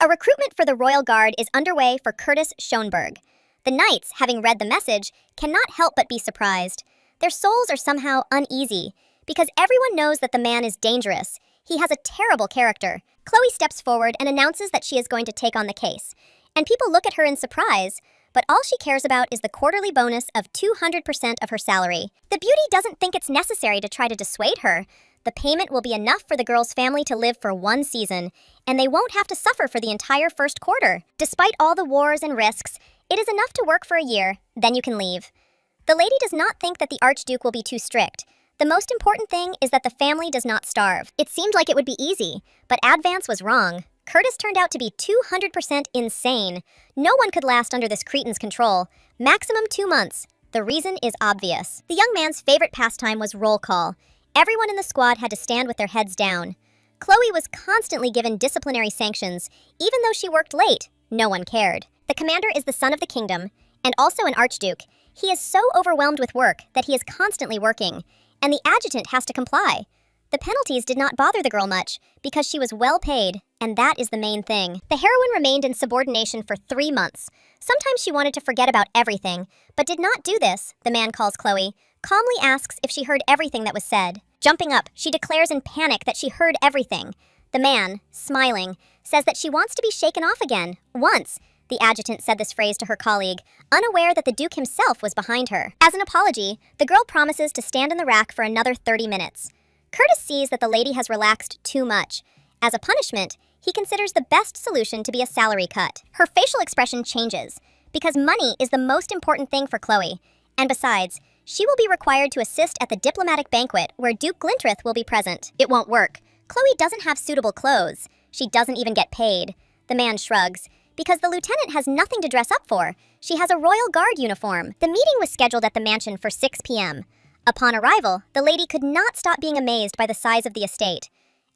A recruitment for the Royal Guard is underway for Curtis Schonberg. The knights, having read the message, cannot help but be surprised. Their souls are somehow uneasy, because everyone knows that the man is dangerous. He has a terrible character. Chloe steps forward and announces that she is going to take on the case. And people look at her in surprise, but all she cares about is the quarterly bonus of 200% of her salary. The beauty doesn't think it's necessary to try to dissuade her. The payment will be enough for the girl's family to live for one season, and they won't have to suffer for the entire first quarter. Despite all the wars and risks, it is enough to work for a year, then you can leave. The lady does not think that the Archduke will be too strict. The most important thing is that the family does not starve. It seemed like it would be easy, but Advance was wrong. Curtis turned out to be 200% insane. No one could last under this cretin's control. Maximum 2 months. The reason is obvious. The young man's favorite pastime was roll call. Everyone in the squad had to stand with their heads down. Chloe was constantly given disciplinary sanctions. Even though she worked late, no one cared. The commander is the son of the kingdom, and also an archduke. He is so overwhelmed with work that he is constantly working, and the adjutant has to comply. The penalties did not bother the girl much, because she was well paid, and that is the main thing. The heroine remained in subordination for 3 months. Sometimes she wanted to forget about everything, but did not do this, the man calls Chloe, calmly asks if she heard everything that was said. Jumping up, she declares in panic that she heard everything. The man, smiling, says that she wants to be shaken off again, once. The adjutant said this phrase to her colleague, unaware that the Duke himself was behind her. As an apology, the girl promises to stand in the rack for another 30 minutes. Curtis sees that the lady has relaxed too much. As a punishment, he considers the best solution to be a salary cut. Her facial expression changes, because money is the most important thing for Chloe. And besides, she will be required to assist at the diplomatic banquet where Duke Glintrith will be present. It won't work. Chloe doesn't have suitable clothes. She doesn't even get paid. The man shrugs. Because the lieutenant has nothing to dress up for. She has a Royal Guard uniform. The meeting was scheduled at the mansion for 6 p.m. Upon arrival, the lady could not stop being amazed by the size of the estate.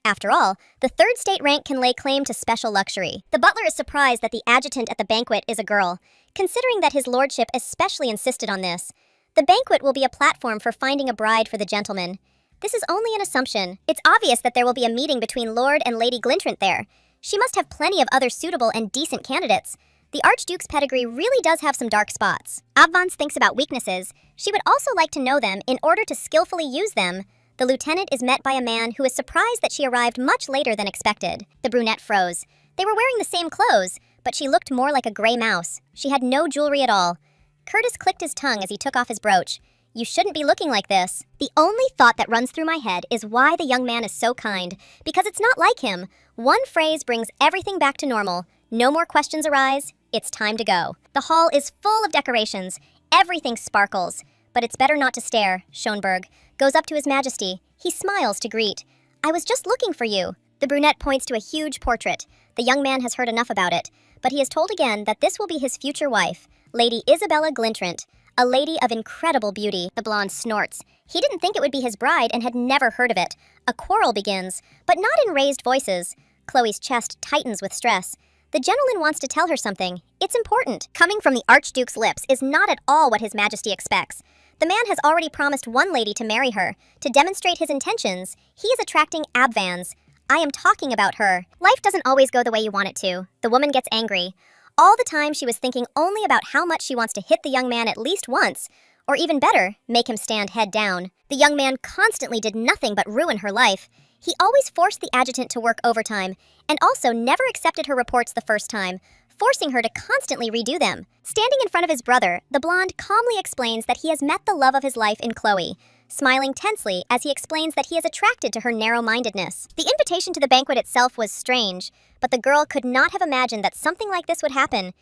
After all, the third state rank can lay claim to special luxury. The butler is surprised that the adjutant at the banquet is a girl, considering that his lordship especially insisted on this. The banquet will be a platform for finding a bride for the gentleman. This is only an assumption. It's obvious that there will be a meeting between Lord and Lady Glintrith there. She must have plenty of other suitable and decent candidates. The Archduke's pedigree really does have some dark spots. Advance thinks about weaknesses. She would also like to know them in order to skillfully use them. The lieutenant is met by a man who is surprised that she arrived much later than expected. The brunette froze. They were wearing the same clothes, but she looked more like a gray mouse. She had no jewelry at all. Curtis clicked his tongue as he took off his brooch. You shouldn't be looking like this. The only thought that runs through my head is why the young man is so kind, because it's not like him. One phrase brings everything back to normal. No more questions arise. It's time to go. The hall is full of decorations. Everything sparkles. But it's better not to stare. Schonberg goes up to His Majesty. He smiles to greet. I was just looking for you. The brunette points to a huge portrait. The young man has heard enough about it, but he is told again that this will be his future wife, Lady Isabella Glintrith, a lady of incredible beauty. The blonde snorts. He didn't think it would be his bride and had never heard of it. A quarrel begins, but not in raised voices. Chloe's chest tightens with stress. The gentleman wants to tell her something. It's important. Coming from the Archduke's lips is not at all what His Majesty expects. The man has already promised one lady to marry her. To demonstrate his intentions, he is attracting Advance. I am talking about her. Life doesn't always go the way you want it to. The woman gets angry. All the time she was thinking only about how much she wants to hit the young man at least once, or even better, make him stand head down. The young man constantly did nothing but ruin her life. He always forced the adjutant to work overtime, and also never accepted her reports the first time, forcing her to constantly redo them. Standing in front of his brother, the blonde calmly explains that he has met the love of his life in Chloe, smiling tensely as he explains that he is attracted to her narrow-mindedness. The invitation to the banquet itself was strange, but the girl could not have imagined that something like this would happen.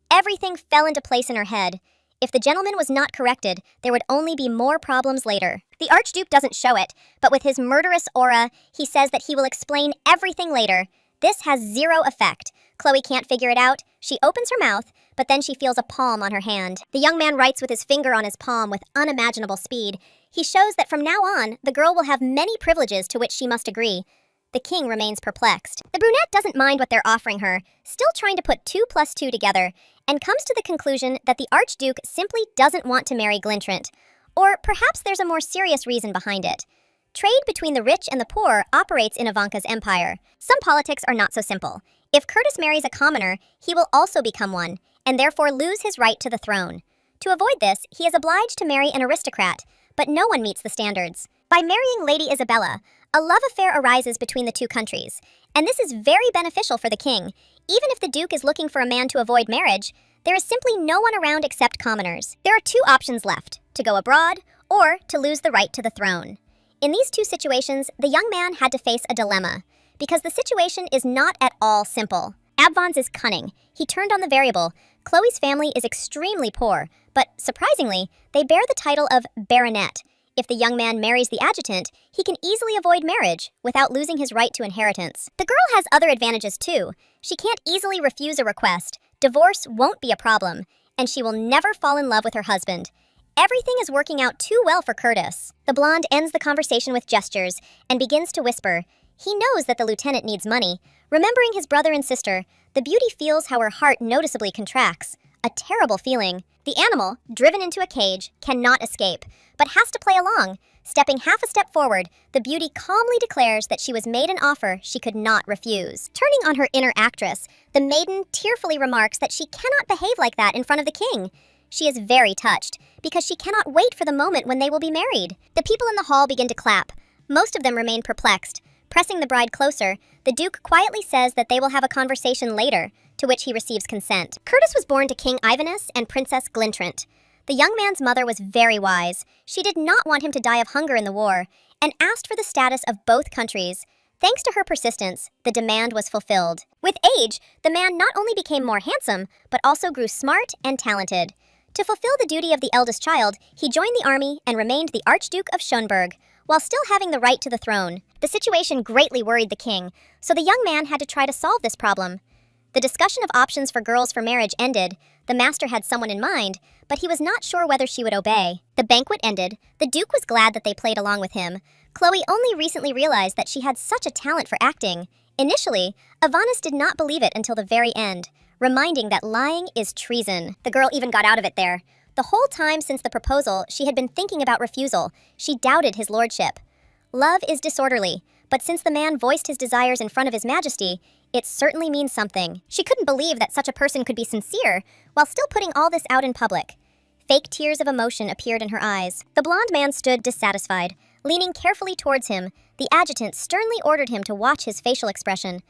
Everything fell into place in her head. If the gentleman was not corrected, there would only be more problems later. The Archduke doesn't show it, but with his murderous aura, he says that he will explain everything later. This has zero effect. Chloe can't figure it out. She opens her mouth, but then she feels a palm on her hand. The young man writes with his finger on his palm with unimaginable speed. He shows that from now on, the girl will have many privileges to which she must agree. The king remains perplexed. The brunette doesn't mind what they're offering her, still trying to put 2 plus 2 together, and comes to the conclusion that the Archduke simply doesn't want to marry Glintrith. Or perhaps there's a more serious reason behind it. Trade between the rich and the poor operates in Ivanka's empire. Some politics are not so simple. If Curtis marries a commoner, he will also become one, and therefore lose his right to the throne. To avoid this, he is obliged to marry an aristocrat, but no one meets the standards. By marrying Lady Isabella, a love affair arises between the two countries, and this is very beneficial for the king. Even if the duke is looking for a man to avoid marriage, there is simply no one around except commoners. There are two options left: to go abroad or to lose the right to the throne. In these two situations, the young man had to face a dilemma, because the situation is not at all simple. Abvon's is cunning. He turned on the variable. Chloe's family is extremely poor, but surprisingly, they bear the title of baronet. If the young man marries the adjutant, he can easily avoid marriage without losing his right to inheritance. The girl has other advantages too. She can't easily refuse a request, divorce won't be a problem, and she will never fall in love with her husband. Everything is working out too well for Curtis. The blonde ends the conversation with gestures and begins to whisper. He knows that the lieutenant needs money. Remembering his brother and sister, the beauty feels how her heart noticeably contracts. A terrible feeling. The animal, driven into a cage, cannot escape, but has to play along. Stepping half a step forward, the beauty calmly declares that she was made an offer she could not refuse. Turning on her inner actress, the maiden tearfully remarks that she cannot behave like that in front of the king. She is very touched, because she cannot wait for the moment when they will be married. The people in the hall begin to clap. Most of them remain perplexed. Pressing the bride closer, the duke quietly says that they will have a conversation later, to which he receives consent. Curtis was born to King Ivanus and Princess Glintrant. The young man's mother was very wise. She did not want him to die of hunger in the war, and asked for the status of both countries. Thanks to her persistence, the demand was fulfilled. With age, the man not only became more handsome, but also grew smart and talented. To fulfill the duty of the eldest child, he joined the army and remained the Archduke of Schönberg, while still having the right to the throne. The situation greatly worried the king, so the young man had to try to solve this problem. The discussion of options for girls for marriage ended. The master had someone in mind, but he was not sure whether she would obey. The banquet ended. The duke was glad that they played along with him. Chloe only recently realized that she had such a talent for acting. Initially, Ivanus did not believe it until the very end, reminding that lying is treason. The girl even got out of it there. The whole time since the proposal, she had been thinking about refusal. She doubted his lordship. Love is disorderly, but since the man voiced his desires in front of his majesty, it certainly means something. She couldn't believe that such a person could be sincere while still putting all this out in public. Fake tears of emotion appeared in her eyes. The blonde man stood dissatisfied. Leaning carefully towards him, the adjutant sternly ordered him to watch his facial expression.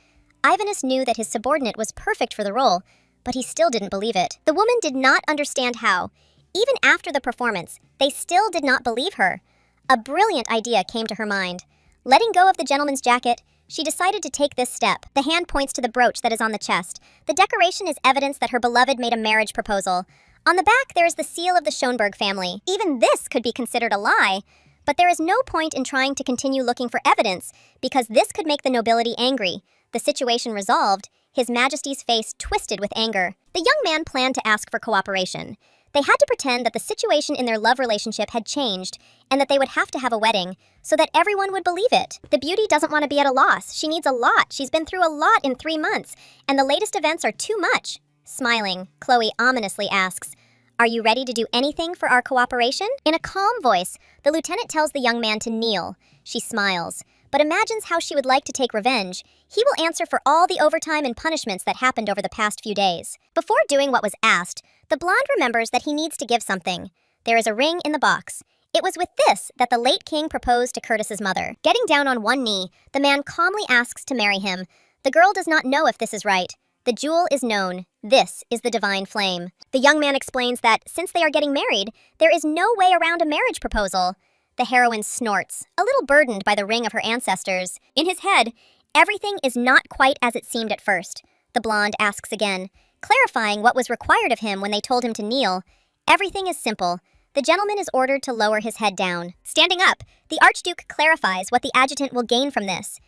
Ivanus knew that his subordinate was perfect for the role, but he still didn't believe it. The woman did not understand how. Even after the performance, they still did not believe her. A brilliant idea came to her mind. Letting go of the gentleman's jacket, she decided to take this step. The hand points to the brooch that is on the chest. The decoration is evidence that her beloved made a marriage proposal. On the back, there is the seal of the Schönberg family. Even this could be considered a lie. But there is no point in trying to continue looking for evidence, because this could make the nobility angry. The situation resolved, His Majesty's face twisted with anger. The young man planned to ask for cooperation. They had to pretend that the situation in their love relationship had changed and that they would have to have a wedding so that everyone would believe it. The beauty doesn't want to be at a loss. She needs a lot. She's been through a lot in 3 months, and the latest events are too much. Smiling, Chloe ominously asks, "Are you ready to do anything for our cooperation?" In a calm voice, the lieutenant tells the young man to kneel. She smiles, but imagines how she would like to take revenge. He will answer for all the overtime and punishments that happened over the past few days. Before doing what was asked, the blonde remembers that he needs to give something. There is a ring in the box. It was with this that the late king proposed to Curtis's mother. Getting down on one knee, the man calmly asks to marry him. The girl does not know if this is right. The jewel is known. This is the divine flame. The young man explains that, since they are getting married, there is no way around a marriage proposal. The heroine snorts, a little burdened by the ring of her ancestors. In his head, everything is not quite as it seemed at first. The blonde asks again, clarifying what was required of him when they told him to kneel. Everything is simple. The gentleman is ordered to lower his head down. Standing up, the Archduke clarifies what the adjutant will gain from this.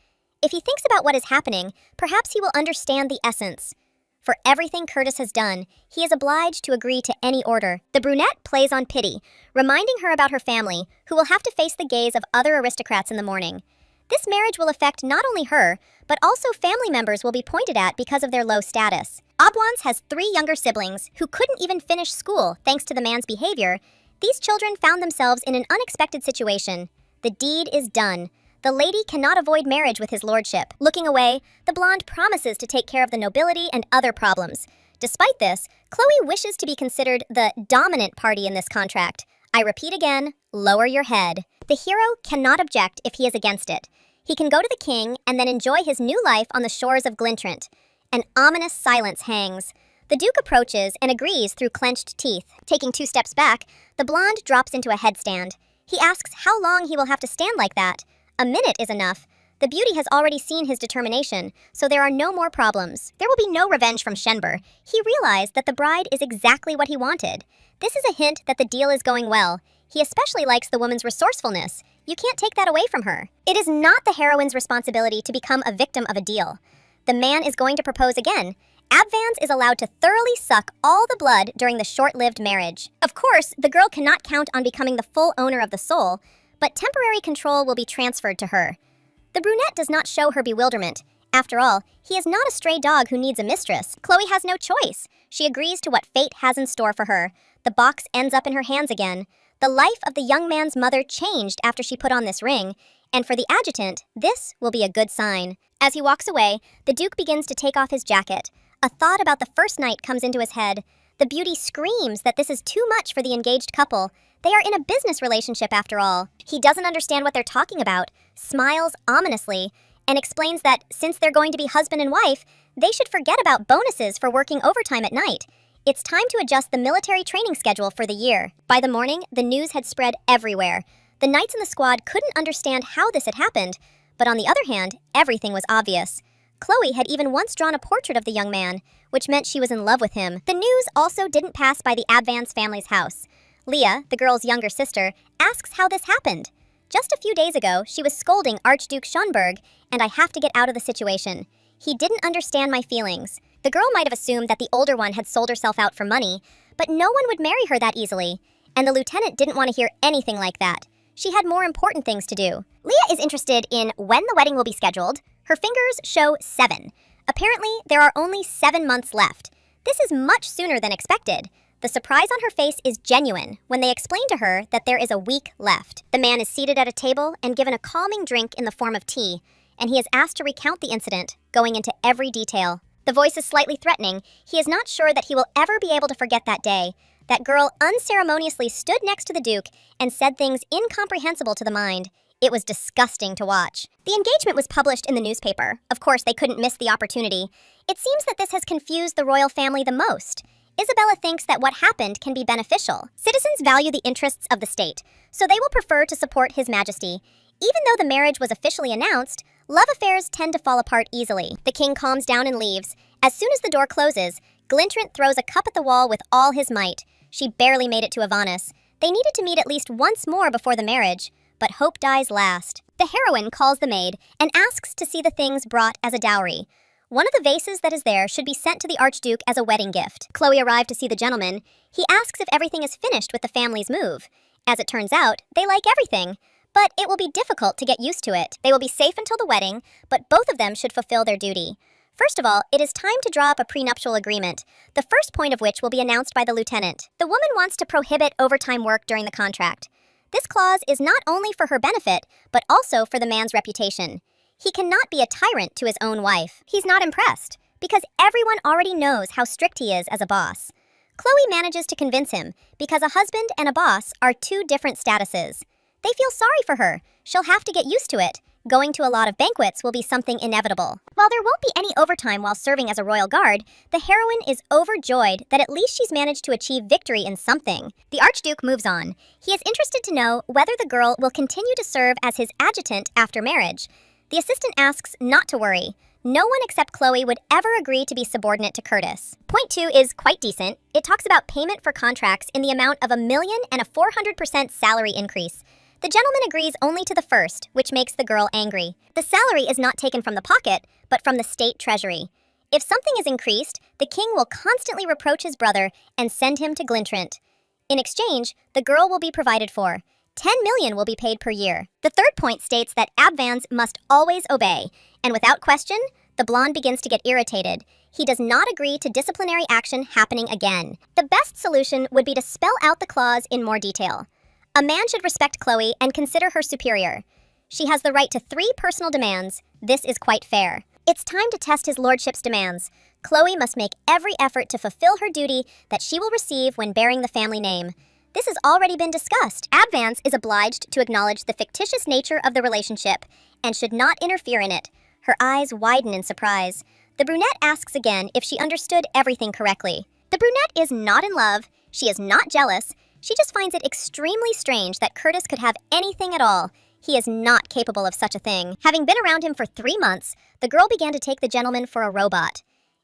If he thinks about what is happening, perhaps he will understand the essence. For everything Curtis has done, he is obliged to agree to any order. The brunette plays on pity, reminding her about her family, who will have to face the gaze of other aristocrats in the morning. This marriage will affect not only her, but also family members will be pointed at because of their low status. Abwans has 3 younger siblings who couldn't even finish school thanks to the man's behavior. These children found themselves in an unexpected situation. The deed is done. The lady cannot avoid marriage with his lordship. Looking away, the blonde promises to take care of the nobility and other problems. Despite this, Chloe wishes to be considered the dominant party in this contract. I repeat again, lower your head. The hero cannot object if he is against it. He can go to the king and then enjoy his new life on the shores of Glintrant. An ominous silence hangs. The Duke approaches and agrees through clenched teeth. Taking 2 steps back, the blonde drops into a headstand. He asks how long he will have to stand like that. A minute is enough. The beauty has already seen his determination, so there are no more problems. There will be no revenge from Shenbur. He realized that the bride is exactly what he wanted. This is a hint that the deal is going well. He especially likes the woman's resourcefulness. You can't take that away from her. It is not the heroine's responsibility to become a victim of a deal. The man is going to propose again. Abvans is allowed to thoroughly suck all the blood during the short-lived marriage. Of course, the girl cannot count on becoming the full owner of the soul, but temporary control will be transferred to her. The brunette does not show her bewilderment. After all, he is not a stray dog who needs a mistress. Chloe has no choice. She agrees to what fate has in store for her. The box ends up in her hands again. The life of the young man's mother changed after she put on this ring, and for the adjutant, this will be a good sign. As he walks away, the Duke begins to take off his jacket. A thought about the first night comes into his head. The beauty screams that this is too much for the engaged couple. They are in a business relationship after all. He doesn't understand what they're talking about, smiles ominously, and explains that since they're going to be husband and wife, they should forget about bonuses for working overtime at night. It's time to adjust the military training schedule for the year. By the morning, the news had spread everywhere. The knights in the squad couldn't understand how this had happened, but on the other hand, everything was obvious. Chloe had even once drawn a portrait of the young man, which meant she was in love with him. The news also didn't pass by the Abvans family's house. Leah, the girl's younger sister, asks how this happened. Just a few days ago, she was scolding Archduke Schönberg, and I have to get out of the situation. He didn't understand my feelings. The girl might have assumed that the older one had sold herself out for money, but no one would marry her that easily, and the lieutenant didn't want to hear anything like that. She had more important things to do. Leah is interested in when the wedding will be scheduled. Her fingers show 7. Apparently, there are only 7 months left. This is much sooner than expected. The surprise on her face is genuine when they explain to her that there is a week left. The man is seated at a table and given a calming drink in the form of tea, and he is asked to recount the incident, going into every detail. The voice is slightly threatening. He is not sure that he will ever be able to forget that day. That girl unceremoniously stood next to the Duke and said things incomprehensible to the mind. It was disgusting to watch. The engagement was published in the newspaper. Of course, they couldn't miss the opportunity. It seems that this has confused the royal family the most. Isabella thinks that what happened can be beneficial. Citizens value the interests of the state, so they will prefer to support His Majesty. Even though the marriage was officially announced, love affairs tend to fall apart easily. The king calms down and leaves. As soon as the door closes, Glintrant throws a cup at the wall with all his might. She barely made it to Avanis. They needed to meet at least once more before the marriage, but hope dies last. The heroine calls the maid and asks to see the things brought as a dowry. One of the vases that is there should be sent to the Archduke as a wedding gift. Chloe arrived to see the gentleman. He asks if everything is finished with the family's move. As it turns out, they like everything, but it will be difficult to get used to it. They will be safe until the wedding, but both of them should fulfill their duty. First of all, it is time to draw up a prenuptial agreement, the first point of which will be announced by the lieutenant. The woman wants to prohibit overtime work during the contract. This clause is not only for her benefit, but also for the man's reputation. He cannot be a tyrant to his own wife. He's not impressed, because everyone already knows how strict he is as a boss. Chloe manages to convince him, because a husband and a boss are 2 different statuses. They feel sorry for her. She'll have to get used to it. Going to a lot of banquets will be something inevitable. While there won't be any overtime while serving as a royal guard, the heroine is overjoyed that at least she's managed to achieve victory in something. The Archduke moves on. He is interested to know whether the girl will continue to serve as his adjutant after marriage. The assistant asks not to worry. No one except Chloe would ever agree to be subordinate to Curtis. Point 2 is quite decent. It talks about payment for contracts in the amount of $1 million and a 400% salary increase. The gentleman agrees only to the first, which makes the girl angry. The salary is not taken from the pocket, but from the state treasury. If something is increased, the king will constantly reproach his brother and send him to Glintrant. In exchange, the girl will be provided for. 10 million will be paid per year. The third point states that Abvans must always obey, and without question, the blonde begins to get irritated. He does not agree to disciplinary action happening again. The best solution would be to spell out the clause in more detail. A man should respect Chloe and consider her superior. She has the right to 3 personal demands. This is quite fair. It's time to test his lordship's demands. Chloe must make every effort to fulfill her duty that she will receive when bearing the family name. This has already been discussed. Advance is obliged to acknowledge the fictitious nature of the relationship and should not interfere in it. Her eyes widen in surprise. The brunette asks again if she understood everything correctly. The brunette is not in love. She is not jealous. She just finds it extremely strange that Curtis could have anything at all. He is not capable of such a thing. Having been around him for 3 months, the girl began to take the gentleman for a robot.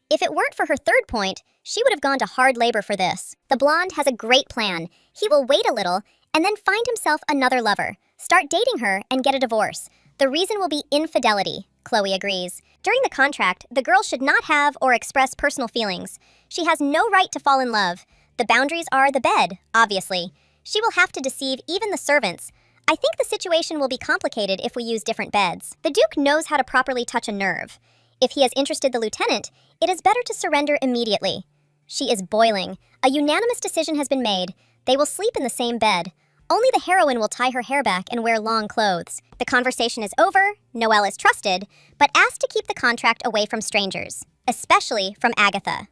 If it weren't for her third point, she would have gone to hard labor for this. The blonde has a great plan. He will wait a little and then find himself another lover, start dating her, and get a divorce. The reason will be infidelity. Chloe agrees. During the contract, the girl should not have or express personal feelings. She has no right to fall in love. The boundaries are the bed, obviously. She will have to deceive even the servants. I think the situation will be complicated if we use different beds. The Duke knows how to properly touch a nerve. If he has interested the lieutenant, it is better to surrender immediately. She is boiling. A unanimous decision has been made. They will sleep in the same bed. Only the heroine will tie her hair back and wear long clothes. The conversation is over. Noelle is trusted, but asked to keep the contract away from strangers, especially from Agatha.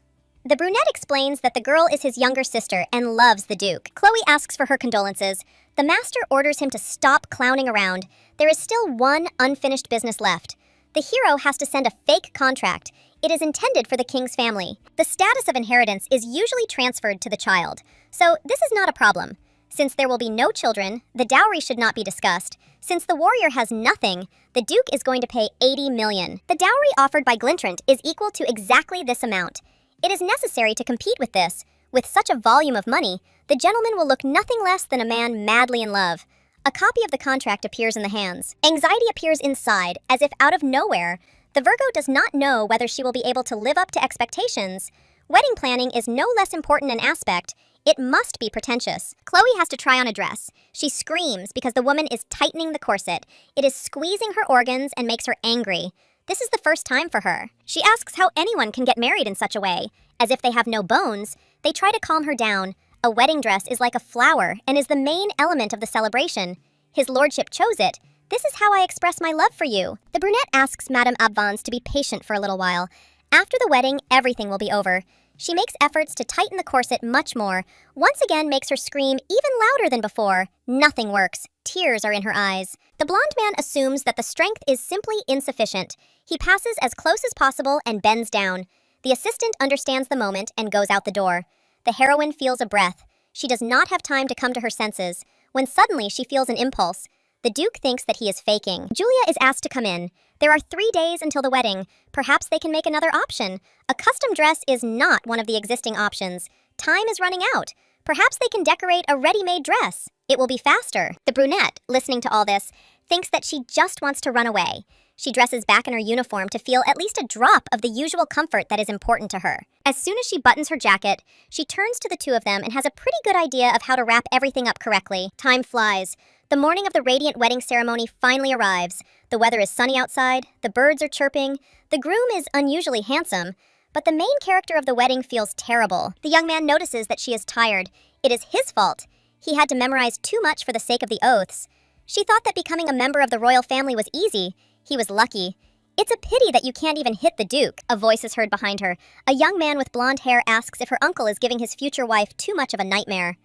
The brunette explains that the girl is his younger sister and loves the Duke. Chloe asks for her condolences. The master orders him to stop clowning around. There is still one unfinished business left. The hero has to send a fake contract. It is intended for the king's family. The status of inheritance is usually transferred to the child, so this is not a problem. Since there will be no children, the dowry should not be discussed. Since the warrior has nothing, the Duke is going to pay 80 million. The dowry offered by Glintrant is equal to exactly this amount. It is necessary to compete with this. With such a volume of money, the gentleman will look nothing less than a man madly in love. A copy of the contract appears in the hands. Anxiety appears inside, as if out of nowhere. The Virgo does not know whether she will be able to live up to expectations. Wedding planning is no less important an aspect. It must be pretentious. Chloe has to try on a dress. She screams because the woman is tightening the corset. It is squeezing her organs and makes her angry. This is the first time for her. She asks how anyone can get married in such a way. As if they have no bones, they try to calm her down. A wedding dress is like a flower and is the main element of the celebration. His lordship chose it. This is how I express my love for you. The brunette asks Madame Abvans to be patient for a little while. After the wedding, everything will be over. She makes efforts to tighten the corset much more. Once again makes her scream even louder than before. Nothing works. Tears are in her eyes. The blonde man assumes that the strength is simply insufficient. He passes as close as possible and bends down. The assistant understands the moment and goes out the door. The heroine feels a breath. She does not have time to come to her senses, when suddenly she feels an impulse. The Duke thinks that he is faking. Julia is asked to come in. There are 3 days until the wedding. Perhaps they can make another option. A custom dress is not one of the existing options. Time is running out. Perhaps they can decorate a ready-made dress. It will be faster. The brunette, listening to all this, thinks that she just wants to run away. She dresses back in her uniform to feel at least a drop of the usual comfort that is important to her. As soon as she buttons her jacket, she turns to the two of them and has a pretty good idea of how to wrap everything up correctly. Time flies. The morning of the radiant wedding ceremony finally arrives. The weather is sunny outside, the birds are chirping, the groom is unusually handsome, but the main character of the wedding feels terrible. The young man notices that she is tired. It is his fault. He had to memorize too much for the sake of the oaths. She thought that becoming a member of the royal family was easy. He was lucky. It's a pity that you can't even hit the Duke, a voice is heard behind her. A young man with blonde hair asks if her uncle is giving his future wife too much of a nightmare.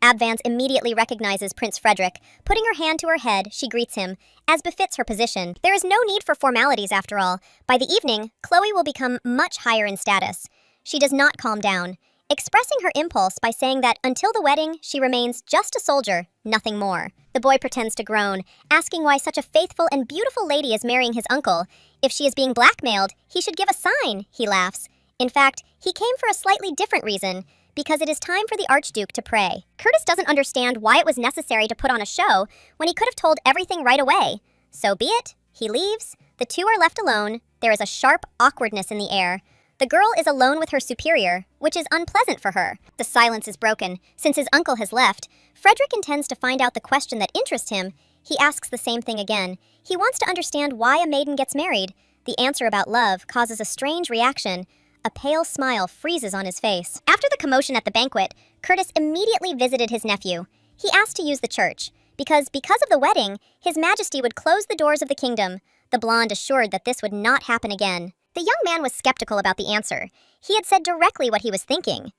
Abvans immediately recognizes Prince Frederick. Putting her hand to her head, she greets him, as befits her position. There is no need for formalities after all. By the evening, Chloe will become much higher in status. She does not calm down, expressing her impulse by saying that until the wedding, she remains just a soldier, nothing more. The boy pretends to groan, asking why such a faithful and beautiful lady is marrying his uncle. If she is being blackmailed, he should give a sign, he laughs. In fact, he came for a slightly different reason, because it is time for the Archduke to pray. Curtis doesn't understand why it was necessary to put on a show when he could have told everything right away. So be it. He leaves. The two are left alone. There is a sharp awkwardness in the air. The girl is alone with her superior, which is unpleasant for her. The silence is broken. Since his uncle has left, Frederick intends to find out the question that interests him. He asks the same thing again. He wants to understand why a maiden gets married. The answer about love causes a strange reaction. A pale smile freezes on his face. After the commotion at the banquet, Curtis immediately visited his nephew. He asked to use the church. because of the wedding, His Majesty would close the doors of the kingdom. The blonde assured that this would not happen again. The young man was skeptical about the answer. He had said directly what he was thinking.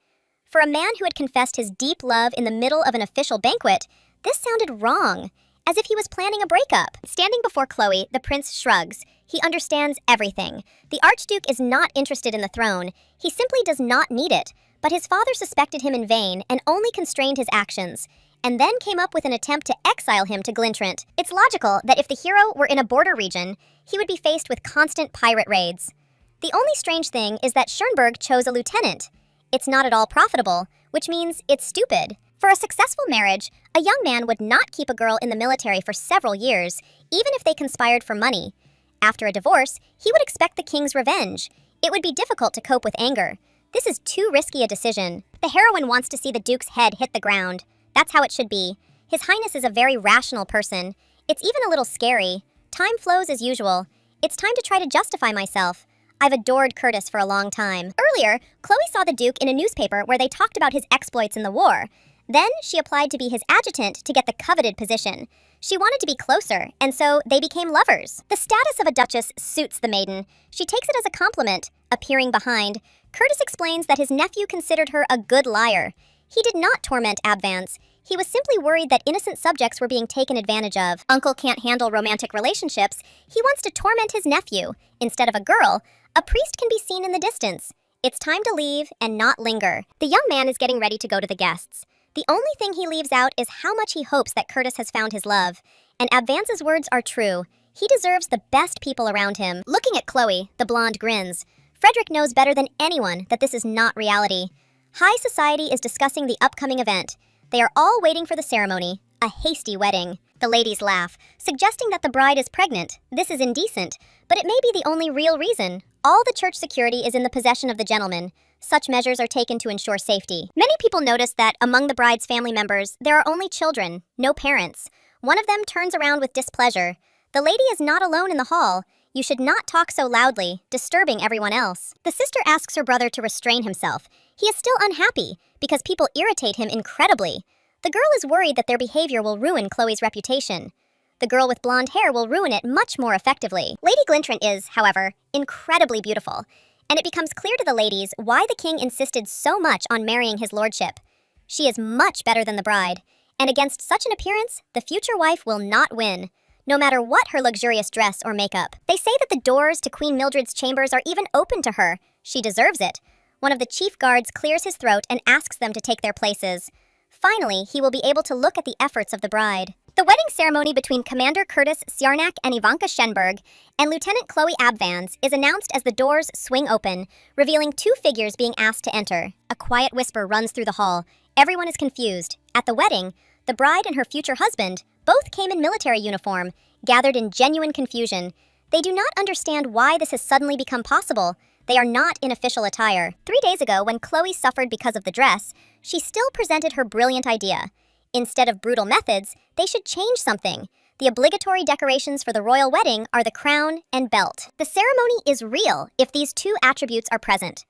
For a man who had confessed his deep love in the middle of an official banquet, this sounded wrong, as if he was planning a breakup. Standing before Chloe, the prince shrugs. He understands everything. The Archduke is not interested in the throne. He simply does not need it. But his father suspected him in vain and only constrained his actions, and then came up with an attempt to exile him to Glintrant. It's logical that if the hero were in a border region, he would be faced with constant pirate raids. The only strange thing is that Schönberg chose a lieutenant. It's not at all profitable, which means it's stupid. For a successful marriage, a young man would not keep a girl in the military for several years, even if they conspired for money. After a divorce, he would expect the king's revenge. It would be difficult to cope with anger. This is too risky a decision. The heroine wants to see the Duke's head hit the ground. That's how it should be. His Highness is a very rational person. It's even a little scary. Time flows as usual. It's time to try to justify myself. I've adored Curtis for a long time. Earlier, Chloe saw the Duke in a newspaper where they talked about his exploits in the war. Then, she applied to be his adjutant to get the coveted position. She wanted to be closer, and so they became lovers. The status of a duchess suits the maiden. She takes it as a compliment. Appearing behind, Curtis explains that his nephew considered her a good liar. He did not torment Abvance. He was simply worried that innocent subjects were being taken advantage of. Uncle can't handle romantic relationships. He wants to torment his nephew. Instead of a girl, a priest can be seen in the distance. It's time to leave and not linger. The young man is getting ready to go to the guests. The only thing he leaves out is how much he hopes that Curtis has found his love. And Abvance's words are true. He deserves the best people around him. Looking at Chloe, the blonde grins. Frederick knows better than anyone that this is not reality. High society is discussing the upcoming event. They are all waiting for the ceremony, a hasty wedding. The ladies laugh, suggesting that the bride is pregnant. This is indecent, but it may be the only real reason. All the church security is in the possession of the gentleman. Such measures are taken to ensure safety. Many people notice that among the bride's family members, there are only children, no parents. One of them turns around with displeasure. The lady is not alone in the hall. You should not talk so loudly, disturbing everyone else. The sister asks her brother to restrain himself. He is still unhappy because people irritate him incredibly. The girl is worried that their behavior will ruin Chloe's reputation. The girl with blonde hair will ruin it much more effectively. Lady Glintrant is, however, incredibly beautiful, and it becomes clear to the ladies why the king insisted so much on marrying his lordship. She is much better than the bride, and against such an appearance, the future wife will not win, no matter what her luxurious dress or makeup. They say that the doors to Queen Mildred's chambers are even open to her. She deserves it. One of the chief guards clears his throat and asks them to take their places. Finally, he will be able to look at the efforts of the bride. The wedding ceremony between Commander Curtis Siarnak and Ivanka Schenberg and Lieutenant Chloe Abvance is announced as the doors swing open, revealing two figures being asked to enter. A quiet whisper runs through the hall. Everyone is confused. At the wedding, the bride and her future husband both came in military uniform, gathered in genuine confusion. They do not understand why this has suddenly become possible. They are not in official attire. 3 days ago, when Chloe suffered because of the dress, she still presented her brilliant idea. Instead of brutal methods, they should change something. The obligatory decorations for the royal wedding are the crown and belt. The ceremony is real if these two attributes are present.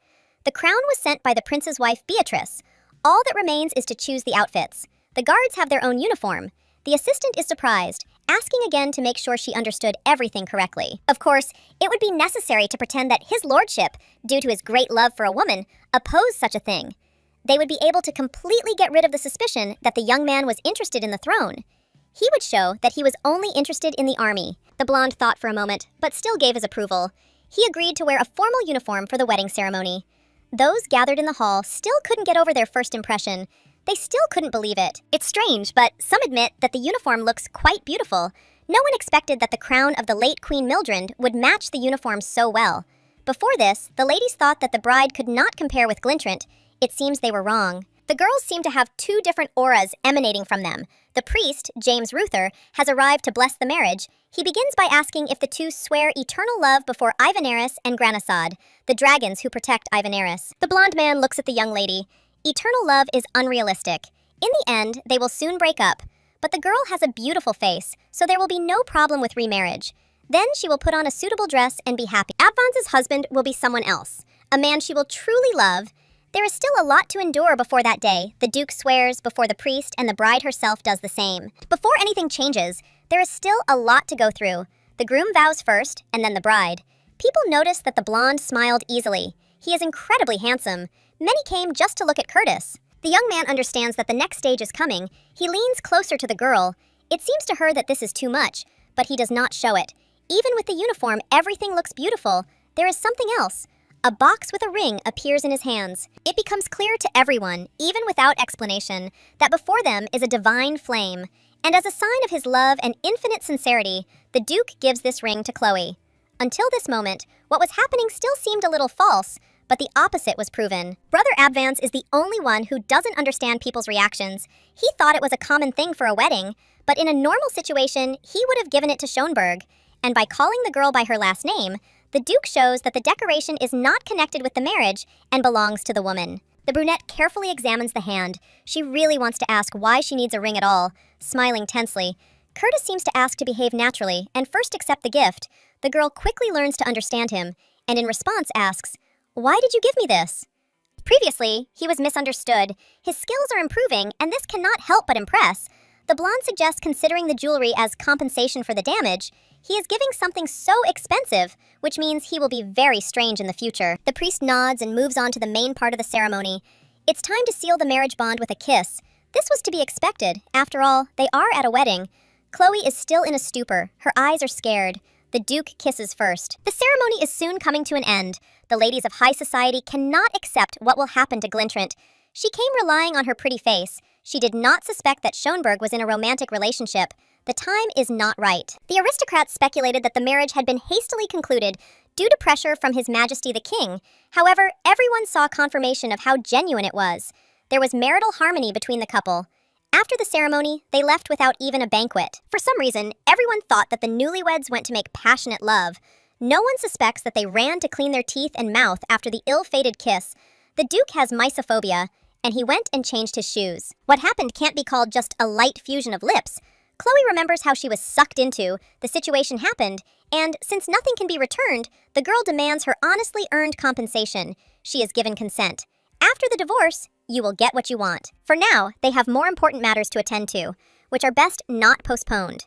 The crown was sent by the prince's wife, Beatrice. All that remains is to choose the outfits. The guards have their own uniform. The assistant is surprised, asking again to make sure she understood everything correctly. Of course, it would be necessary to pretend that his lordship, due to his great love for a woman, opposed such a thing. They would be able to completely get rid of the suspicion that the young man was interested in the throne. He would show that he was only interested in the army. The blonde thought for a moment, but still gave his approval. He agreed to wear a formal uniform for the wedding ceremony. Those gathered in the hall still couldn't get over their first impression. They still couldn't believe it. It's strange, but some admit that the uniform looks quite beautiful. No one expected that the crown of the late Queen Mildred would match the uniform so well. Before this, the ladies thought that the bride could not compare with Glintrant. It seems they were wrong. The girls seem to have two different auras emanating from them. The priest, James Ruther, has arrived to bless the marriage. He begins by asking if the two swear eternal love before Ivanaris and Granasad, the dragons who protect Ivanaris. The blonde man looks at the young lady. Eternal love is unrealistic. In the end, they will soon break up. But the girl has a beautiful face, so there will be no problem with remarriage. Then she will put on a suitable dress and be happy. Abvance's husband will be someone else, a man she will truly love. There is still a lot to endure before that day. The Duke swears before the priest, and the bride herself does the same. Before anything changes, there is still a lot to go through. The groom vows first, and then the bride. People notice that the blonde smiled easily. He is incredibly handsome. Many came just to look at Curtis. The young man understands that the next stage is coming. He leans closer to the girl. It seems to her that this is too much, but he does not show it. Even with the uniform, everything looks beautiful. There is something else. A box with a ring appears in his hands. It becomes clear to everyone, even without explanation, that before them is a divine flame. And as a sign of his love and infinite sincerity, the Duke gives this ring to Chloe. Until this moment, what was happening still seemed a little false, but the opposite was proven. Brother Abvance is the only one who doesn't understand people's reactions. He thought it was a common thing for a wedding, but in a normal situation, he would have given it to Schonberg. And by calling the girl by her last name, the Duke shows that the decoration is not connected with the marriage and belongs to the woman. The brunette carefully examines the hand. She really wants to ask why she needs a ring at all, smiling tensely. Curtis seems to ask to behave naturally and first accept the gift. The girl quickly learns to understand him, and in response asks, "Why did you give me this?" Previously, he was misunderstood. His skills are improving, and this cannot help but impress. The blonde suggests considering the jewelry as compensation for the damage. He is giving something so expensive, which means he will be very strange in the future. The priest nods and moves on to the main part of the ceremony. It's time to seal the marriage bond with a kiss. This was to be expected. After all, they are at a wedding. Chloe is still in a stupor. Her eyes are scared. The Duke kisses first. The ceremony is soon coming to an end. The ladies of high society cannot accept what will happen to Glintrant. She came relying on her pretty face. She did not suspect that Schonberg was in a romantic relationship. The time is not right. The aristocrats speculated that the marriage had been hastily concluded due to pressure from His Majesty the King. However, everyone saw confirmation of how genuine it was. There was marital harmony between the couple. After the ceremony, they left without even a banquet. For some reason, everyone thought that the newlyweds went to make passionate love. No one suspects that they ran to clean their teeth and mouth after the ill-fated kiss. The Duke has mysophobia, and he went and changed his shoes. What happened can't be called just a light fusion of lips. Chloe remembers how she was sucked into, the situation happened, and since nothing can be returned, the girl demands her honestly earned compensation. She is given consent. After the divorce, you will get what you want. For now, they have more important matters to attend to, which are best not postponed.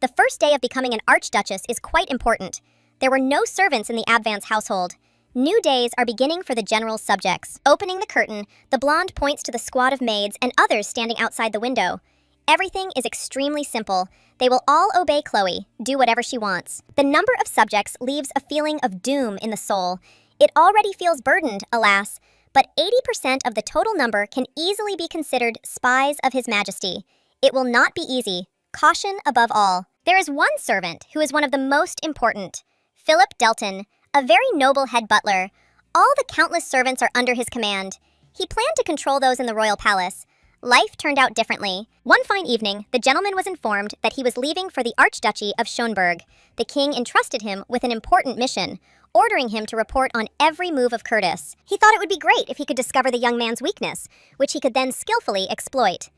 The first day of becoming an archduchess is quite important. There were no servants in the Abvance household. New days are beginning for the general's subjects. Opening the curtain, the blonde points to the squad of maids and others standing outside the window. Everything is extremely simple. They will all obey Chloe, do whatever she wants. The number of subjects leaves a feeling of doom in the soul. It already feels burdened, alas, but 80% of the total number can easily be considered spies of His Majesty. It will not be easy. Caution above all. There is one servant who is one of the most important. Philip Delton, a very noble head butler. All the countless servants are under his command. He planned to control those in the royal palace. Life turned out differently. One fine evening, the gentleman was informed that he was leaving for the Archduchy of Schonberg. The king entrusted him with an important mission, ordering him to report on every move of Curtis. He thought it would be great if he could discover the young man's weakness, which he could then skillfully exploit.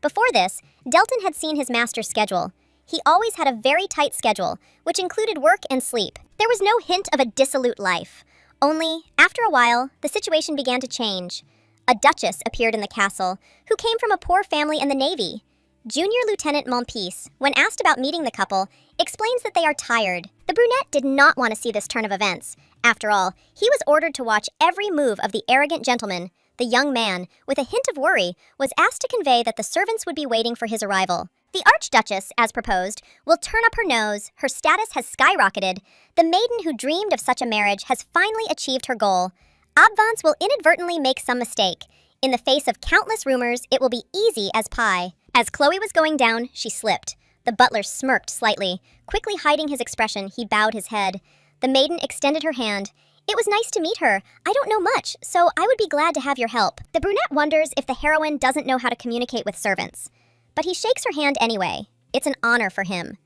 Before this, Delton had seen his master's schedule. He always had a very tight schedule, which included work and sleep. There was no hint of a dissolute life. Only, after a while, the situation began to change. A duchess appeared in the castle, who came from a poor family in the navy. Junior Lieutenant Montpiece, when asked about meeting the couple, explains that they are tired. The brunette did not want to see this turn of events. After all, he was ordered to watch every move of the arrogant gentleman. The young man, with a hint of worry, was asked to convey that the servants would be waiting for his arrival. The Archduchess, as proposed, will turn up her nose. Her status has skyrocketed. The maiden who dreamed of such a marriage has finally achieved her goal. Abvance will inadvertently make some mistake. In the face of countless rumors, it will be easy as pie. As Chloe was going down, she slipped. The butler smirked slightly. Quickly hiding his expression, he bowed his head. The maiden extended her hand. "It was nice to meet her. I don't know much, so I would be glad to have your help." The brunette wonders if the heroine doesn't know how to communicate with servants. But he shakes her hand anyway. It's an honor for him.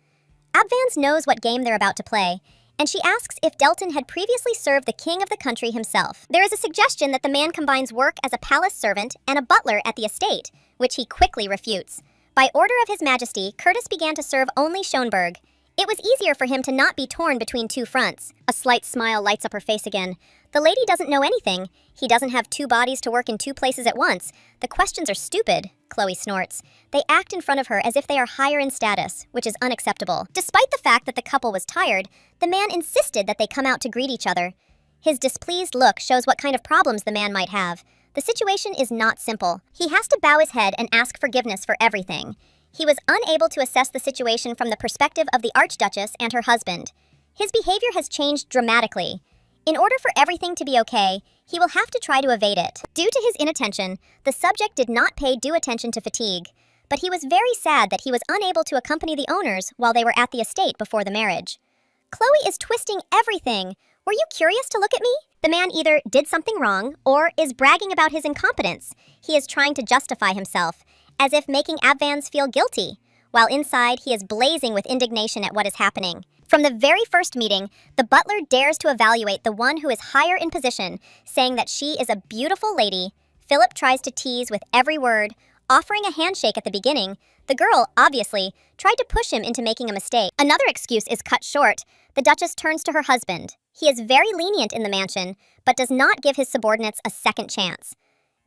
Abvance knows what game they're about to play, and she asks if Delton had previously served the king of the country himself. There is a suggestion that the man combines work as a palace servant and a butler at the estate, which he quickly refutes. By order of His Majesty, Curtis began to serve only Schonberg. It was easier for him to not be torn between two fronts. A slight smile lights up her face again. The lady doesn't know anything. He doesn't have two bodies to work in two places at once. The questions are stupid, Chloe snorts. They act in front of her as if they are higher in status, which is unacceptable. Despite the fact that the couple was tired, the man insisted that they come out to greet each other. His displeased look shows what kind of problems the man might have. The situation is not simple. He has to bow his head and ask forgiveness for everything. He was unable to assess the situation from the perspective of the Archduchess and her husband. His behavior has changed dramatically. In order for everything to be okay, he will have to try to evade it. Due to his inattention, the subject did not pay due attention to fatigue, but he was very sad that he was unable to accompany the owners while they were at the estate before the marriage. Chloe is twisting everything. Were you curious to look at me? The man either did something wrong or is bragging about his incompetence. He is trying to justify himself, as if making Abvans feel guilty, while inside he is blazing with indignation at what is happening. From the very first meeting, the butler dares to evaluate the one who is higher in position, saying that she is a beautiful lady. Philip tries to tease with every word, offering a handshake at the beginning. The girl, obviously, tried to push him into making a mistake. Another excuse is cut short. The Duchess turns to her husband. He is very lenient in the mansion, but does not give his subordinates a second chance.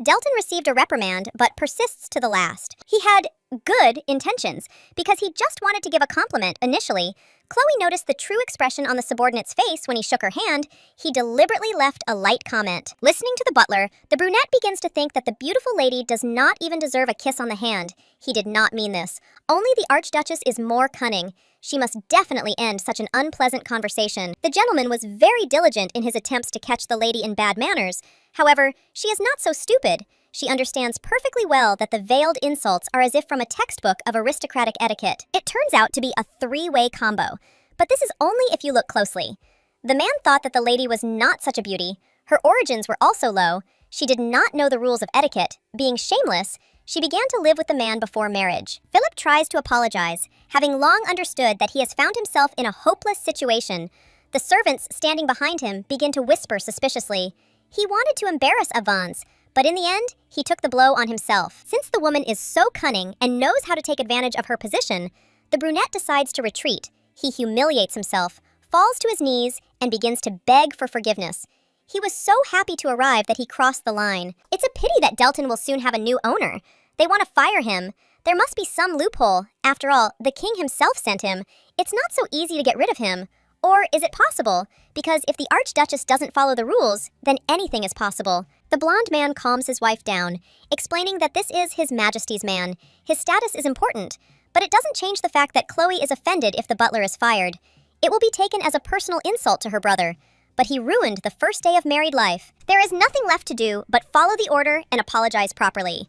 Delton received a reprimand, but persists to the last. He had good intentions, because he just wanted to give a compliment initially. Chloe noticed the true expression on the subordinate's face when he shook her hand. He deliberately left a light comment. Listening to the butler, the brunette begins to think that the beautiful lady does not even deserve a kiss on the hand. He did not mean this. Only the Archduchess is more cunning. She must definitely end such an unpleasant conversation. The gentleman was very diligent in his attempts to catch the lady in bad manners. However, she is not so stupid. She understands perfectly well that the veiled insults are as if from a textbook of aristocratic etiquette. It turns out to be a three-way combo, but this is only if you look closely. The man thought that the lady was not such a beauty. Her origins were also low. She did not know the rules of etiquette. Being shameless, she began to live with the man before marriage. Philip tries to apologize, having long understood that he has found himself in a hopeless situation. The servants standing behind him begin to whisper suspiciously. He wanted to embarrass Avans, but in the end, he took the blow on himself. Since the woman is so cunning and knows how to take advantage of her position, the brunette decides to retreat. He humiliates himself, falls to his knees, and begins to beg for forgiveness. He was so happy to arrive that he crossed the line. It's a pity that Delton will soon have a new owner. They want to fire him. There must be some loophole. After all, the king himself sent him. It's not so easy to get rid of him. Or is it possible? Because if the Archduchess doesn't follow the rules, then anything is possible. The blonde man calms his wife down, explaining that this is His Majesty's man. His status is important, but it doesn't change the fact that Chloe is offended if the butler is fired. It will be taken as a personal insult to her brother. But he ruined the first day of married life. There is nothing left to do but follow the order and apologize properly.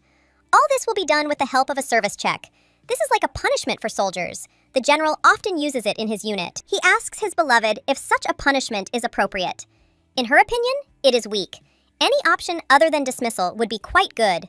All this will be done with the help of a service check. This is like a punishment for soldiers. The general often uses it in his unit. He asks his beloved if such a punishment is appropriate. In her opinion, it is weak. Any option other than dismissal would be quite good.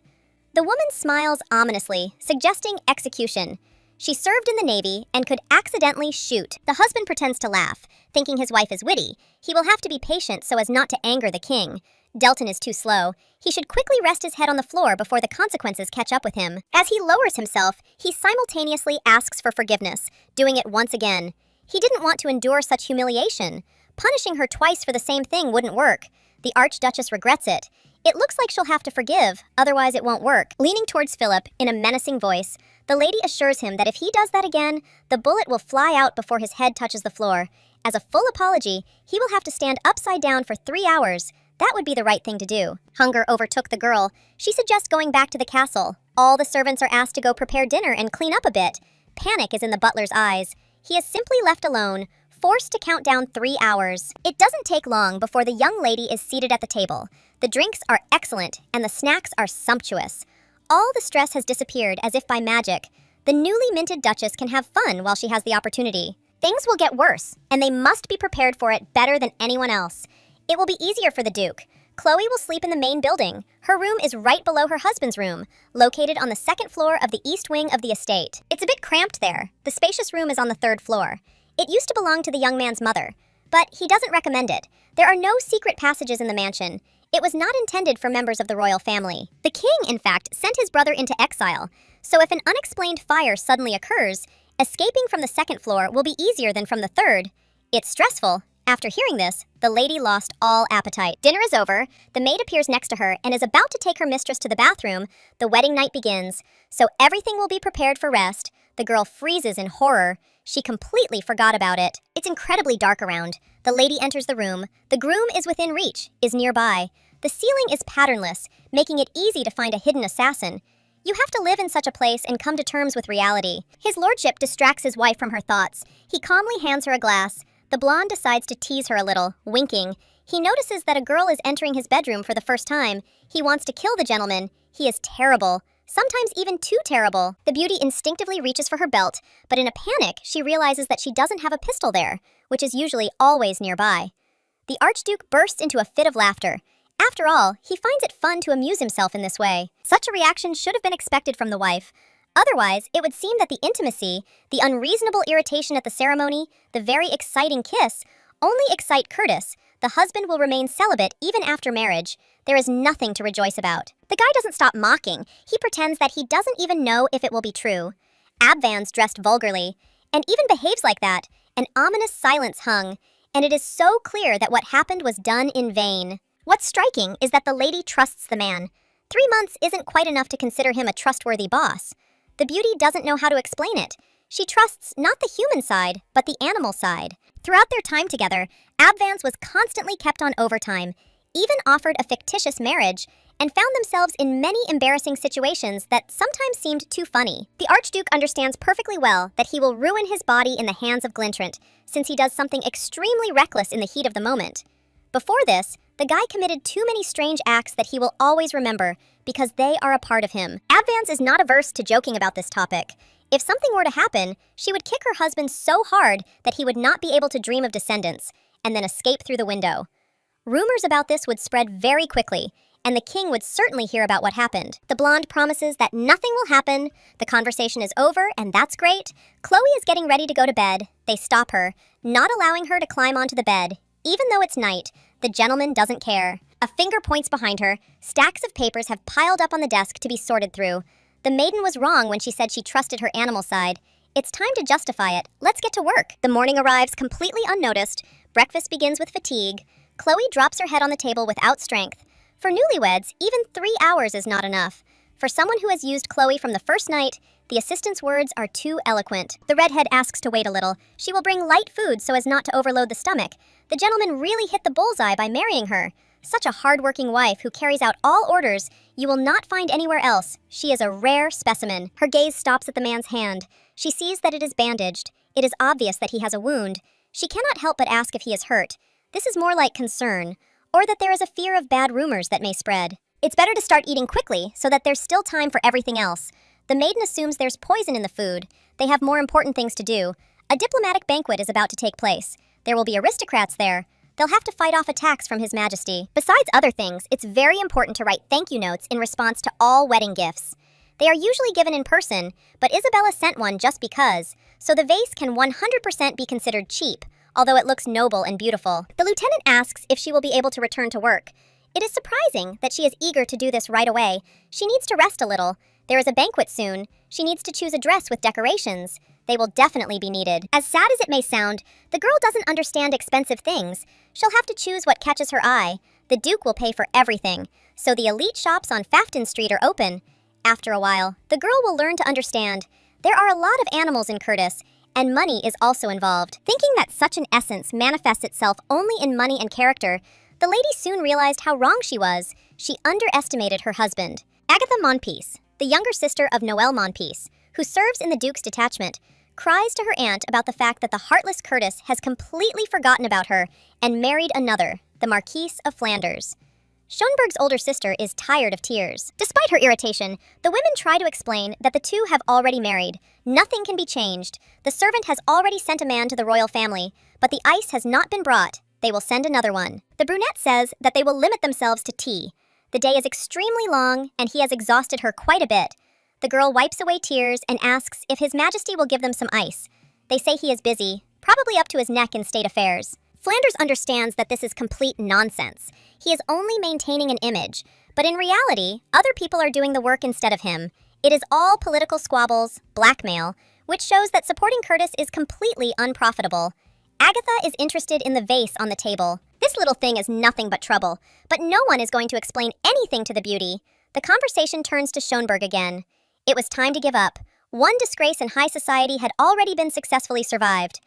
The woman smiles ominously, suggesting execution. She served in the Navy and could accidentally shoot. The husband pretends to laugh, thinking his wife is witty. He will have to be patient so as not to anger the king. Delton is too slow. He should quickly rest his head on the floor before the consequences catch up with him. As he lowers himself, he simultaneously asks for forgiveness, doing it once again. He didn't want to endure such humiliation. Punishing her twice for the same thing wouldn't work. The Archduchess regrets it. It looks like she'll have to forgive, otherwise it won't work. Leaning towards Philip, in a menacing voice, the lady assures him that if he does that again, the bullet will fly out before his head touches the floor. As a full apology, he will have to stand upside down for 3 hours. That would be the right thing to do. Hunger overtook the girl. She suggests going back to the castle. All the servants are asked to go prepare dinner and clean up a bit. Panic is in the butler's eyes. He is simply left alone, forced to count down 3 hours. It doesn't take long before the young lady is seated at the table. The drinks are excellent, and the snacks are sumptuous. All the stress has disappeared as if by magic. The newly minted Duchess can have fun while she has the opportunity. Things will get worse, and they must be prepared for it better than anyone else. It will be easier for the Duke. Chloe will sleep in the main building. Her room is right below her husband's room, located on the second floor of the east wing of the estate. It's a bit cramped there. The spacious room is on the 3rd floor. It used to belong to the young man's mother, but he doesn't recommend it. There are no secret passages in the mansion. It was not intended for members of the royal family. The king, in fact, sent his brother into exile, so if an unexplained fire suddenly occurs, Escaping from the second floor will be easier than from the third. It's stressful. After hearing this, the lady lost all appetite. Dinner is over, the maid appears next to her and is about to take her mistress to the bathroom. The wedding night begins, so everything will be prepared for rest. The girl freezes in horror. She completely forgot about it. It's incredibly dark around. The lady enters the room. The groom is within reach, is nearby. The ceiling is patternless, making it easy to find a hidden assassin. You have to live in such a place and come to terms with reality. His lordship distracts his wife from her thoughts. He calmly hands her a glass. The blonde decides to tease her a little, winking. He notices that a girl is entering his bedroom for the first time. He wants to kill the gentleman. He is terrible, sometimes even too terrible. The beauty instinctively reaches for her belt, but in a panic, she realizes that she doesn't have a pistol there, which is usually always nearby. The Archduke bursts into a fit of laughter. After all, he finds it fun to amuse himself in this way. Such a reaction should have been expected from the wife. Otherwise, it would seem that the intimacy, the unreasonable irritation at the ceremony, the very exciting kiss, only excite Curtis. The husband will remain celibate even after marriage. There is nothing to rejoice about. The guy doesn't stop mocking. He pretends that he doesn't even know if it will be true. Abvan's dressed vulgarly, and even behaves like that. An ominous silence hung, and it is so clear that what happened was done in vain. What's striking is that the lady trusts the man. 3 months isn't quite enough to consider him a trustworthy boss. The beauty doesn't know how to explain it. She trusts not the human side, but the animal side. Throughout their time together, Abvans was constantly kept on overtime, even offered a fictitious marriage, and found themselves in many embarrassing situations that sometimes seemed too funny. The Archduke understands perfectly well that he will ruin his body in the hands of Glintrant, since he does something extremely reckless in the heat of the moment. Before this, the guy committed too many strange acts that he will always remember, because they are a part of him. Abvans is not averse to joking about this topic. If something were to happen, she would kick her husband so hard that he would not be able to dream of descendants, and then escape through the window. Rumors about this would spread very quickly, and the king would certainly hear about what happened. The blonde promises that nothing will happen, the conversation is over, and that's great. Chloe is getting ready to go to bed. They stop her, not allowing her to climb onto the bed. Even though it's night, the gentleman doesn't care. A finger points behind her. Stacks of papers have piled up on the desk to be sorted through. The maiden was wrong when she said she trusted her animal side. It's time to justify it. Let's get to work. The morning arrives completely unnoticed. Breakfast begins with fatigue. Chloe drops her head on the table without strength. For newlyweds, even 3 hours is not enough. For someone who has used Chloe from the first night, the assistant's words are too eloquent. The redhead asks to wait a little. She will bring light food so as not to overload the stomach. The gentleman really hit the bullseye by marrying her. Such a hard-working wife who carries out all orders you will not find anywhere else. She is a rare specimen. Her gaze stops at the man's hand. She sees that it is bandaged. It is obvious that he has a wound. She cannot help but ask if he is hurt. This is more like concern, or that there is a fear of bad rumors that may spread. It's better to start eating quickly so that there's still time for everything else. The maiden assumes there's poison in the food. They have more important things to do. A diplomatic banquet is about to take place. There will be aristocrats there. They'll have to fight off attacks from His Majesty. Besides other things, it's very important to write thank you notes in response to all wedding gifts. They are usually given in person, but Isabella sent one just because, so the vase can 100% be considered cheap, although it looks noble and beautiful. The lieutenant asks if she will be able to return to work. It is surprising that she is eager to do this right away. She needs to rest a little. There is a banquet soon. She needs to choose a dress with decorations. They will definitely be needed. As sad as it may sound, the girl doesn't understand expensive things. She'll have to choose what catches her eye. The Duke will pay for everything, so the elite shops on Fafton Street are open. After a while, the girl will learn to understand. There are a lot of animals in Curtis, and money is also involved. Thinking that such an essence manifests itself only in money and character, the lady soon realized how wrong she was. She underestimated her husband. Agatha Monpeace, the younger sister of Noelle Monpeace, who serves in the Duke's detachment, cries to her aunt about the fact that the heartless Curtis has completely forgotten about her and married another, the Marquise of Flanders. Schonberg's older sister is tired of tears. Despite her irritation, the women try to explain that the two have already married. Nothing can be changed. The servant has already sent a man to the royal family, but the ice has not been brought. They will send another one. The brunette says that they will limit themselves to tea. The day is extremely long, and he has exhausted her quite a bit. The girl wipes away tears and asks if His Majesty will give them some ice. They say he is busy, probably up to his neck in state affairs. Flanders understands that this is complete nonsense. He is only maintaining an image, but in reality, other people are doing the work instead of him. It is all political squabbles, blackmail, which shows that supporting Curtis is completely unprofitable. Agatha is interested in the vase on the table. This little thing is nothing but trouble, but no one is going to explain anything to the beauty. The conversation turns to Schoenberg again. It was time to give up. One disgrace in high society had already been successfully survived.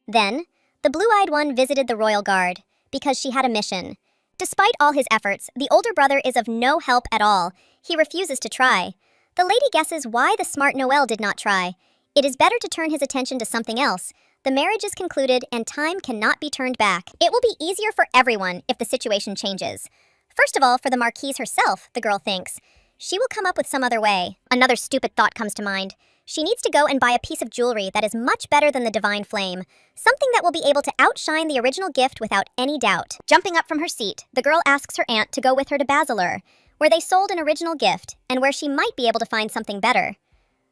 Then, the blue-eyed one visited the royal guard, because she had a mission. Despite all his efforts, the older brother is of no help at all. He refuses to try. The lady guesses why the smart Noel did not try. It is better to turn his attention to something else. The marriage is concluded and time cannot be turned back. It will be easier for everyone if the situation changes. First of all, for the Marquise herself, the girl thinks. She will come up with some other way. Another stupid thought comes to mind. She needs to go and buy a piece of jewelry that is much better than the divine flame. Something that will be able to outshine the original gift without any doubt. Jumping up from her seat, the girl asks her aunt to go with her to Basilar, where they sold an original gift and where she might be able to find something better.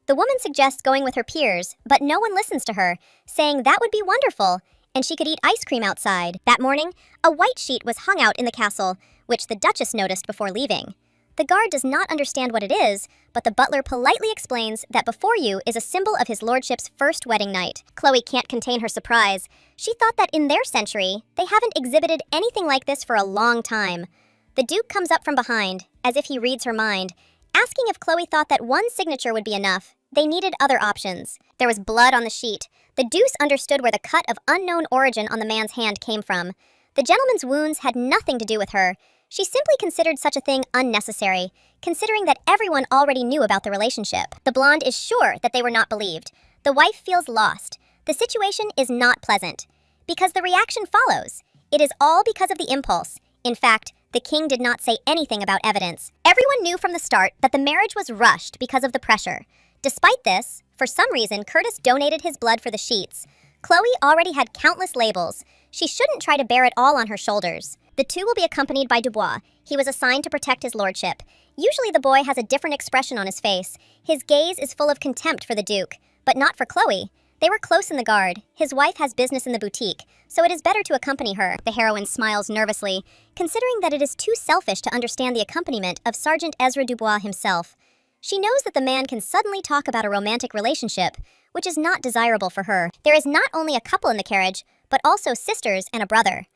The woman suggests going with her peers, but no one listens to her, saying that would be wonderful, and she could eat ice cream outside. That morning, a white sheet was hung out in the castle, which the Duchess noticed before leaving. The guard does not understand what it is, but the butler politely explains that before you is a symbol of his lordship's first wedding night. Chloe can't contain her surprise. She thought that in their century, they haven't exhibited anything like this for a long time. The Duke comes up from behind, as if he reads her mind, asking if Chloe thought that one signature would be enough. They needed other options. There was blood on the sheet. The deuce understood where the cut of unknown origin on the man's hand came from. The gentleman's wounds had nothing to do with her. She simply considered such a thing unnecessary, considering that everyone already knew about the relationship. The blonde is sure that they were not believed. The wife feels lost. The situation is not pleasant. Because the reaction follows. It is all because of the impulse. In fact, the king did not say anything about evidence. Everyone knew from the start that the marriage was rushed because of the pressure. Despite this, for some reason, Curtis donated his blood for the sheets. Chloe already had countless labels. She shouldn't try to bear it all on her shoulders. The two will be accompanied by Dubois. He was assigned to protect his lordship. Usually the boy has a different expression on his face. His gaze is full of contempt for the Duke, but not for Chloe. They were close in the guard. His wife has business in the boutique, so it is better to accompany her. The heroine smiles nervously, considering that it is too selfish to understand the accompaniment of Sergeant Ezra Dubois himself. She knows that the man can suddenly talk about a romantic relationship, which is not desirable for her. There is not only a couple in the carriage, but also sisters and a brother.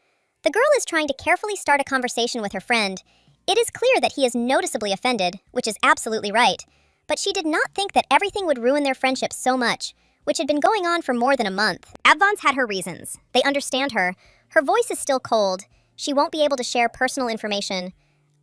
The girl is trying to carefully start a conversation with her friend. It is clear that he is noticeably offended, which is absolutely right. But she did not think that everything would ruin their friendship so much, which had been going on for more than a month. Abvon's had her reasons. They understand her. Her voice is still cold. She won't be able to share personal information.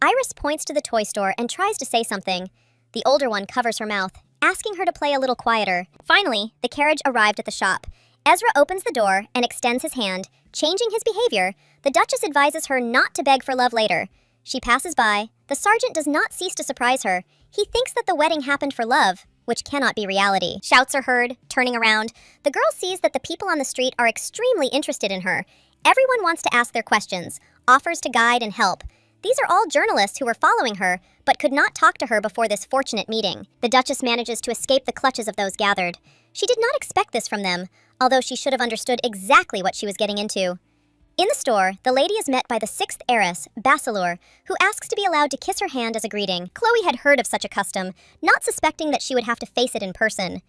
Iris points to the toy store and tries to say something. The older one covers her mouth, asking her to play a little quieter. Finally, the carriage arrived at the shop. Ezra opens the door and extends his hand, changing his behavior. The Duchess advises her not to beg for love later. She passes by. The sergeant does not cease to surprise her. He thinks that the wedding happened for love, which cannot be reality. Shouts are heard, turning around. The girl sees that the people on the street are extremely interested in her. Everyone wants to ask their questions, offers to guide and help. These are all journalists who were following her, but could not talk to her before this fortunate meeting. The Duchess manages to escape the clutches of those gathered. She did not expect this from them, although she should have understood exactly what she was getting into. In the store, the lady is met by the sixth heiress, Basilar, who asks to be allowed to kiss her hand as a greeting. Chloe had heard of such a custom, not suspecting that she would have to face it in person.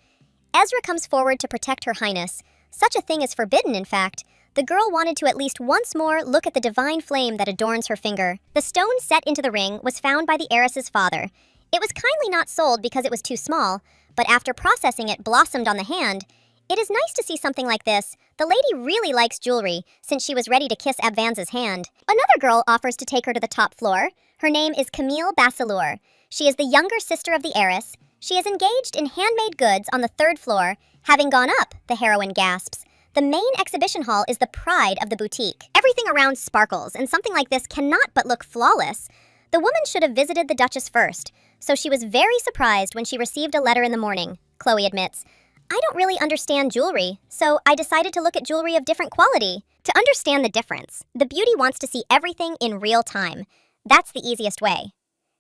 Ezra comes forward to protect her highness. Such a thing is forbidden, in fact. The girl wanted to at least once more look at the divine flame that adorns her finger. The stone set into the ring was found by the heiress's father. It was kindly not sold because it was too small, but after processing it blossomed on the hand. It is nice to see something like this. The lady really likes jewelry, since she was ready to kiss Abvanza's hand. Another girl offers to take her to the top floor. Her name is Camille Basilour. She is the younger sister of the heiress. She is engaged in handmade goods on the third floor. Having gone up, the heroine gasps. The main exhibition hall is the pride of the boutique. Everything around sparkles, and something like this cannot but look flawless. The woman should have visited the Duchess first, so she was very surprised when she received a letter in the morning. Chloe admits, I don't really understand jewelry, so I decided to look at jewelry of different quality. To understand the difference, the beauty wants to see everything in real time. That's the easiest way.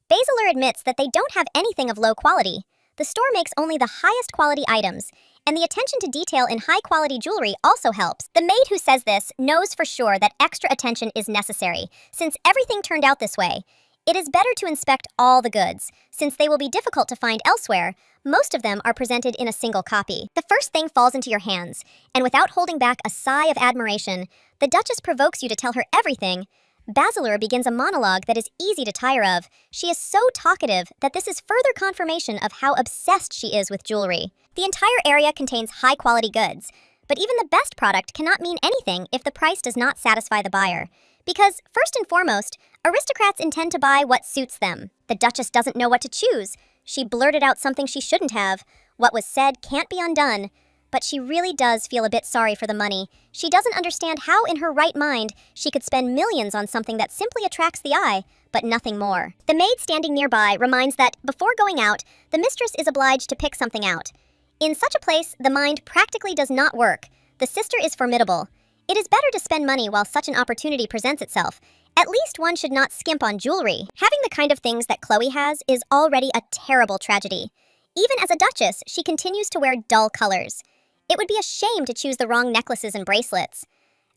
Basilar admits that they don't have anything of low quality. The store makes only the highest quality items, and the attention to detail in high-quality jewelry also helps. The maid who says this knows for sure that extra attention is necessary, since everything turned out this way. It is better to inspect all the goods, since they will be difficult to find elsewhere. Most of them are presented in a single copy. The first thing falls into your hands, and without holding back a sigh of admiration, the Duchess provokes you to tell her everything. Basilar begins a monologue that is easy to tire of. She is so talkative that this is further confirmation of how obsessed she is with jewelry. The entire area contains high-quality goods, but even the best product cannot mean anything if the price does not satisfy the buyer. Because, first and foremost, aristocrats intend to buy what suits them. The Duchess doesn't know what to choose. She blurted out something she shouldn't have. What was said can't be undone. But she really does feel a bit sorry for the money. She doesn't understand how in her right mind she could spend millions on something that simply attracts the eye, but nothing more. The maid standing nearby reminds that, before going out, the mistress is obliged to pick something out. In such a place, the mind practically does not work. The sister is formidable. It is better to spend money while such an opportunity presents itself. At least one should not skimp on jewelry. Having the kind of things that Chloe has is already a terrible tragedy. Even as a duchess, she continues to wear dull colors. It would be a shame to choose the wrong necklaces and bracelets.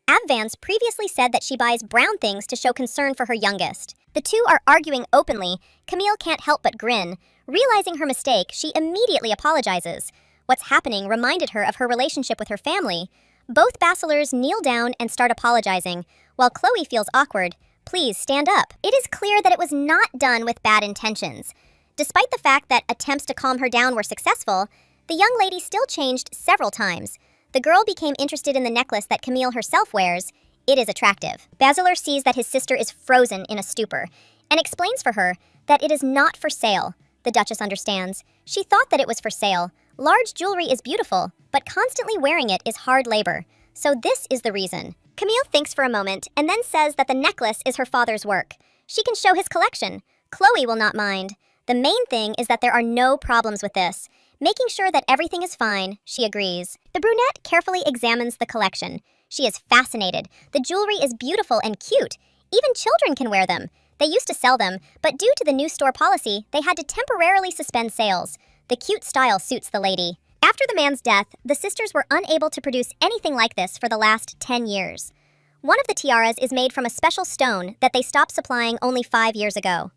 Avvance previously said that she buys brown things to show concern for her youngest. The two are arguing openly. Camille can't help but grin. Realizing her mistake, she immediately apologizes. What's happening reminded her of her relationship with her family. Both Basilars kneel down and start apologizing, while Chloe feels awkward. Please stand up. It is clear that it was not done with bad intentions. Despite the fact that attempts to calm her down were successful, the young lady still changed several times. The girl became interested in the necklace that Camille herself wears. It is attractive. Basilar sees that his sister is frozen in a stupor, and explains for her that it is not for sale. The Duchess understands. She thought that it was for sale. Large jewelry is beautiful, but constantly wearing it is hard labor. So this is the reason. Camille thinks for a moment and then says that the necklace is her father's work. She can show his collection. Chloe will not mind. The main thing is that there are no problems with this. Making sure that everything is fine, she agrees. The brunette carefully examines the collection. She is fascinated. The jewelry is beautiful and cute. Even children can wear them. They used to sell them, but due to the new store policy, they had to temporarily suspend sales. The cute style suits the lady. After the man's death, the sisters were unable to produce anything like this for the last 10 years. One of the tiaras is made from a special stone that they stopped supplying only 5 years ago.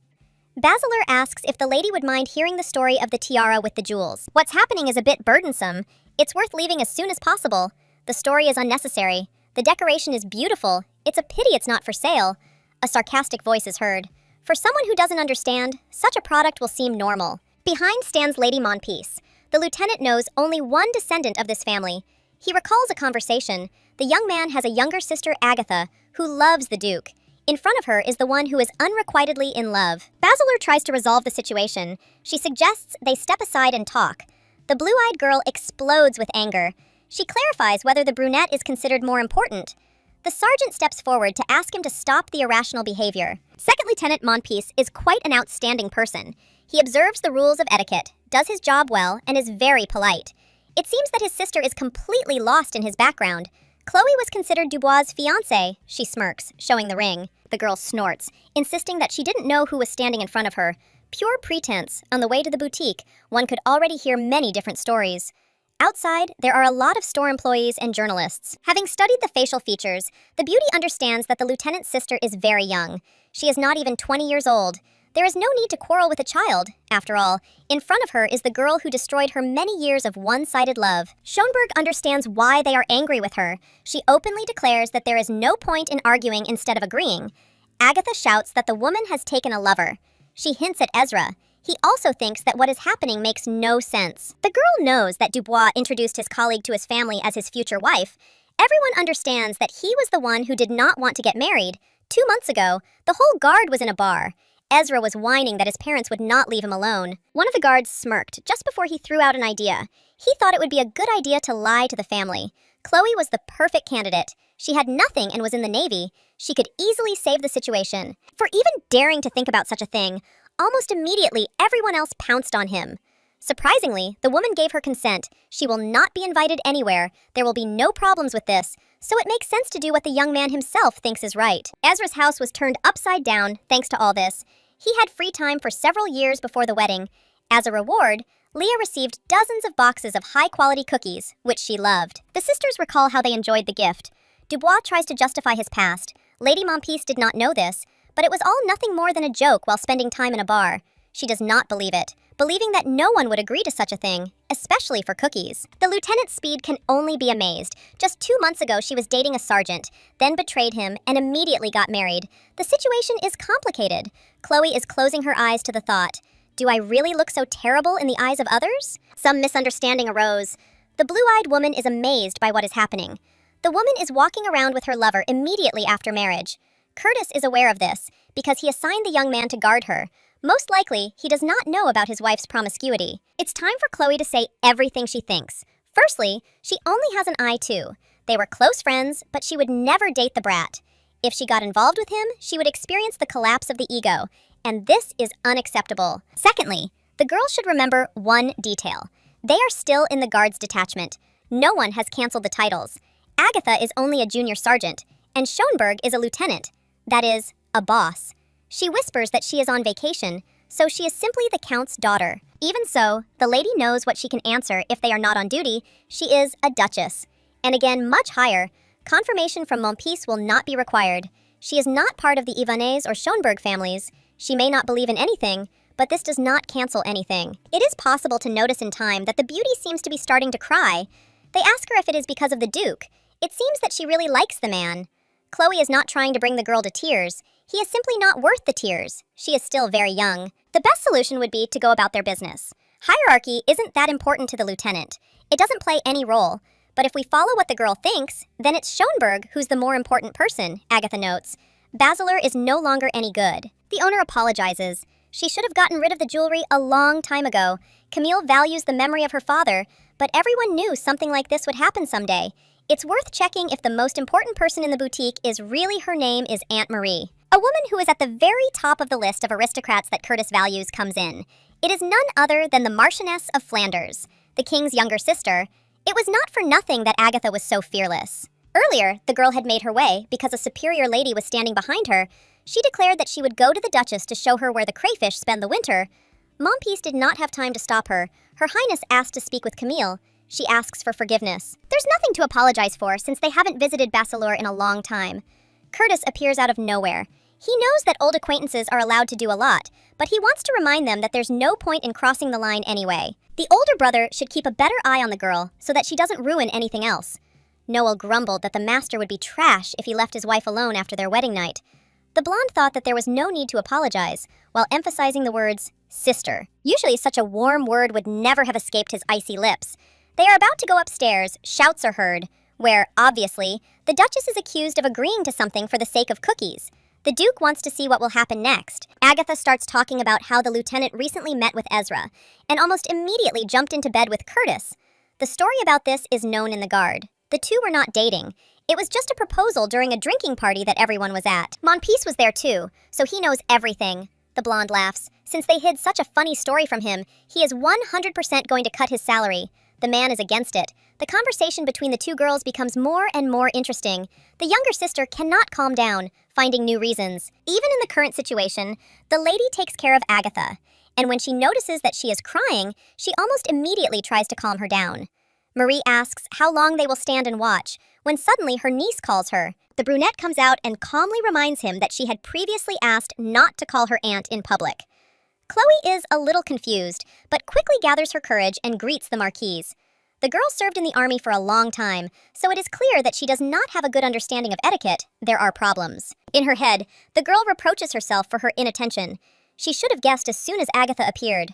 Basilar asks if the lady would mind hearing the story of the tiara with the jewels. What's happening is a bit burdensome. It's worth leaving as soon as possible. The story is unnecessary. The decoration is beautiful. It's a pity it's not for sale. A sarcastic voice is heard. For someone who doesn't understand, such a product will seem normal. Behind stands Lady Monpiece. The lieutenant knows only one descendant of this family. He recalls a conversation. The young man has a younger sister, Agatha, who loves the Duke. In front of her is the one who is unrequitedly in love. Basilar tries to resolve the situation. She suggests they step aside and talk. The blue-eyed girl explodes with anger. She clarifies whether the brunette is considered more important. The sergeant steps forward to ask him to stop the irrational behavior. Second Lieutenant Monpiece is quite an outstanding person. He observes the rules of etiquette, does his job well, and is very polite. It seems that his sister is completely lost in his background. Chloe was considered Dubois' fiancée. She smirks, showing the ring. The girl snorts, insisting that she didn't know who was standing in front of her. Pure pretense. On the way to the boutique, one could already hear many different stories. Outside, there are a lot of store employees and journalists. Having studied the facial features, the beauty understands that the lieutenant's sister is very young. She is not even 20 years old. There is no need to quarrel with a child. After all, in front of her is the girl who destroyed her many years of one-sided love. Schonberg understands why they are angry with her. She openly declares that there is no point in arguing instead of agreeing. Agatha shouts that the woman has taken a lover. She hints at Ezra. He also thinks that what is happening makes no sense. The girl knows that Dubois introduced his colleague to his family as his future wife. Everyone understands that he was the one who did not want to get married. 2 months ago, the whole guard was in a bar. Ezra was whining that his parents would not leave him alone. One of the guards smirked just before he threw out an idea. He thought it would be a good idea to lie to the family. Chloe was the perfect candidate. She had nothing and was in the Navy. She could easily save the situation. For even daring to think about such a thing, almost immediately everyone else pounced on him. Surprisingly, the woman gave her consent. She will not be invited anywhere. There will be no problems with this. So it makes sense to do what the young man himself thinks is right. Ezra's house was turned upside down thanks to all this. He had free time for several years before the wedding. As a reward, Leah received dozens of boxes of high-quality cookies, which she loved. The sisters recall how they enjoyed the gift. Dubois tries to justify his past. Lady Monpiece did not know this, but it was all nothing more than a joke while spending time in a bar. She does not believe it, believing that no one would agree to such a thing, especially for cookies. The Lieutenant's speed can only be amazed. Just 2 months ago, she was dating a sergeant, then betrayed him, and immediately got married. The situation is complicated. Chloe is closing her eyes to the thought, do I really look so terrible in the eyes of others? Some misunderstanding arose. The blue-eyed woman is amazed by what is happening. The woman is walking around with her lover immediately after marriage. Curtis is aware of this because he assigned the young man to guard her. Most likely, he does not know about his wife's promiscuity. It's time for Chloe to say everything she thinks. Firstly, she only has an eye too. They were close friends, but she would never date the brat. If she got involved with him, she would experience the collapse of the ego, and this is unacceptable. Secondly, the girl should remember one detail. They are still in the guards detachment. No one has canceled the titles. Agatha is only a junior sergeant, and Schoenberg is a lieutenant. That is, a boss. She whispers that she is on vacation, so she is simply the Count's daughter. Even so, the lady knows what she can answer if they are not on duty. She is a duchess. And again, much higher, confirmation from Monpeace will not be required. She is not part of the Ivanez or Schoenberg families. She may not believe in anything, but this does not cancel anything. It is possible to notice in time that the beauty seems to be starting to cry. They ask her if it is because of the Duke. It seems that she really likes the man. Chloe is not trying to bring the girl to tears. He is simply not worth the tears. She is still very young. The best solution would be to go about their business. Hierarchy isn't that important to the lieutenant. It doesn't play any role. But if we follow what the girl thinks, then it's Schoenberg who's the more important person, Agatha notes. Basilar is no longer any good. The owner apologizes. She should have gotten rid of the jewelry a long time ago. Camille values the memory of her father, but everyone knew something like this would happen someday. It's worth checking if the most important person in the boutique is really her name is Aunt Marie. A woman who is at the very top of the list of aristocrats that Curtis values comes in. It is none other than the Marchioness of Flanders, the king's younger sister. It was not for nothing that Agatha was so fearless. Earlier, the girl had made her way because a superior lady was standing behind her. She declared that she would go to the Duchess to show her where the crayfish spend the winter. Monpeace did not have time to stop her. Her Highness asked to speak with Camille. She asks for forgiveness. There's nothing to apologize for since they haven't visited Basilar in a long time. Curtis appears out of nowhere. He knows that old acquaintances are allowed to do a lot, but he wants to remind them that there's no point in crossing the line anyway. The older brother should keep a better eye on the girl so that she doesn't ruin anything else. Noel grumbled that the master would be trash if he left his wife alone after their wedding night. The blonde thought that there was no need to apologize, while emphasizing the words, sister. Usually such a warm word would never have escaped his icy lips. They are about to go upstairs, shouts are heard, where, obviously, the Duchess is accused of agreeing to something for the sake of cookies. The Duke wants to see what will happen next. Agatha starts talking about how the lieutenant recently met with Ezra, and almost immediately jumped into bed with Curtis. The story about this is known in the guard. The two were not dating. It was just a proposal during a drinking party that everyone was at. Monpeace was there too, so he knows everything. The blonde laughs. Since they hid such a funny story from him, he is 100% going to cut his salary. The man is against it. The conversation between the two girls becomes more and more interesting. The younger sister cannot calm down, finding new reasons. Even in the current situation, the lady takes care of Agatha, and when she notices that she is crying, she almost immediately tries to calm her down. Marie asks how long they will stand and watch, when suddenly her niece calls her. The brunette comes out and calmly reminds him that she had previously asked not to call her aunt in public. Chloe is a little confused, but quickly gathers her courage and greets the Marquise. The girl served in the army for a long time, so it is clear that she does not have a good understanding of etiquette. There are problems. In her head, the girl reproaches herself for her inattention. She should have guessed as soon as Agatha appeared.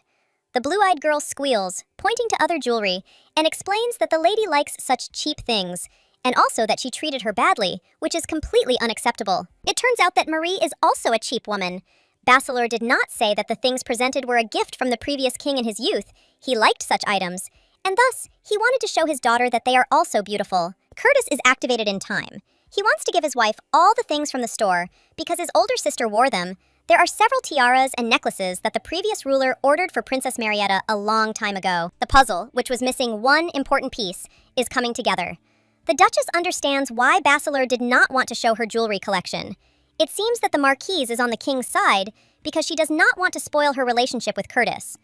The blue-eyed girl squeals, pointing to other jewelry, and explains that the lady likes such cheap things, and also that she treated her badly, which is completely unacceptable. It turns out that Marie is also a cheap woman. Basilar did not say that the things presented were a gift from the previous king in his youth. He liked such items, and thus, he wanted to show his daughter that they are also beautiful. Curtis is activated in time. He wants to give his wife all the things from the store, because his older sister wore them. There are several tiaras and necklaces that the previous ruler ordered for Princess Marietta a long time ago. The puzzle, which was missing one important piece, is coming together. The Duchess understands why Basilar did not want to show her jewelry collection. It seems that the Marquise is on the king's side because she does not want to spoil her relationship with Curtis.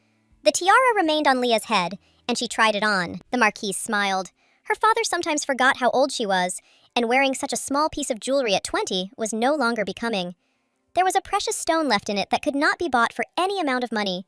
The tiara remained on Leah's head, and she tried it on. The Marquise smiled. Her father sometimes forgot how old she was, and wearing such a small piece of jewelry at 20 was no longer becoming. There was a precious stone left in it that could not be bought for any amount of money.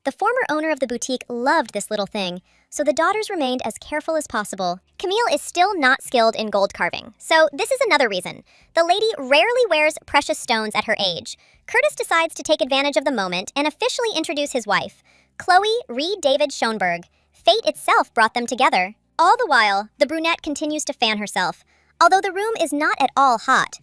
The former owner of the boutique loved this little thing, so the daughters remained as careful as possible. Camille is still not skilled in gold carving, so this is another reason. The lady rarely wears precious stones at her age. Curtis decides to take advantage of the moment and officially introduce his wife, Chloe Reed David Schoenberg. Fate itself brought them together. All the while, the brunette continues to fan herself, although the room is not at all hot.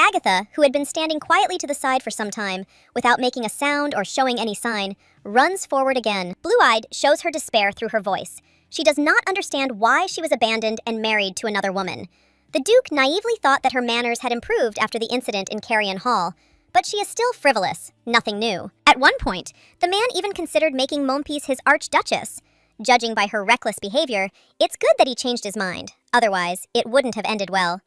Agatha, who had been standing quietly to the side for some time, without making a sound or showing any sign, runs forward again. Blue-eyed shows her despair through her voice. She does not understand why she was abandoned and married to another woman. The Duke naively thought that her manners had improved after the incident in Carrion Hall, but she is still frivolous, nothing new. At one point, the man even considered making Mompies his archduchess. Judging by her reckless behavior, it's good that he changed his mind. Otherwise, it wouldn't have ended well.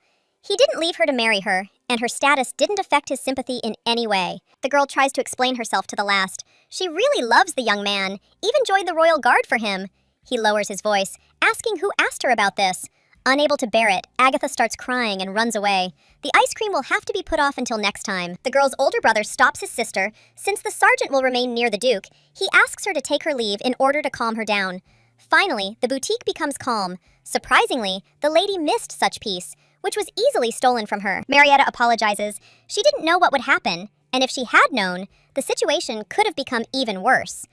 He didn't leave her to marry her, and her status didn't affect his sympathy in any way. The girl tries to explain herself to the last. She really loves the young man, even joined the royal guard for him. He lowers his voice, asking who asked her about this. Unable to bear it, Agatha starts crying and runs away. The ice cream will have to be put off until next time. The girl's older brother stops his sister. Since the sergeant will remain near the Duke, he asks her to take her leave in order to calm her down. Finally, the boutique becomes calm. Surprisingly, the lady missed such peace, which was easily stolen from her. Marietta apologizes. She didn't know what would happen, and if she had known, the situation could have become even worse.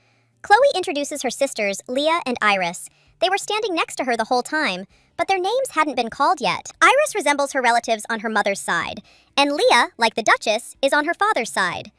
Chloe introduces her sisters, Leah and Iris. They were standing next to her the whole time, but their names hadn't been called yet. Iris resembles her relatives on her mother's side, and Leah, like the Duchess, is on her father's side.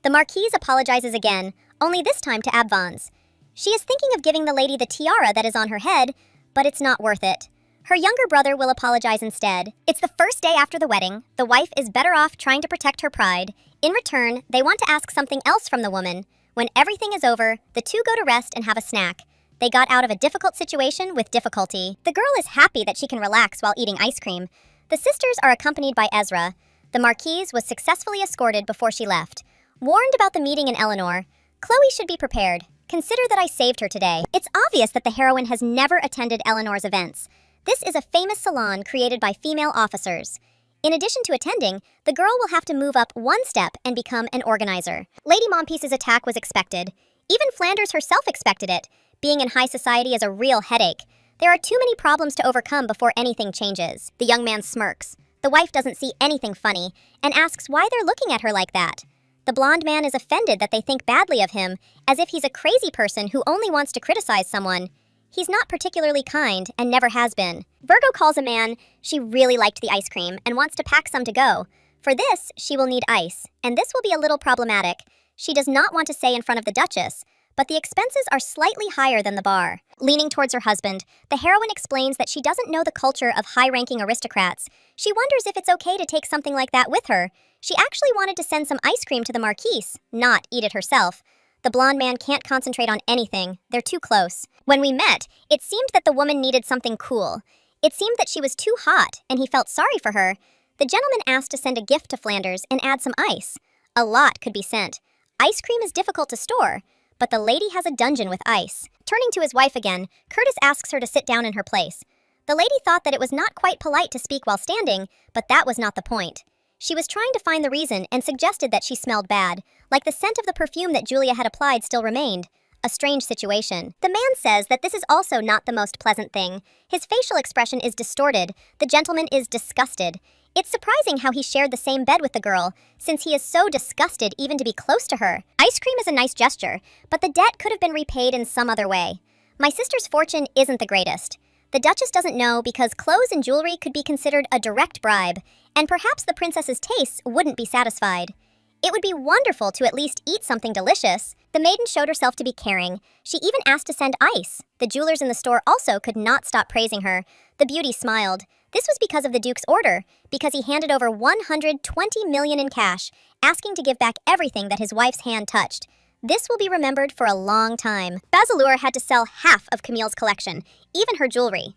The Marquise apologizes again, only this time to Abvans. She is thinking of giving the lady the tiara that is on her head, but it's not worth it. Her younger brother will apologize instead. It's the first day after the wedding. The wife is better off trying to protect her pride. In return, they want to ask something else from the woman. When everything is over, the two go to rest and have a snack. They got out of a difficult situation with difficulty. The girl is happy that she can relax while eating ice cream. The sisters are accompanied by Ezra. The Marquise was successfully escorted before she left. Warned about the meeting in Eleanor, Chloe should be prepared. Consider that I saved her today. It's obvious that the heroine has never attended Eleanor's events. This is a famous salon created by female officers. In addition to attending, the girl will have to move up one step and become an organizer. Lady Mompiece's attack was expected. Even Flanders herself expected it. Being in high society is a real headache. There are too many problems to overcome before anything changes. The young man smirks. The wife doesn't see anything funny and asks why they're looking at her like that. The blonde man is offended that they think badly of him, as if he's a crazy person who only wants to criticize someone. He's not particularly kind and never has been. Virgo calls a man she really liked the ice cream and wants to pack some to go. For this, she will need ice, and this will be a little problematic. She does not want to say in front of the Duchess, but the expenses are slightly higher than the bar. Leaning towards her husband, the heroine explains that she doesn't know the culture of high-ranking aristocrats. She wonders if it's okay to take something like that with her. She actually wanted to send some ice cream to the Marquise, not eat it herself. The blonde man can't concentrate on anything. They're too close. When we met, it seemed that the woman needed something cool. It seemed that she was too hot, and he felt sorry for her. The gentleman asked to send a gift to Flanders and add some ice. A lot could be sent. Ice cream is difficult to store, but the lady has a dungeon with ice. Turning to his wife again, Curtis asks her to sit down in her place. The lady thought that it was not quite polite to speak while standing, but that was not the point. She was trying to find the reason and suggested that she smelled bad, like the scent of the perfume that Julia had applied still remained. A strange situation. The man says that this is also not the most pleasant thing. His facial expression is distorted. The gentleman is disgusted. It's surprising how he shared the same bed with the girl, since he is so disgusted even to be close to her. Ice cream is a nice gesture, but the debt could have been repaid in some other way. My sister's fortune isn't the greatest. The Duchess doesn't know because clothes and jewelry could be considered a direct bribe, and perhaps the princess's tastes wouldn't be satisfied. It would be wonderful to at least eat something delicious. The maiden showed herself to be caring. She even asked to send ice. The jewelers in the store also could not stop praising her. The beauty smiled. This was because of the Duke's order, because he handed over $120 million in cash, asking to give back everything that his wife's hand touched. This will be remembered for a long time. Basileur had to sell half of Camille's collection, even her jewelry.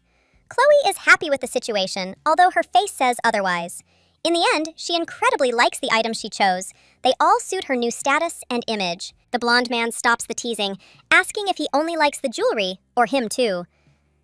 Chloe is happy with the situation, although her face says otherwise. In the end, she incredibly likes the items she chose. They all suit her new status and image. The blonde man stops the teasing, asking if he only likes the jewelry, or him too.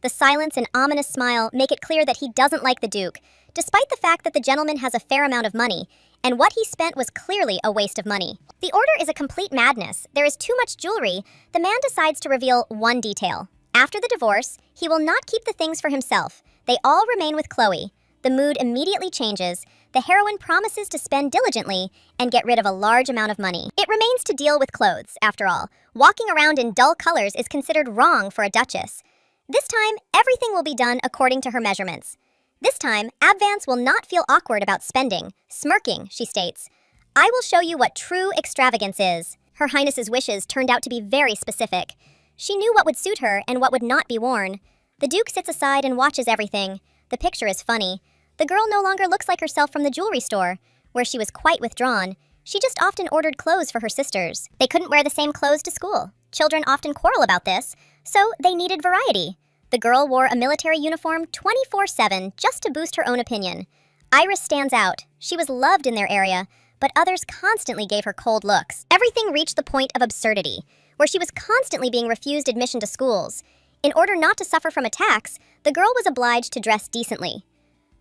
The silence and ominous smile make it clear that he doesn't like the Duke. Despite the fact that the gentleman has a fair amount of money, and what he spent was clearly a waste of money. The order is a complete madness. There is too much jewelry. The man decides to reveal one detail. After the divorce, he will not keep the things for himself. They all remain with Chloe. The mood immediately changes. The heroine promises to spend diligently and get rid of a large amount of money. It remains to deal with clothes, after all. Walking around in dull colors is considered wrong for a duchess. This time, everything will be done according to her measurements. This time, Abvance will not feel awkward about spending. Smirking, she states, "I will show you what true extravagance is." Her Highness's wishes turned out to be very specific. She knew what would suit her and what would not be worn. The Duke sits aside and watches everything. The picture is funny. The girl no longer looks like herself from the jewelry store, where she was quite withdrawn. She just often ordered clothes for her sisters. They couldn't wear the same clothes to school. Children often quarrel about this, so they needed variety. The girl wore a military uniform 24/7 just to boost her own opinion. Iris stands out. She was loved in their area, but others constantly gave her cold looks. Everything reached the point of absurdity, where she was constantly being refused admission to schools. In order not to suffer from attacks, the girl was obliged to dress decently.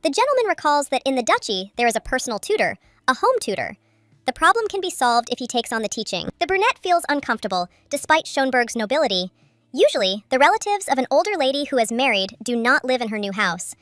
The gentleman recalls that in the duchy, there is a personal tutor, a home tutor. The problem can be solved if he takes on the teaching. The brunette feels uncomfortable, despite Schönberg's nobility. Usually, the relatives of an older lady who has married do not live in her new house.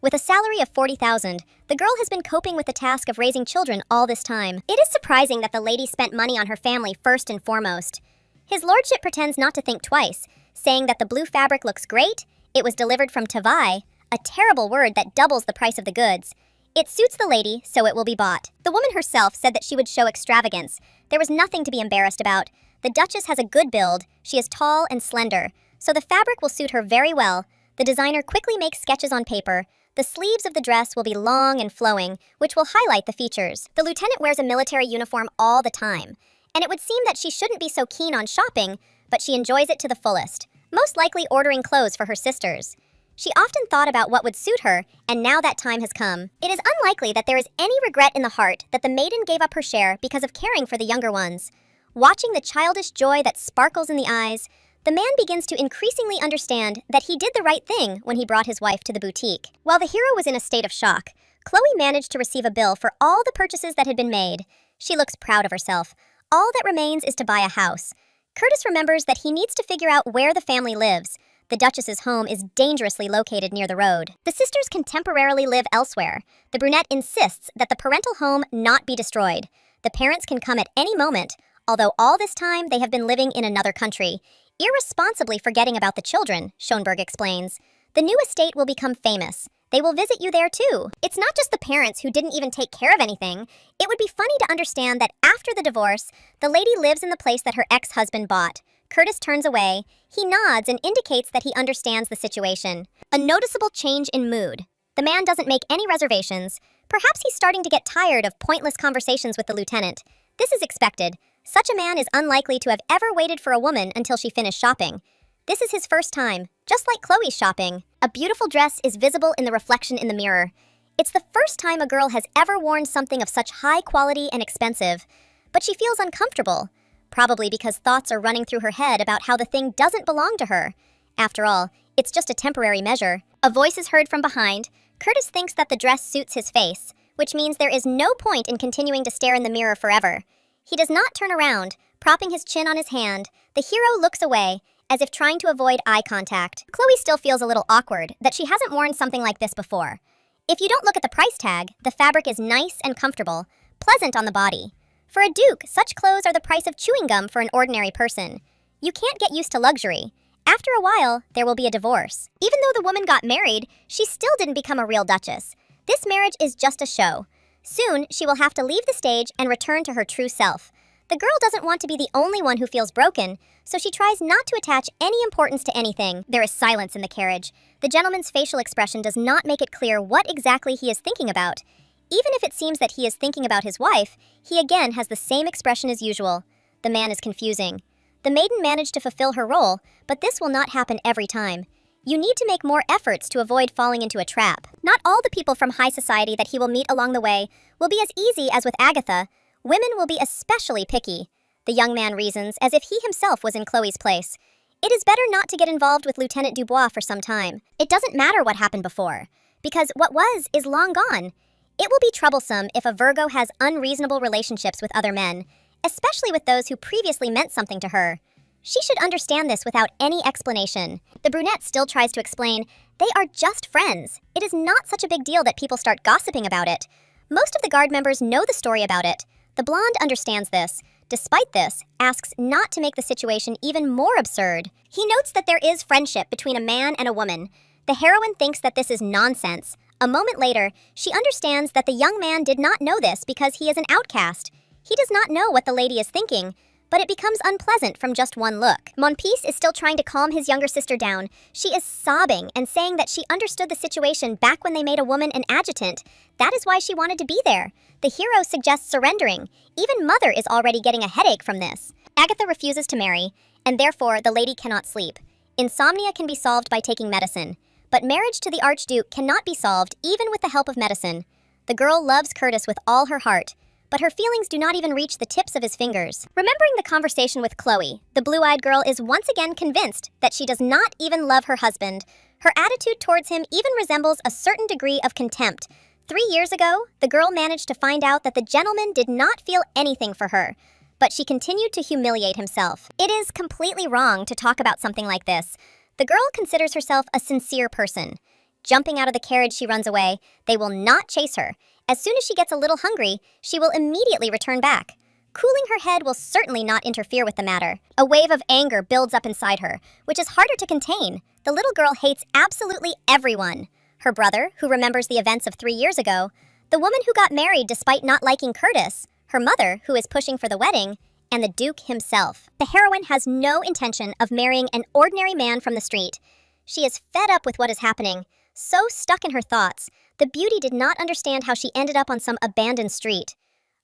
With a salary of 40,000, the girl has been coping with the task of raising children all this time. It is surprising that the lady spent money on her family first and foremost. His lordship pretends not to think twice, saying that the blue fabric looks great, it was delivered from Tavai, a terrible word that doubles the price of the goods. It suits the lady, so it will be bought. The woman herself said that she would show extravagance. There was nothing to be embarrassed about. The Duchess has a good build. She is tall and slender, so the fabric will suit her very well. The designer quickly makes sketches on paper. The sleeves of the dress will be long and flowing, which will highlight the features. The lieutenant wears a military uniform all the time, and it would seem that she shouldn't be so keen on shopping, but she enjoys it to the fullest, most likely ordering clothes for her sisters. She often thought about what would suit her, and now that time has come. It is unlikely that there is any regret in the heart that the maiden gave up her share because of caring for the younger ones. Watching the childish joy that sparkles in the eyes, the man begins to increasingly understand that he did the right thing when he brought his wife to the boutique. While the hero was in a state of shock, Chloe managed to receive a bill for all the purchases that had been made. She looks proud of herself. All that remains is to buy a house. Curtis remembers that he needs to figure out where the family lives. The Duchess's home is dangerously located near the road. The sisters can temporarily live elsewhere. The brunette insists that the parental home not be destroyed. The parents can come at any moment, although all this time they have been living in another country, irresponsibly forgetting about the children, Schönberg explains. The new estate will become famous. They will visit you there too. It's not just the parents who didn't even take care of anything. It would be funny to understand that after the divorce, the lady lives in the place that her ex-husband bought. Curtis turns away. He nods and indicates that he understands the situation. A noticeable change in mood. The man doesn't make any reservations. Perhaps he's starting to get tired of pointless conversations with the lieutenant. This is expected. Such a man is unlikely to have ever waited for a woman until she finished shopping. This is his first time, just like Chloe's shopping. A beautiful dress is visible in the reflection in the mirror. It's the first time a girl has ever worn something of such high quality and expensive. But she feels uncomfortable. Probably because thoughts are running through her head about how the thing doesn't belong to her. After all, it's just a temporary measure. A voice is heard from behind. Curtis thinks that the dress suits his face, which means there is no point in continuing to stare in the mirror forever. He does not turn around. Propping his chin on his hand, the hero looks away, as if trying to avoid eye contact. Chloe still feels a little awkward that she hasn't worn something like this before. If you don't look at the price tag, the fabric is nice and comfortable, pleasant on the body. For a duke, such clothes are the price of chewing gum for an ordinary person. You can't get used to luxury. After a while, there will be a divorce. Even though the woman got married, she still didn't become a real duchess. This marriage is just a show. Soon, she will have to leave the stage and return to her true self. The girl doesn't want to be the only one who feels broken, so she tries not to attach any importance to anything. There is silence in the carriage. The gentleman's facial expression does not make it clear what exactly he is thinking about. Even if it seems that he is thinking about his wife, he again has the same expression as usual. The man is confusing. The maiden managed to fulfill her role, but this will not happen every time. You need to make more efforts to avoid falling into a trap. Not all the people from high society that he will meet along the way will be as easy as with Agatha. Women will be especially picky. The young man reasons as if he himself was in Chloe's place. It is better not to get involved with Lieutenant Dubois for some time. It doesn't matter what happened before, because what was is long gone. It will be troublesome if a Virgo has unreasonable relationships with other men, especially with those who previously meant something to her. She should understand this without any explanation. The brunette still tries to explain, they are just friends. It is not such a big deal that people start gossiping about it. Most of the guard members know the story about it. The blonde understands this. Despite this, asks not to make the situation even more absurd. He notes that there is friendship between a man and a woman. The heroine thinks that this is nonsense. A moment later, she understands that the young man did not know this because he is an outcast. He does not know what the lady is thinking, but it becomes unpleasant from just one look. Monpiece is still trying to calm his younger sister down. She is sobbing and saying that she understood the situation back when they made a woman an adjutant. That is why she wanted to be there. The hero suggests surrendering. Even Mother is already getting a headache from this. Agatha refuses to marry, and therefore the lady cannot sleep. Insomnia can be solved by taking medicine, but marriage to the Archduke cannot be solved even with the help of medicine. The girl loves Curtis with all her heart, but her feelings do not even reach the tips of his fingers. Remembering the conversation with Chloe, the blue-eyed girl is once again convinced that she does not even love her husband. Her attitude towards him even resembles a certain degree of contempt. 3 years ago, the girl managed to find out that the gentleman did not feel anything for her, but she continued to humiliate himself. It is completely wrong to talk about something like this. The girl considers herself a sincere person. Jumping out of the carriage, she runs away. They will not chase her. As soon as she gets a little hungry, she will immediately return back. Cooling her head will certainly not interfere with the matter. A wave of anger builds up inside her, which is harder to contain. The little girl hates absolutely everyone. Her brother, who remembers the events of 3 years ago, the woman who got married despite not liking Curtis, her mother, who is pushing for the wedding, and the Duke himself. The heroine has no intention of marrying an ordinary man from the street. She is fed up with what is happening. So stuck in her thoughts, the beauty did not understand how she ended up on some abandoned street.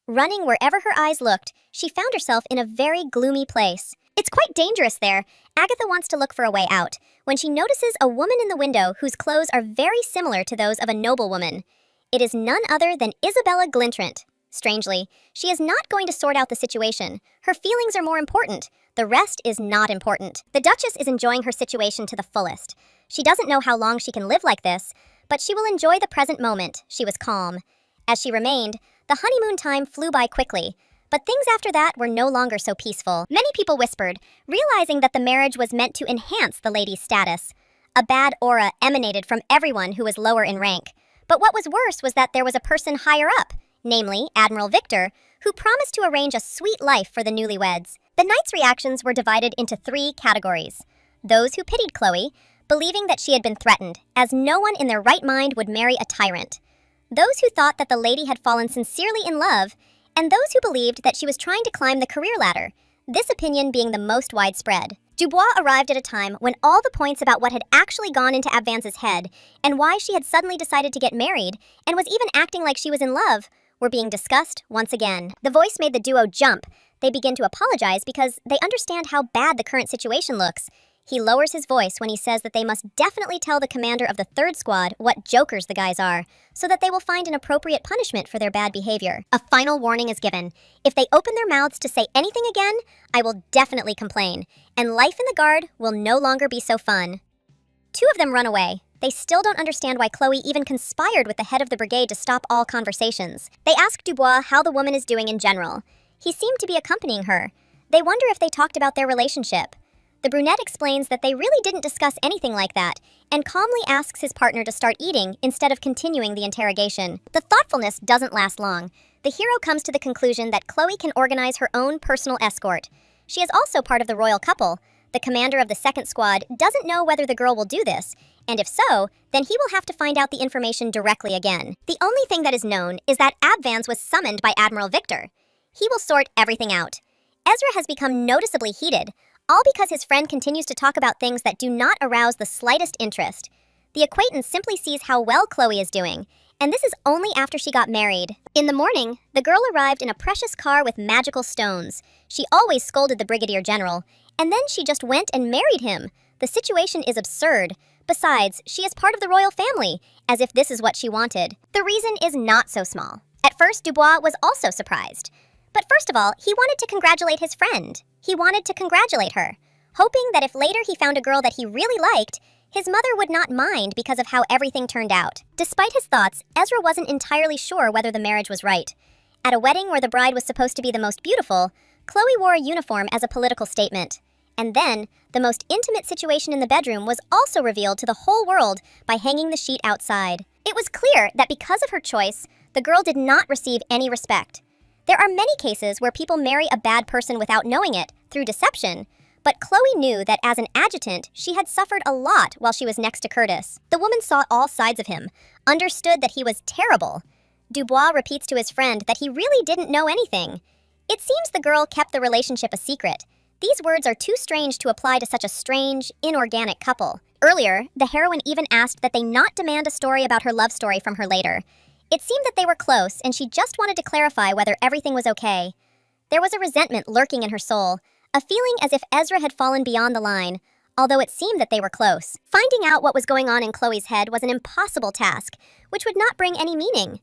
Running wherever her eyes looked, she found herself in a very gloomy place. It's quite dangerous there. Agatha wants to look for a way out, when she notices a woman in the window whose clothes are very similar to those of a noblewoman. It is none other than Isabella Glintrant. Strangely, she is not going to sort out the situation. Her feelings are more important. The rest is not important. The Duchess is enjoying her situation to the fullest. She doesn't know how long she can live like this, but she will enjoy the present moment. She was calm. As she remained, the honeymoon time flew by quickly, but things after that were no longer so peaceful. Many people whispered, realizing that the marriage was meant to enhance the lady's status. A bad aura emanated from everyone who was lower in rank. But what was worse was that there was a person higher up, namely Admiral Victor, who promised to arrange a sweet life for the newlyweds. The knights' reactions were divided into 3 categories. Those who pitied Chloe, believing that she had been threatened, as no one in their right mind would marry a tyrant. Those who thought that the lady had fallen sincerely in love, and those who believed that she was trying to climb the career ladder, this opinion being the most widespread. Dubois arrived at a time when all the points about what had actually gone into Abvance's head, and why she had suddenly decided to get married, and was even acting like she was in love, were being discussed once again. The voice made the duo jump. They begin to apologize because they understand how bad the current situation looks. He lowers his voice when he says that they must definitely tell the commander of the 3rd squad what jokers the guys are, so that they will find an appropriate punishment for their bad behavior. A final warning is given. If they open their mouths to say anything again, I will definitely complain, and life in the guard will no longer be so fun. 2 of them run away. They still don't understand why Chloe even conspired with the head of the brigade to stop all conversations. They ask Dubois how the woman is doing in general. He seemed to be accompanying her. They wonder if they talked about their relationship. The brunette explains that they really didn't discuss anything like that, and calmly asks his partner to start eating instead of continuing the interrogation. The thoughtfulness doesn't last long. The hero comes to the conclusion that Chloe can organize her own personal escort. She is also part of the royal couple. The commander of the 2nd squad doesn't know whether the girl will do this, and if so, then he will have to find out the information directly again. The only thing that is known is that Abvance was summoned by Admiral Victor. He will sort everything out. Ezra has become noticeably heated, all because his friend continues to talk about things that do not arouse the slightest interest. The acquaintance simply sees how well Chloe is doing, and this is only after she got married. In the morning, the girl arrived in a precious car with magical stones. She always scolded the brigadier general, and then she just went and married him. The situation is absurd. Besides, she is part of the royal family, as if this is what she wanted. The reason is not so small. At first, Dubois was also surprised. But first of all, he wanted to congratulate his friend. He wanted to congratulate her, hoping that if later he found a girl that he really liked, His mother would not mind because of how everything turned out. Despite his thoughts, Ezra wasn't entirely sure whether the marriage was right. At a wedding where the bride was supposed to be the most beautiful, Chloe wore a uniform as a political statement. And then, the most intimate situation in the bedroom was also revealed to the whole world by hanging the sheet outside. It was clear that because of her choice, the girl did not receive any respect. There are many cases where people marry a bad person without knowing it, through deception, but Chloe knew that as an adjutant, she had suffered a lot while she was next to Curtis. The woman saw all sides of him, understood that he was terrible. Dubois repeats to his friend that he really didn't know anything. It seems the girl kept the relationship a secret. These words are too strange to apply to such a strange, inorganic couple. Earlier, the heroine even asked that they not demand a story about her love story from her later. It seemed that they were close, and she just wanted to clarify whether everything was okay. There was a resentment lurking in her soul, a feeling as if Ezra had fallen beyond the line, although it seemed that they were close. Finding out what was going on in Chloe's head was an impossible task, which would not bring any meaning.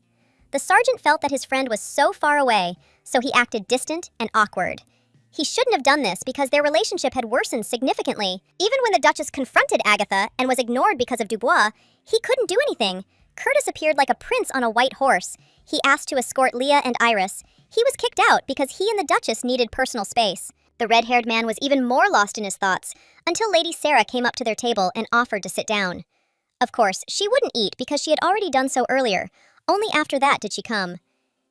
The sergeant felt that his friend was so far away, so he acted distant and awkward. He shouldn't have done this because their relationship had worsened significantly. Even when the Duchess confronted Agatha and was ignored because of Dubois, he couldn't do anything. Curtis appeared like a prince on a white horse. He asked to escort Leah and Iris. He was kicked out because he and the Duchess needed personal space. The red-haired man was even more lost in his thoughts, until Lady Sarah came up to their table and offered to sit down. Of course, she wouldn't eat because she had already done so earlier. Only after that did she come.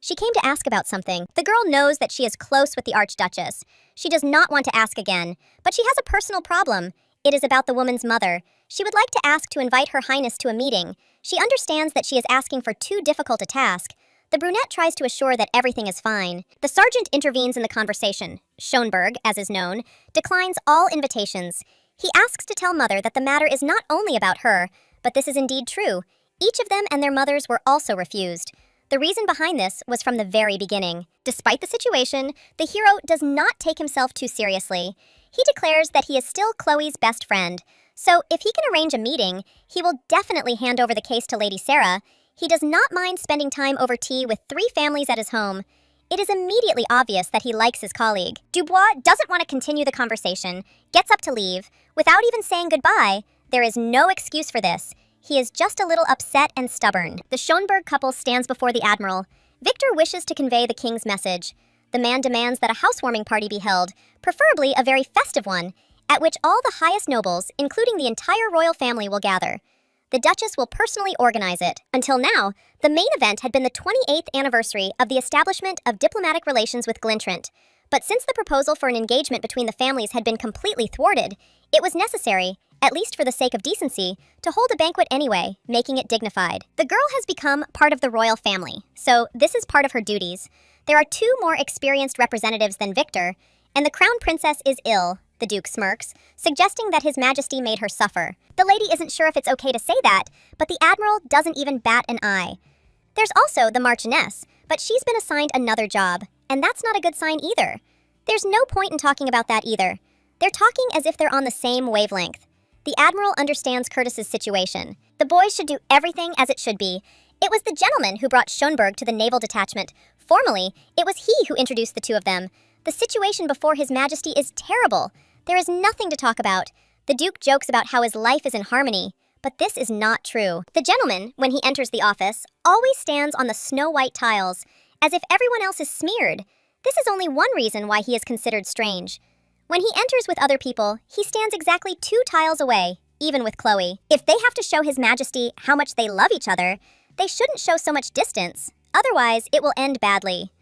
She came to ask about something. The girl knows that she is close with the Archduchess. She does not want to ask again, but she has a personal problem. It is about the woman's mother. She would like to ask to invite Her Highness to a meeting. She understands that she is asking for too difficult a task. The brunette tries to assure that everything is fine. The sergeant intervenes in the conversation. Schonberg, as is known, declines all invitations. He asks to tell Mother that the matter is not only about her, but this is indeed true. Each of them and their mothers were also refused. The reason behind this was from the very beginning. Despite the situation, the hero does not take himself too seriously. He declares that he is still Chloe's best friend. So if he can arrange a meeting, he will definitely hand over the case to Lady Sarah. He does not mind spending time over tea with 3 families at his home. It is immediately obvious that he likes his colleague. Dubois doesn't want to continue the conversation, gets up to leave. Without even saying goodbye, there is no excuse for this. He is just a little upset and stubborn. The Schonberg couple stands before the Admiral. Victor wishes to convey the king's message. The man demands that a housewarming party be held, preferably a very festive one, at which all the highest nobles, including the entire royal family, will gather. The Duchess will personally organize it. Until now, the main event had been the 28th anniversary of the establishment of diplomatic relations with Glintrant. But since the proposal for an engagement between the families had been completely thwarted, it was necessary, at least for the sake of decency, to hold a banquet anyway, making it dignified. The girl has become part of the royal family, so this is part of her duties. There are 2 more experienced representatives than Victor, and the crown princess is ill. The Duke smirks, suggesting that His Majesty made her suffer. The lady isn't sure if it's okay to say that, but the Admiral doesn't even bat an eye. There's also the Marchioness, but she's been assigned another job, and that's not a good sign either. There's no point in talking about that either. They're talking as if they're on the same wavelength. The Admiral understands Curtis's situation. The boys should do everything as it should be. It was the gentleman who brought Schonberg to the naval detachment. Formally, it was he who introduced the 2 of them. The situation before His Majesty is terrible. There is nothing to talk about. The Duke jokes about how his life is in harmony, but this is not true. The gentleman, when he enters the office, always stands on the snow-white tiles, as if everyone else is smeared. This is only one reason why he is considered strange. When he enters with other people, he stands exactly 2 tiles away, even with Chloe. If they have to show His Majesty how much they love each other, they shouldn't show so much distance. Otherwise, it will end badly.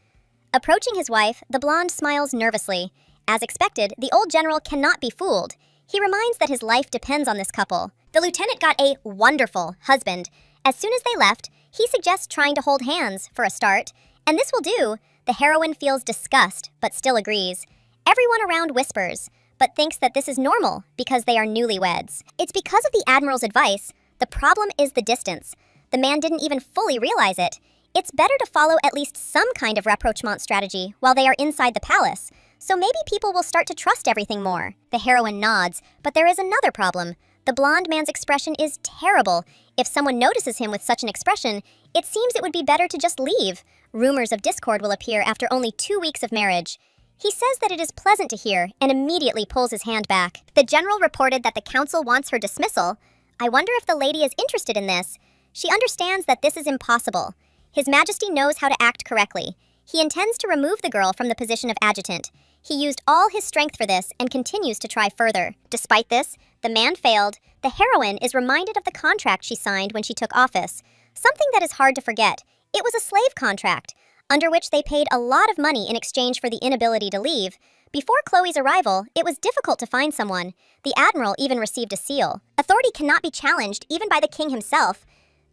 Approaching his wife, the blonde smiles nervously. As expected, the old general cannot be fooled. He reminds that his life depends on this couple. The lieutenant got a wonderful husband. As soon as they left, he suggests trying to hold hands, for a start. And this will do. The heroine feels disgust, but still agrees. Everyone around whispers, but thinks that this is normal because they are newlyweds. It's because of the Admiral's advice. The problem is the distance. The man didn't even fully realize it. It's better to follow at least some kind of rapprochement strategy while they are inside the palace. So maybe people will start to trust everything more. The heroine nods, but there is another problem. The blonde man's expression is terrible. If someone notices him with such an expression, it seems it would be better to just leave. Rumors of discord will appear after only 2 weeks of marriage. He says that it is pleasant to hear and immediately pulls his hand back. The general reported that the council wants her dismissal. I wonder if the lady is interested in this. She understands that this is impossible. His Majesty knows how to act correctly. He intends to remove the girl from the position of adjutant. He used all his strength for this and continues to try further. Despite this, the man failed. The heroine is reminded of the contract she signed when she took office. Something that is hard to forget. It was a slave contract, under which they paid a lot of money in exchange for the inability to leave. Before Chloe's arrival, it was difficult to find someone. The admiral even received a seal. Authority cannot be challenged even by the king himself.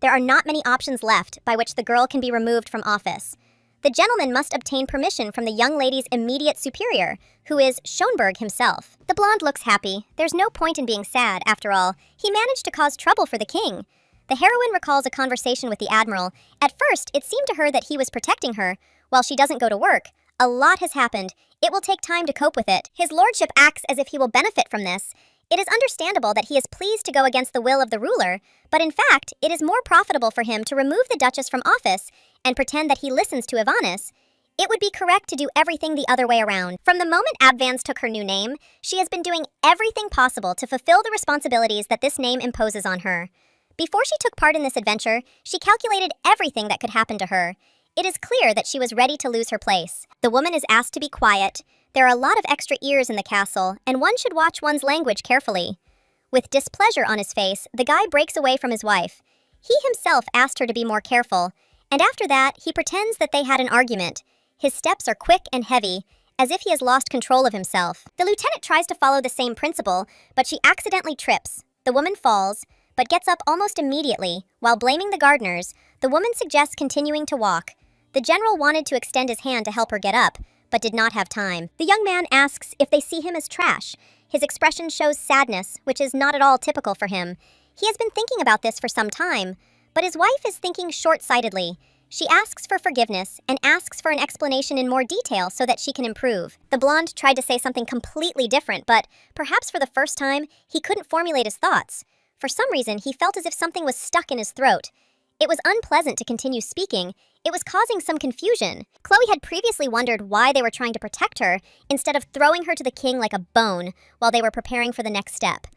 There are not many options left by which the girl can be removed from office. The gentleman must obtain permission from the young lady's immediate superior, who is Schonberg himself. The blonde looks happy. There's no point in being sad, after all. He managed to cause trouble for the king. The heroine recalls a conversation with the admiral. At first, it seemed to her that he was protecting her. While she doesn't go to work, a lot has happened. It will take time to cope with it. His lordship acts as if he will benefit from this. It is understandable that he is pleased to go against the will of the ruler, but in fact, it is more profitable for him to remove the Duchess from office and pretend that he listens to Ivana's. It would be correct to do everything the other way around. From the moment Abvans took her new name, she has been doing everything possible to fulfill the responsibilities that this name imposes on her. Before she took part in this adventure, she calculated everything that could happen to her. It is clear that she was ready to lose her place. The woman is asked to be quiet. There are a lot of extra ears in the castle, and one should watch one's language carefully. With displeasure on his face, the guy breaks away from his wife. He himself asked her to be more careful, and after that, he pretends that they had an argument. His steps are quick and heavy, as if he has lost control of himself. The lieutenant tries to follow the same principle, but she accidentally trips. The woman falls, but gets up almost immediately. While blaming the gardeners, the woman suggests continuing to walk. The general wanted to extend his hand to help her get up, but did not have time. The young man asks if they see him as trash. His expression shows sadness, which is not at all typical for him. He has been thinking about this for some time, but his wife is thinking short-sightedly. She asks for forgiveness and asks for an explanation in more detail so that she can improve. The blonde tried to say something completely different, but perhaps for the first time, he couldn't formulate his thoughts. For some reason, he felt as if something was stuck in his throat. It was unpleasant to continue speaking. It was causing some confusion. Chloe had previously wondered why they were trying to protect her instead of throwing her to the king like a bone while they were preparing for the next step.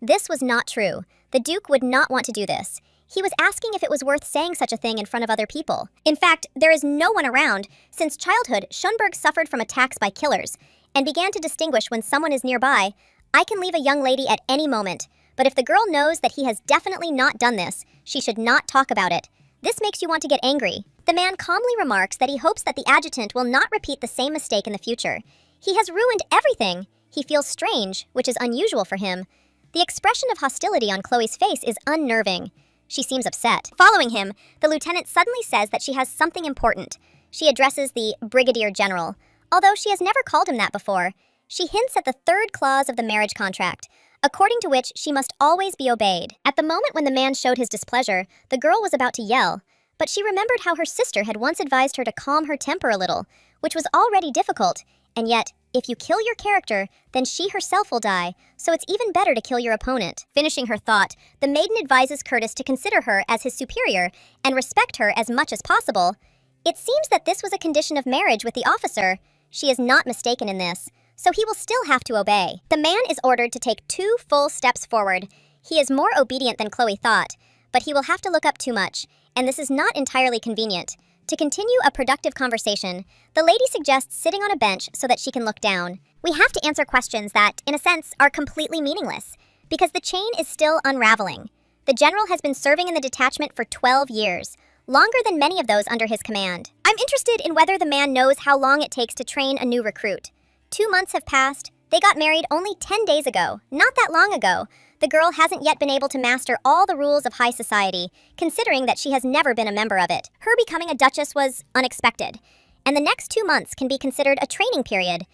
This was not true. The Duke would not want to do this. He was asking if it was worth saying such a thing in front of other people. In fact, there is no one around. Since childhood, Schonberg suffered from attacks by killers and began to distinguish when someone is nearby. I can leave a young lady at any moment, but if the girl knows that he has definitely not done this, she should not talk about it. This makes you want to get angry. The man calmly remarks that he hopes that the adjutant will not repeat the same mistake in the future. He has ruined everything. He feels strange, which is unusual for him. The expression of hostility on Chloe's face is unnerving. She seems upset. Following him, the lieutenant suddenly says that she has something important. She addresses the Brigadier General. Although she has never called him that before, she hints at the third clause of the marriage contract, according to which she must always be obeyed. At the moment when the man showed his displeasure, the girl was about to yell, but she remembered how her sister had once advised her to calm her temper a little, which was already difficult, and yet, if you kill your character, then she herself will die, so it's even better to kill your opponent. Finishing her thought, the maiden advises Curtis to consider her as his superior and respect her as much as possible. It seems that this was a condition of marriage with the officer. She is not mistaken in this, so he will still have to obey. The man is ordered to take 2 full steps forward. He is more obedient than Chloe thought, but he will have to look up too much, and this is not entirely convenient. To continue a productive conversation, the lady suggests sitting on a bench so that she can look down. We have to answer questions that, in a sense, are completely meaningless, because the chain is still unraveling. The general has been serving in the detachment for 12 years, longer than many of those under his command. I'm interested in whether the man knows how long it takes to train a new recruit. 2 months have passed. They got married only 10 days ago, not that long ago. The girl hasn't yet been able to master all the rules of high society, considering that she has never been a member of it. Her becoming a duchess was unexpected, and the next 2 months can be considered a training period.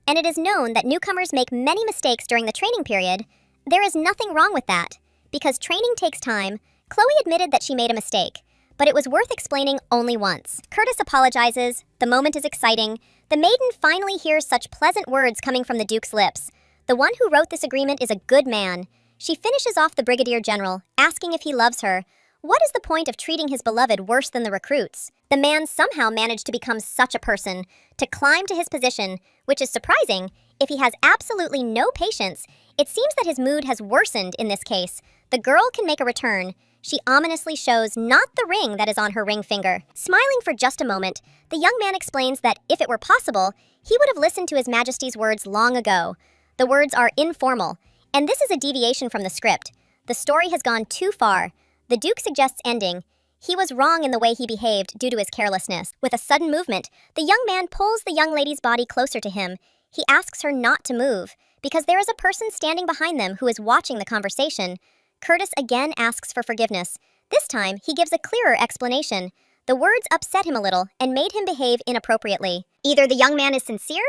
And it is known that newcomers make many mistakes during the training period. There is nothing wrong with that. Because training takes time, Chloe admitted that she made a mistake, but it was worth explaining only once. Curtis apologizes. The moment is exciting. The maiden finally hears such pleasant words coming from the Duke's lips. The one who wrote this agreement is a good man. She finishes off the Brigadier General, asking if he loves her. What is the point of treating his beloved worse than the recruits? The man somehow managed to become such a person, to climb to his position, which is surprising. If he has absolutely no patience, it seems that his mood has worsened in this case. The girl can make a return. She ominously shows not the ring that is on her ring finger. Smiling for just a moment, the young man explains that if it were possible, he would have listened to His Majesty's words long ago. The words are informal, and this is a deviation from the script. The story has gone too far. The Duke suggests ending. He was wrong in the way he behaved due to his carelessness. With a sudden movement, the young man pulls the young lady's body closer to him. He asks her not to move, because there is a person standing behind them who is watching the conversation. Curtis again asks for forgiveness. This time, he gives a clearer explanation. The words upset him a little and made him behave inappropriately. Either the young man is sincere,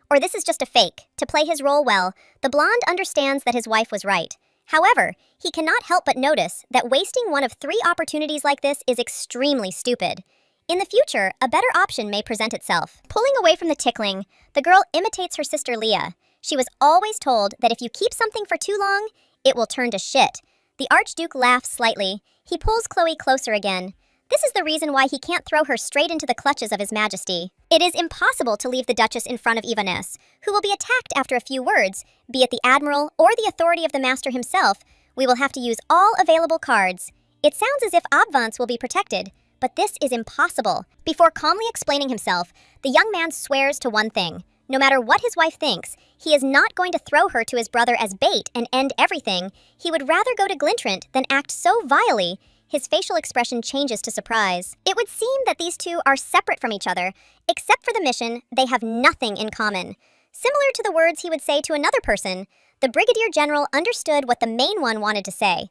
or this is just a fake. To play his role well, the blonde understands that his wife was right. However, he cannot help but notice that wasting one of 3 opportunities like this is extremely stupid. In the future, a better option may present itself. Pulling away from the tickling, the girl imitates her sister Leah. She was always told that if you keep something for too long, it will turn to shit. The Archduke laughs slightly. He pulls Chloe closer again. This is the reason why he can't throw her straight into the clutches of His Majesty. It is impossible to leave the Duchess in front of Ivaness, who will be attacked after a few words, be it the Admiral or the authority of the Master himself. We will have to use all available cards. It sounds as if Abvance will be protected, but this is impossible. Before calmly explaining himself, the young man swears to one thing. No matter what his wife thinks, he is not going to throw her to his brother as bait and end everything. He would rather go to Glintrant than act so vilely. His facial expression changes to surprise. It would seem that these two are separate from each other. Except for the mission, they have nothing in common. Similar to the words he would say to another person, the Brigadier General understood what the main one wanted to say.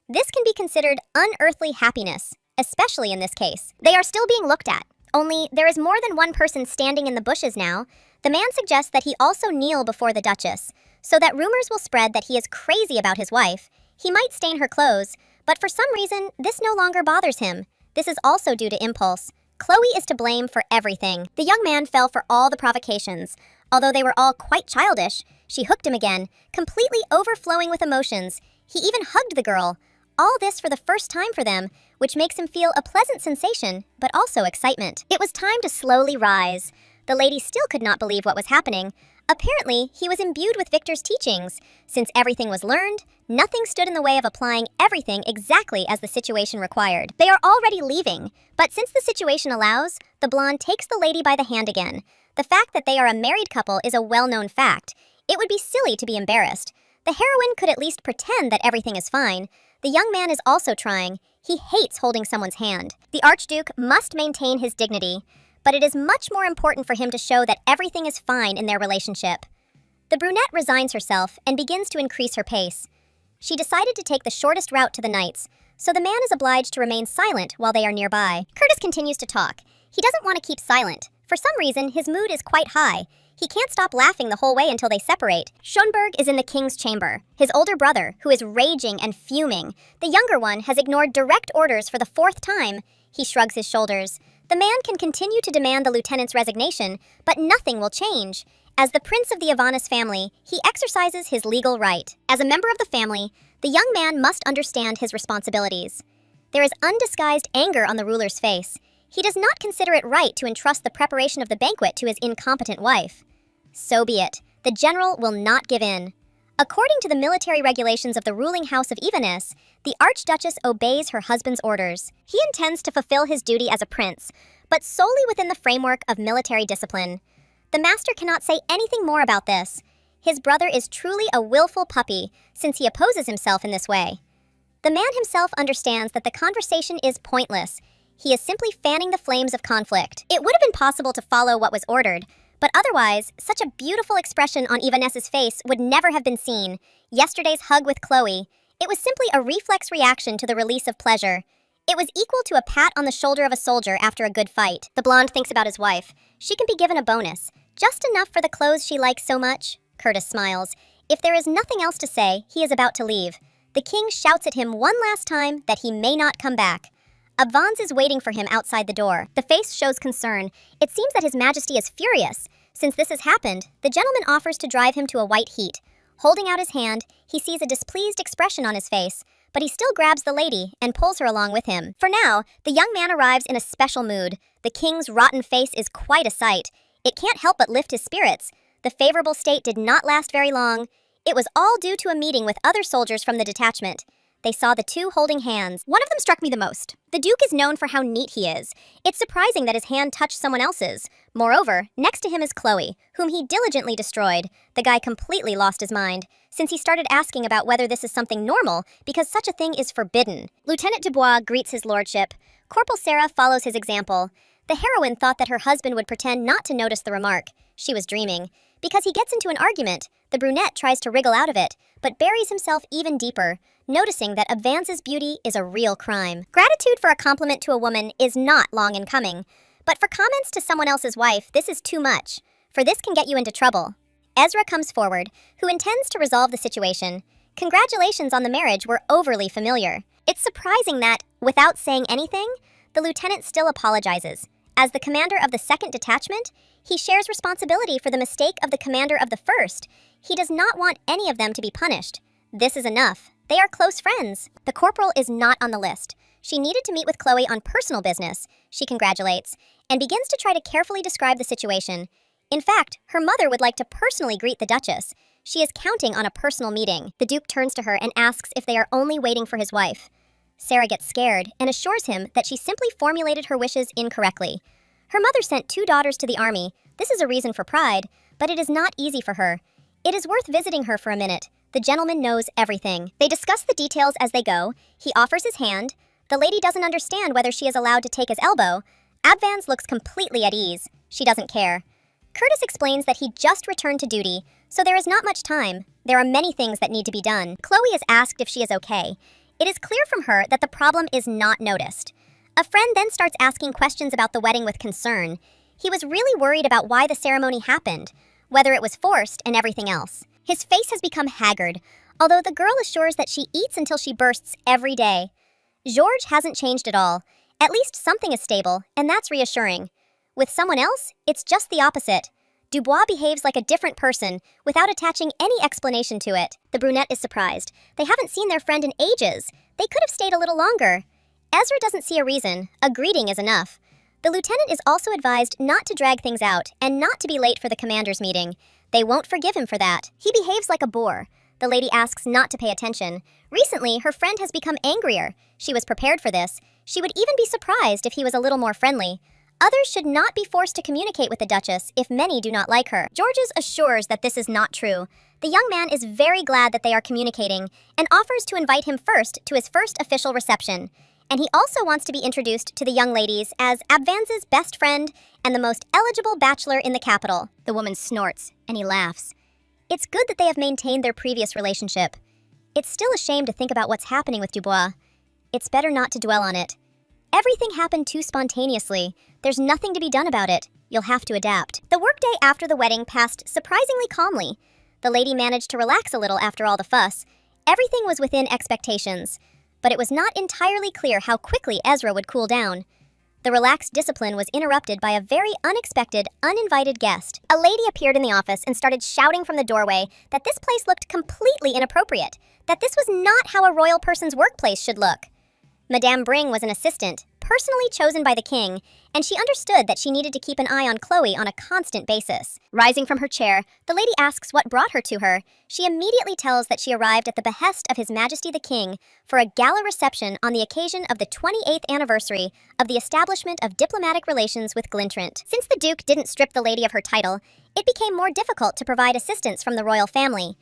This can be considered unearthly happiness, especially in this case. They are still being looked at. Only, there is more than one person standing in the bushes now. The man suggests that he also kneel before the Duchess, so that rumors will spread that he is crazy about his wife. He might stain her clothes, but for some reason, this no longer bothers him. This is also due to impulse. Chloe is to blame for everything. The young man fell for all the provocations. Although they were all quite childish, she hooked him again, completely overflowing with emotions. He even hugged the girl. All this for the first time for them, which makes him feel a pleasant sensation, but also excitement. It was time to slowly rise. The lady still could not believe what was happening. Apparently, he was imbued with Victor's teachings. Since everything was learned, nothing stood in the way of applying everything exactly as the situation required. They are already leaving, but since the situation allows, the blonde takes the lady by the hand again. The fact that they are a married couple is a well-known fact. It would be silly to be embarrassed. The heroine could at least pretend that everything is fine. The young man is also trying. He hates holding someone's hand. The Archduke must maintain his dignity, but it is much more important for him to show that everything is fine in their relationship. The brunette resigns herself and begins to increase her pace. She decided to take the shortest route to the knights, so the man is obliged to remain silent while they are nearby. Curtis continues to talk. He doesn't want to keep silent. For some reason, his mood is quite high. He can't stop laughing the whole way until they separate. Schönberg is in the king's chamber. His older brother, who is raging and fuming. The younger one has ignored direct orders for the 4th time. He shrugs his shoulders. The man can continue to demand the lieutenant's resignation, but nothing will change. As the prince of the Ivanus family, he exercises his legal right. As a member of the family, the young man must understand his responsibilities. There is undisguised anger on the ruler's face. He does not consider it right to entrust the preparation of the banquet to his incompetent wife. So be it. The general will not give in. According to the military regulations of the ruling house of Ivanus, the Archduchess obeys her husband's orders. He intends to fulfill his duty as a prince, but solely within the framework of military discipline. The master cannot say anything more about this. His brother is truly a willful puppy, since he opposes himself in this way. The man himself understands that the conversation is pointless. He is simply fanning the flames of conflict. It would have been possible to follow what was ordered, but otherwise, such a beautiful expression on Ivaness's face would never have been seen. Yesterday's hug with Chloe, it was simply a reflex reaction to the release of pleasure. It was equal to a pat on the shoulder of a soldier after a good fight. The blonde thinks about his wife. She can be given a bonus. Just enough for the clothes she likes so much. Curtis smiles. If there is nothing else to say, he is about to leave. The king shouts at him one last time that he may not come back. Abvance is waiting for him outside the door. The face shows concern. It seems that His Majesty is furious. Since this has happened, the gentleman offers to drive him to a white heat. Holding out his hand, he sees a displeased expression on his face, but he still grabs the lady and pulls her along with him. For now, the young man arrives in a special mood. The king's rotten face is quite a sight. It can't help but lift his spirits. The favorable state did not last very long. It was all due to a meeting with other soldiers from the detachment. They saw the two holding hands. One of them struck me the most. The Duke is known for how neat he is. It's surprising that his hand touched someone else's. Moreover, next to him is Chloe, whom he diligently destroyed. The guy completely lost his mind, since he started asking about whether this is something normal, because such a thing is forbidden. Lieutenant Dubois greets his lordship. Corporal Sarah follows his example. The heroine thought that her husband would pretend not to notice the remark. She was dreaming. Because he gets into an argument, the brunette tries to wriggle out of it, but buries himself even deeper, noticing that Advance's beauty is a real crime. Gratitude for a compliment to a woman is not long in coming, but for comments to someone else's wife, this is too much, for this can get you into trouble. Ezra comes forward, who intends to resolve the situation. Congratulations on the marriage were overly familiar. It's surprising that, without saying anything, the lieutenant still apologizes. As the commander of the 2nd detachment, he shares responsibility for the mistake of the commander of the 1st. He does not want any of them to be punished. This is enough. They are close friends. The corporal is not on the list. She needed to meet with Chloe on personal business, she congratulates, and begins to try to carefully describe the situation. In fact, her mother would like to personally greet the Duchess. She is counting on a personal meeting. The Duke turns to her and asks if they are only waiting for his wife. Sarah gets scared and assures him that she simply formulated her wishes incorrectly. Her mother sent 2 daughters to the army. This is a reason for pride, but it is not easy for her. It is worth visiting her for a minute. The gentleman knows everything. They discuss the details as they go. He offers his hand. The lady doesn't understand whether she is allowed to take his elbow. Advance looks completely at ease. She doesn't care. Curtis explains that he just returned to duty, so there is not much time. There are many things that need to be done. Chloe is asked if she is okay. It is clear from her that the problem is not noticed. A friend then starts asking questions about the wedding with concern. He was really worried about why the ceremony happened, whether it was forced and everything else. His face has become haggard, although the girl assures that she eats until she bursts every day. Georges hasn't changed at all. At least something is stable, and that's reassuring. With someone else, it's just the opposite. Dubois behaves like a different person, without attaching any explanation to it. The brunette is surprised. They haven't seen their friend in ages. They could have stayed a little longer. Ezra doesn't see a reason. A greeting is enough. The lieutenant is also advised not to drag things out and not to be late for the commander's meeting. They won't forgive him for that. He behaves like a bore. The lady asks not to pay attention. Recently, her friend has become angrier. She was prepared for this. She would even be surprised if he was a little more friendly. Others should not be forced to communicate with the Duchess if many do not like her. Georges assures that this is not true. The young man is very glad that they are communicating and offers to invite him first to his first official reception. And he also wants to be introduced to the young ladies as Advance's best friend and the most eligible bachelor in the capital. The woman snorts, and he laughs. It's good that they have maintained their previous relationship. It's still a shame to think about what's happening with Dubois. It's better not to dwell on it. Everything happened too spontaneously. There's nothing to be done about it. You'll have to adapt. The workday after the wedding passed surprisingly calmly. The lady managed to relax a little after all the fuss. Everything was within expectations. But it was not entirely clear how quickly Ezra would cool down. The relaxed discipline was interrupted by a very unexpected, uninvited guest. A lady appeared in the office and started shouting from the doorway that this place looked completely inappropriate, that this was not how a royal person's workplace should look. Madame Bring was an assistant, personally chosen by the king, and she understood that she needed to keep an eye on Chloe on a constant basis. Rising from her chair, the lady asks what brought her to her. She immediately tells that she arrived at the behest of His Majesty the King for a gala reception on the occasion of the 28th anniversary of the establishment of diplomatic relations with Glintrant. Since the Duke didn't strip the lady of her title, it became more difficult to provide assistance from the royal family.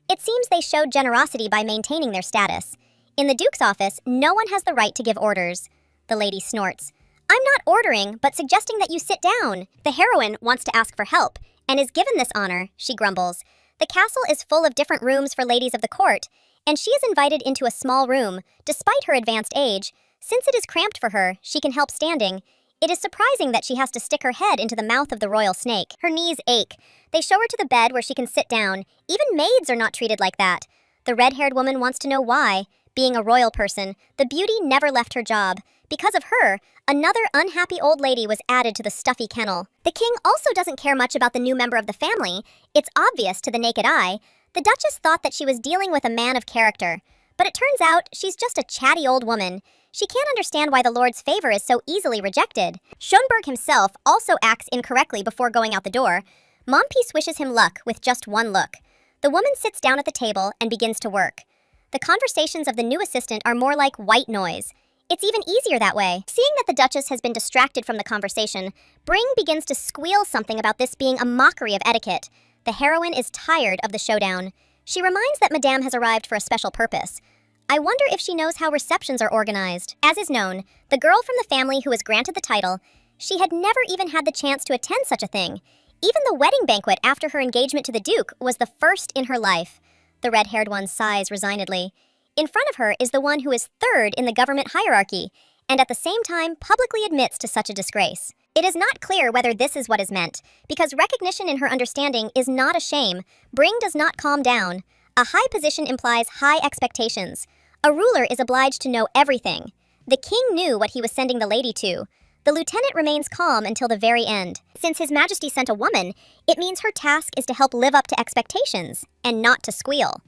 It seems they showed generosity by maintaining their status. In the Duke's office, no one has the right to give orders. The lady snorts. I'm not ordering, but suggesting that you sit down. The heroine wants to ask for help, and is given this honor, she grumbles. The castle is full of different rooms for ladies of the court, and she is invited into a small room, despite her advanced age. Since it is cramped for her, she can help standing. It is surprising that she has to stick her head into the mouth of the royal snake. Her knees ache. They show her to the bed where she can sit down. Even maids are not treated like that. The red-haired woman wants to know why. Being a royal person, the beauty never left her job. Because of her, another unhappy old lady was added to the stuffy kennel. The king also doesn't care much about the new member of the family. It's obvious to the naked eye. The Duchess thought that she was dealing with a man of character. But it turns out she's just a chatty old woman. She can't understand why the Lord's favor is so easily rejected. Schönberg himself also acts incorrectly before going out the door. Mom Peace wishes him luck with just one look. The woman sits down at the table and begins to work. The conversations of the new assistant are more like white noise. It's even easier that way. Seeing that the Duchess has been distracted from the conversation, Bring begins to squeal something about this being a mockery of etiquette. The heroine is tired of the showdown. She reminds that Madame has arrived for a special purpose. I wonder if she knows how receptions are organized. As is known, the girl from the family who was granted the title, she had never even had the chance to attend such a thing. Even the wedding banquet after her engagement to the Duke was the first in her life. The red-haired one sighs resignedly. In front of her is the one who is third in the government hierarchy, and at the same time publicly admits to such a disgrace. It is not clear whether this is what is meant, because recognition in her understanding is not a shame. Bring does not calm down. A high position implies high expectations. A ruler is obliged to know everything. The king knew what he was sending the lady to. The lieutenant remains calm until the very end. Since His Majesty sent a woman, it means her task is to help live up to expectations, and not to squeal.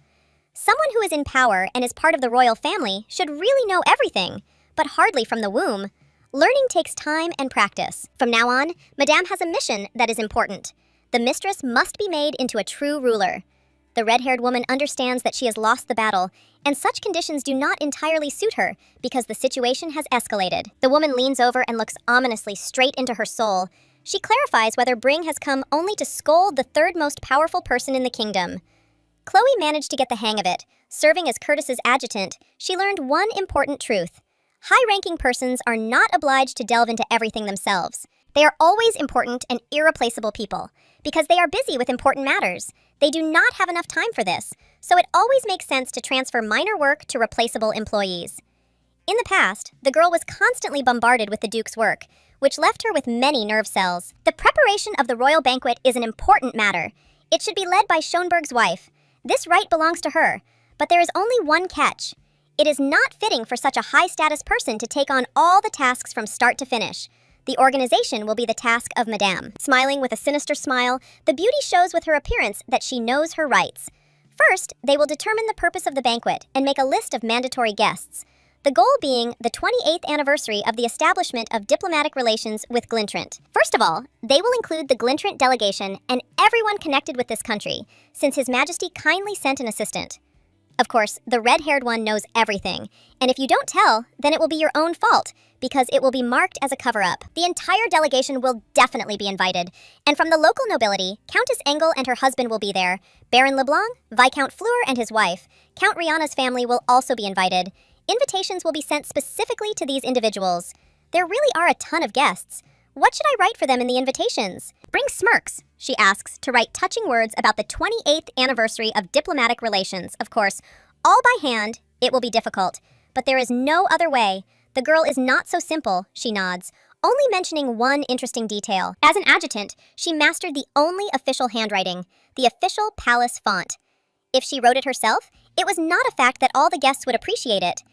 Someone who is in power and is part of the royal family should really know everything, but hardly from the womb. Learning takes time and practice. From now on, Madame has a mission that is important. The mistress must be made into a true ruler. The red-haired woman understands that she has lost the battle, and such conditions do not entirely suit her because the situation has escalated. The woman leans over and looks ominously straight into her soul. She clarifies whether Bring has come only to scold the third most powerful person in the kingdom. Chloe managed to get the hang of it. Serving as Curtis's adjutant, she learned one important truth. High-ranking persons are not obliged to delve into everything themselves. They are always important and irreplaceable people, because they are busy with important matters. They do not have enough time for this, so it always makes sense to transfer minor work to replaceable employees. In the past, the girl was constantly bombarded with the Duke's work, which left her with many nerve cells. The preparation of the royal banquet is an important matter. It should be led by Schonberg's wife. This right belongs to her, but there is only one catch. It is not fitting for such a high-status person to take on all the tasks from start to finish. The organization will be the task of Madame. Smiling with a sinister smile, the beauty shows with her appearance that she knows her rights. First, they will determine the purpose of the banquet and make a list of mandatory guests. The goal being the 28th anniversary of the establishment of diplomatic relations with Glintrant. First of all, they will include the Glintrant delegation and everyone connected with this country, since His Majesty kindly sent an assistant. Of course, the red-haired one knows everything, and if you don't tell, then it will be your own fault, because it will be marked as a cover-up. The entire delegation will definitely be invited, and from the local nobility, Countess Engel and her husband will be there, Baron Leblanc, Viscount Fleur and his wife, Count Rihanna's family will also be invited. Invitations will be sent specifically to these individuals. There really are a ton of guests. What should I write for them in the invitations? Bring smirks, she asks, to write touching words about the 28th anniversary of diplomatic relations. Of course, all by hand, it will be difficult. But there is no other way. The girl is not so simple, she nods, only mentioning one interesting detail. As an adjutant, she mastered the only official handwriting, the official palace font. If she wrote it herself, it was not a fact that all the guests would appreciate it.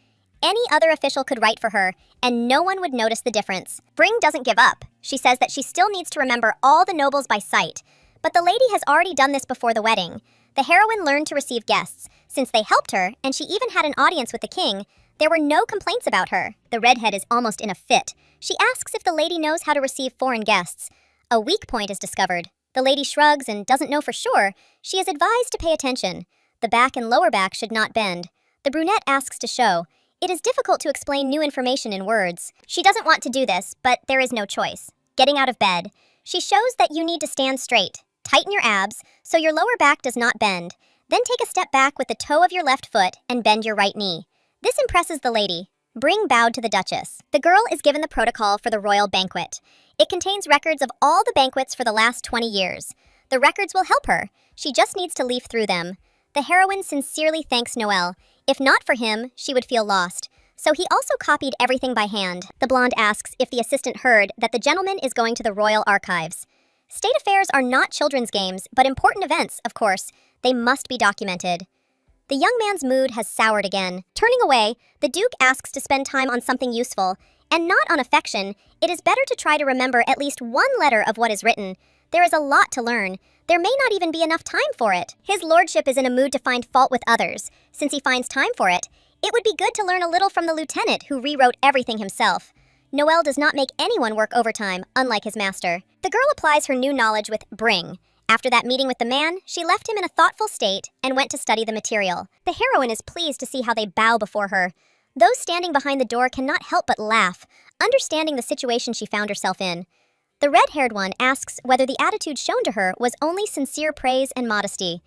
Any other official could write for her, and no one would notice the difference. Bring doesn't give up. She says that she still needs to remember all the nobles by sight. But the lady has already done this before the wedding. The heroine learned to receive guests. Since they helped her, and she even had an audience with the king, there were no complaints about her. The redhead is almost in a fit. She asks if the lady knows how to receive foreign guests. A weak point is discovered. The lady shrugs and doesn't know for sure. She is advised to pay attention. The back and lower back should not bend. The brunette asks to show. It is difficult to explain new information in words. She doesn't want to do this, but there is no choice. Getting out of bed. She shows that you need to stand straight. Tighten your abs so your lower back does not bend. Then take a step back with the toe of your left foot and bend your right knee. This impresses the lady. Bring bowed to the Duchess. The girl is given the protocol for the royal banquet. It contains records of all the banquets for the last 20 years. The records will help her. She just needs to leaf through them. The heroine sincerely thanks Noel. If not for him, she would feel lost. So he also copied everything by hand. The blonde asks if the assistant heard that the gentleman is going to the royal archives. State affairs are not children's games, but important events, of course. They must be documented. The young man's mood has soured again. Turning away, the Duke asks to spend time on something useful, and not on affection. It is better to try to remember at least one letter of what is written. There is a lot to learn. There may not even be enough time for it. His lordship is in a mood to find fault with others. Since he finds time for it, it would be good to learn a little from the lieutenant who rewrote everything himself. Noel does not make anyone work overtime, unlike his master. The girl applies her new knowledge with Bring, After that meeting with the man, she left him in a thoughtful state and went to study the material. The heroine is pleased to see how they bow before her. Those standing behind the door cannot help but laugh, understanding the situation she found herself in. The red-haired one asks whether the attitude shown to her was only sincere praise and modesty.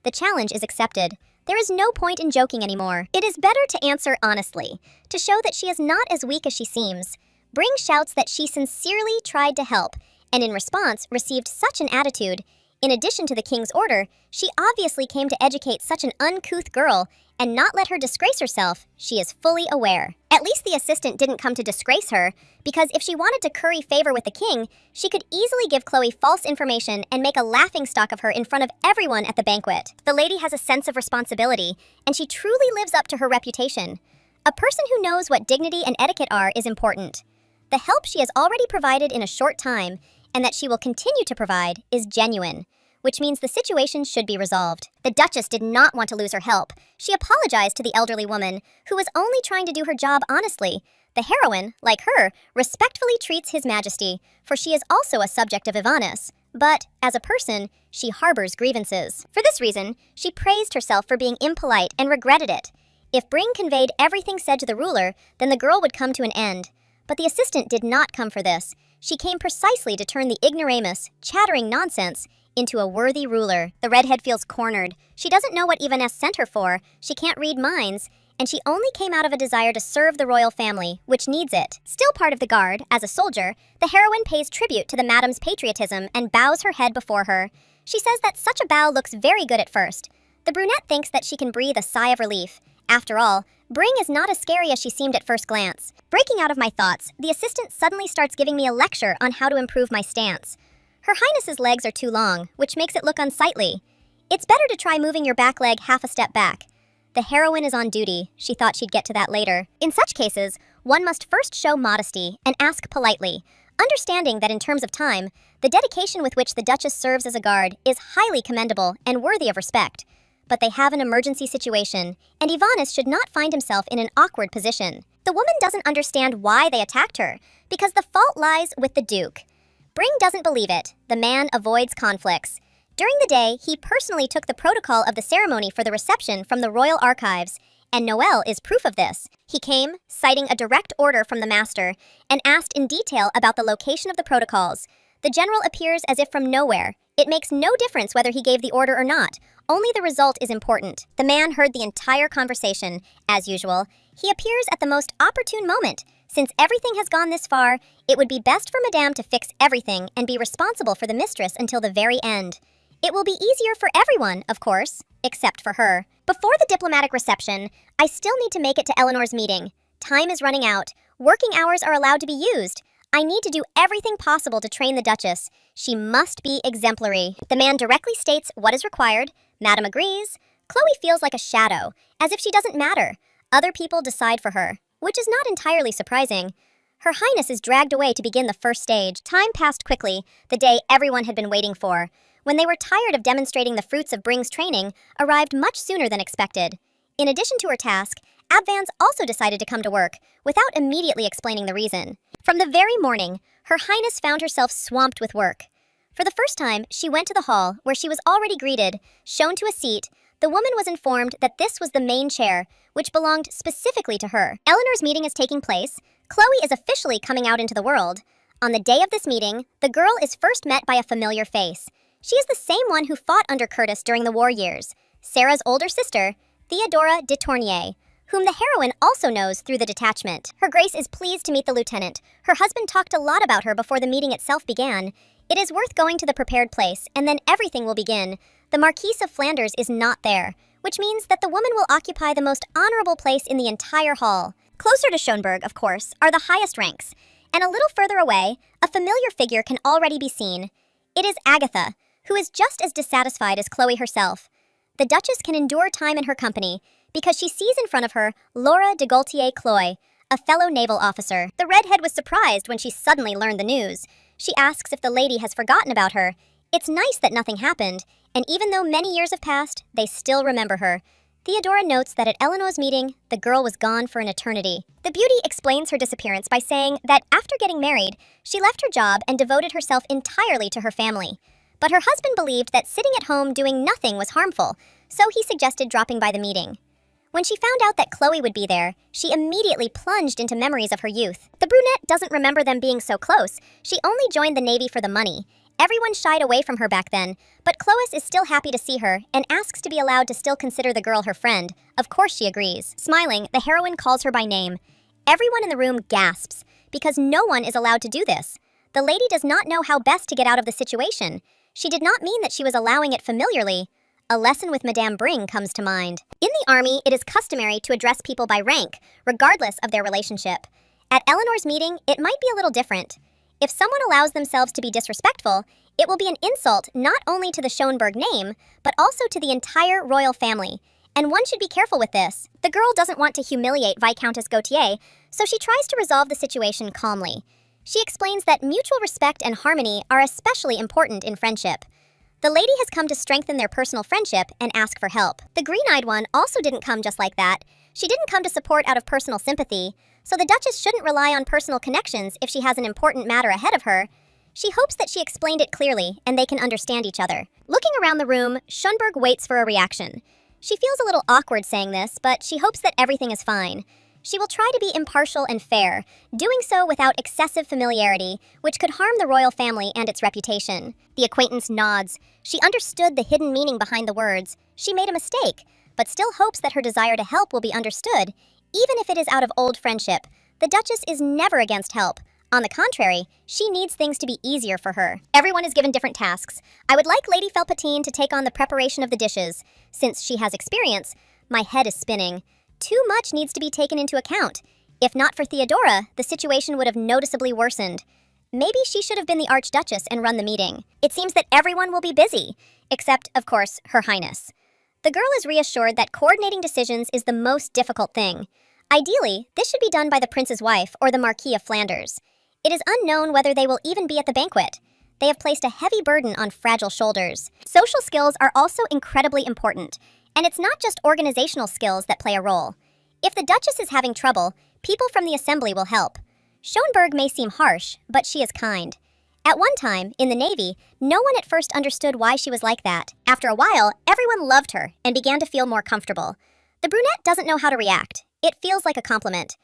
The challenge is accepted. There is no point in joking anymore. It is better to answer honestly, to show that she is not as weak as she seems. Bring shouts that she sincerely tried to help, and in response received such an attitude. In addition to the king's order, she obviously came to educate such an uncouth girl and not let her disgrace herself. She is fully aware. At least the assistant didn't come to disgrace her, because if she wanted to curry favor with the king, she could easily give Chloe false information and make a laughingstock of her in front of everyone at the banquet. The lady has a sense of responsibility, and she truly lives up to her reputation. A person who knows what dignity and etiquette are is important. The help she has already provided in a short time, and that she will continue to provide, is genuine, which means the situation should be resolved. The Duchess did not want to lose her help. She apologized to the elderly woman, who was only trying to do her job honestly. The heroine, like her, respectfully treats His Majesty, for she is also a subject of Ivanus. But, as a person, she harbors grievances. For this reason, she praised herself for being impolite and regretted it. If Bring conveyed everything said to the ruler, then the girl would come to an end. But the assistant did not come for this. She came precisely to turn the ignoramus, chattering nonsense, into a worthy ruler. The redhead feels cornered. She doesn't know what Ivaness sent her for, she can't read minds, and she only came out of a desire to serve the royal family, which needs it. Still part of the guard, as a soldier, the heroine pays tribute to the madam's patriotism and bows her head before her. She says that such a bow looks very good at first. The brunette thinks that she can breathe a sigh of relief. After all, Bring is not as scary as she seemed at first glance. Breaking out of my thoughts, the assistant suddenly starts giving me a lecture on how to improve my stance. Her Highness's legs are too long, which makes it look unsightly. It's better to try moving your back leg half a step back. The heroine is on duty. She thought she'd get to that later. In such cases, one must first show modesty and ask politely, understanding that in terms of time, the dedication with which the Duchess serves as a guard is highly commendable and worthy of respect. But they have an emergency situation, and Ivanus should not find himself in an awkward position. The woman doesn't understand why they attacked her, because the fault lies with the Duke. Bring doesn't believe it. The man avoids conflicts. During the day, he personally took the protocol of the ceremony for the reception from the royal archives, and Noel is proof of this. He came, citing a direct order from the master, and asked in detail about the location of the protocols. The general appears as if from nowhere. It makes no difference whether he gave the order or not. Only the result is important. The man heard the entire conversation. As usual, he appears at the most opportune moment. Since everything has gone this far, it would be best for Madame to fix everything and be responsible for the mistress until the very end. It will be easier for everyone, of course, except for her. Before the diplomatic reception, I still need to make it to Eleanor's meeting. Time is running out. Working hours are allowed to be used. I need to do everything possible to train the Duchess. She must be exemplary. The man directly states what is required. Madame agrees. Chloe feels like a shadow, as if she doesn't matter. Other people decide for her, which is not entirely surprising. Her Highness is dragged away to begin the first stage. Time passed quickly, the day everyone had been waiting for. When they were tired of demonstrating the fruits of Bring's training, arrived much sooner than expected. In addition to her task, Abvans also decided to come to work, without immediately explaining the reason. From the very morning, Her Highness found herself swamped with work. For the first time, she went to the hall, where she was already greeted. Shown to a seat, the woman was informed that this was the main chair, which belonged specifically to her. Eleanor's meeting is taking place. Chloe is officially coming out into the world. On the day of this meeting, the girl is first met by a familiar face. She is the same one who fought under Curtis during the war years, Sarah's older sister, Theodora de Tournier, whom the heroine also knows through the detachment. Her Grace is pleased to meet the lieutenant. Her husband talked a lot about her before the meeting itself began. It is worth going to the prepared place, and then everything will begin. The Marquise of Flanders is not there, which means that the woman will occupy the most honorable place in the entire hall. Closer to Schönberg, of course, are the highest ranks, and a little further away, a familiar figure can already be seen. It is Agatha, who is just as dissatisfied as Chloe herself. The Duchess can endure time in her company because she sees in front of her Laura de Gaultier-Cloy, a fellow naval officer. The redhead was surprised when she suddenly learned the news. She asks if the lady has forgotten about her. It's nice that nothing happened, and even though many years have passed, they still remember her. Theodora notes that at Eleanor's meeting, the girl was gone for an eternity. The beauty explains her disappearance by saying that after getting married, she left her job and devoted herself entirely to her family. But her husband believed that sitting at home doing nothing was harmful, so he suggested dropping by the meeting. When she found out that Chloe would be there, she immediately plunged into memories of her youth. The brunette doesn't remember them being so close. She only joined the Navy for the money. Everyone shied away from her back then, but Chloe is still happy to see her and asks to be allowed to still consider the girl her friend. Of course she agrees. Smiling, the heroine calls her by name. Everyone in the room gasps, because no one is allowed to do this. The lady does not know how best to get out of the situation. She did not mean that she was allowing it familiarly. A lesson with Madame Bring comes to mind. In the army, it is customary to address people by rank, regardless of their relationship. At Eleanor's meeting, it might be a little different. If someone allows themselves to be disrespectful, it will be an insult not only to the Schonberg name, but also to the entire royal family. And one should be careful with this. The girl doesn't want to humiliate Viscountess Gautier, so she tries to resolve the situation calmly. She explains that mutual respect and harmony are especially important in friendship. The lady has come to strengthen their personal friendship and ask for help. The green-eyed one also didn't come just like that. She didn't come to support out of personal sympathy, so the Duchess shouldn't rely on personal connections if she has an important matter ahead of her. She hopes that she explained it clearly and they can understand each other. Looking around the room, Schonberg waits for a reaction. She feels a little awkward saying this, but she hopes that everything is fine. She will try to be impartial and fair, doing so without excessive familiarity, which could harm the royal family and its reputation. The acquaintance nods. She understood the hidden meaning behind the words. She made a mistake, but still hopes that her desire to help will be understood, even if it is out of old friendship. The Duchess is never against help. On the contrary, she needs things to be easier for her. Everyone is given different tasks. I would like Lady Felpatine to take on the preparation of the dishes. Since she has experience, my head is spinning. Too much needs to be taken into account. If not for Theodora, the situation would have noticeably worsened. Maybe she should have been the Archduchess and run the meeting. It seems that everyone will be busy, except, of course, Her Highness. The girl is reassured that coordinating decisions is the most difficult thing. Ideally, this should be done by the prince's wife or the Marquis of Flanders. It is unknown whether they will even be at the banquet. They have placed a heavy burden on fragile shoulders. Social skills are also incredibly important, and it's not just organizational skills that play a role. If the Duchess is having trouble, people from the assembly will help. Schonberg may seem harsh, but she is kind. At one time, in the Navy, no one at first understood why she was like that. After a while, everyone loved her and began to feel more comfortable. The brunette doesn't know how to react. It feels like a compliment.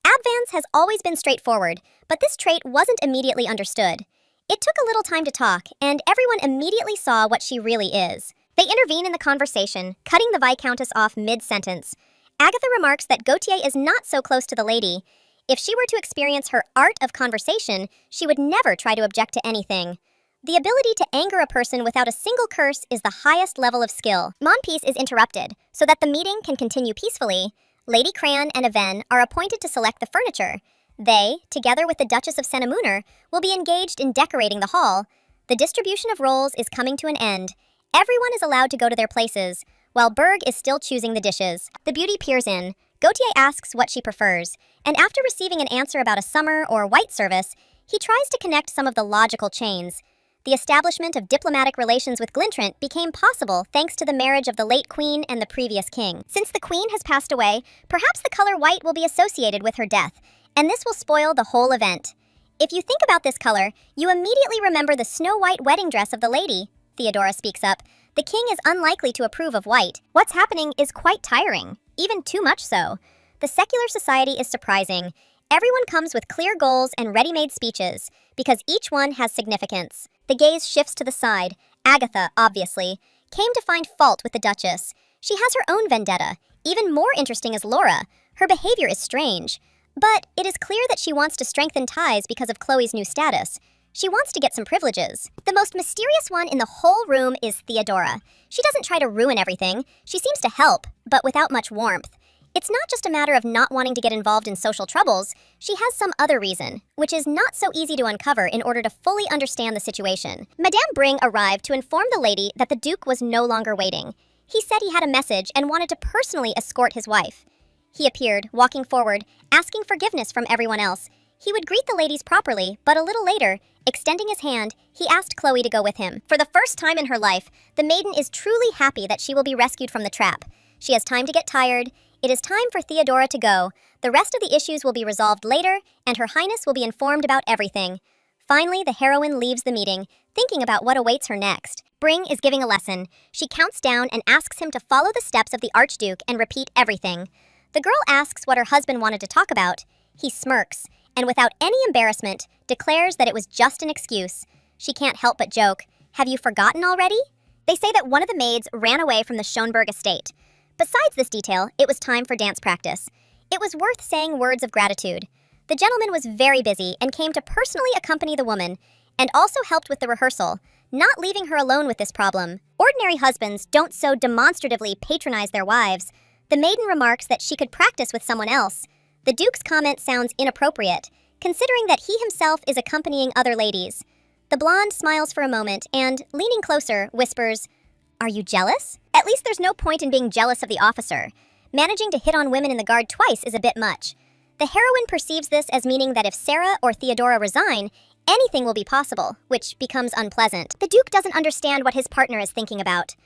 Abvance has always been straightforward, but this trait wasn't immediately understood. It took a little time to talk, and everyone immediately saw what she really is. They intervene in the conversation, cutting the Viscountess off mid-sentence. Agatha remarks that Gautier is not so close to the lady. If she were to experience her art of conversation, she would never try to object to anything. The ability to anger a person without a single curse is the highest level of skill. Monpiece is interrupted, so that the meeting can continue peacefully. Lady Crayon and Aven are appointed to select the furniture. They, together with the Duchess of Senemuner, will be engaged in decorating the hall. The distribution of roles is coming to an end. Everyone is allowed to go to their places, while Berg is still choosing the dishes. The beauty peers in. Gautier asks what she prefers, and after receiving an answer about a summer or white service, he tries to connect some of the logical chains. The establishment of diplomatic relations with Glintrant became possible thanks to the marriage of the late queen and the previous king. Since the queen has passed away, perhaps the color white will be associated with her death, and this will spoil the whole event. If you think about this color, you immediately remember the snow-white wedding dress of the lady. Theodora speaks up. The king is unlikely to approve of white. What's happening is quite tiring, even too much so. The secular society is surprising. Everyone comes with clear goals and ready-made speeches, because each one has significance. The gaze shifts to the side. Agatha, obviously, came to find fault with the Duchess. She has her own vendetta. Even more interesting is Laura. Her behavior is strange. But it is clear that she wants to strengthen ties because of Chloe's new status. She wants to get some privileges. The most mysterious one in the whole room is Theodora. She doesn't try to ruin everything. She seems to help, but without much warmth. It's not just a matter of not wanting to get involved in social troubles. She has some other reason, which is not so easy to uncover in order to fully understand the situation. Madame Bring arrived to inform the lady that the Duke was no longer waiting. He said he had a message and wanted to personally escort his wife. He appeared, walking forward, asking forgiveness from everyone else. He would greet the ladies properly, but a little later, extending his hand, he asked Chloe to go with him. For the first time in her life, the maiden is truly happy that she will be rescued from the trap. She has time to get tired. It is time for Theodora to go. The rest of the issues will be resolved later, and Her Highness will be informed about everything. Finally, the heroine leaves the meeting, thinking about what awaits her next. Bring is giving a lesson. She counts down and asks him to follow the steps of the Archduke and repeat everything. The girl asks what her husband wanted to talk about. He smirks, and without any embarrassment, declares that it was just an excuse. She can't help but joke, "Have you forgotten already?" They say that one of the maids ran away from the Schönberg estate. Besides this detail, it was time for dance practice. It was worth saying words of gratitude. The gentleman was very busy and came to personally accompany the woman, and also helped with the rehearsal, not leaving her alone with this problem. Ordinary husbands don't so demonstratively patronize their wives. The maiden remarks that she could practice with someone else. The Duke's comment sounds inappropriate, considering that he himself is accompanying other ladies. The blonde smiles for a moment and, leaning closer, whispers, "Are you jealous?" At least there's no point in being jealous of the officer. Managing to hit on women in the guard twice is a bit much. The heroine perceives this as meaning that if Sarah or Theodora resign, anything will be possible, which becomes unpleasant. The Duke doesn't understand what his partner is thinking about.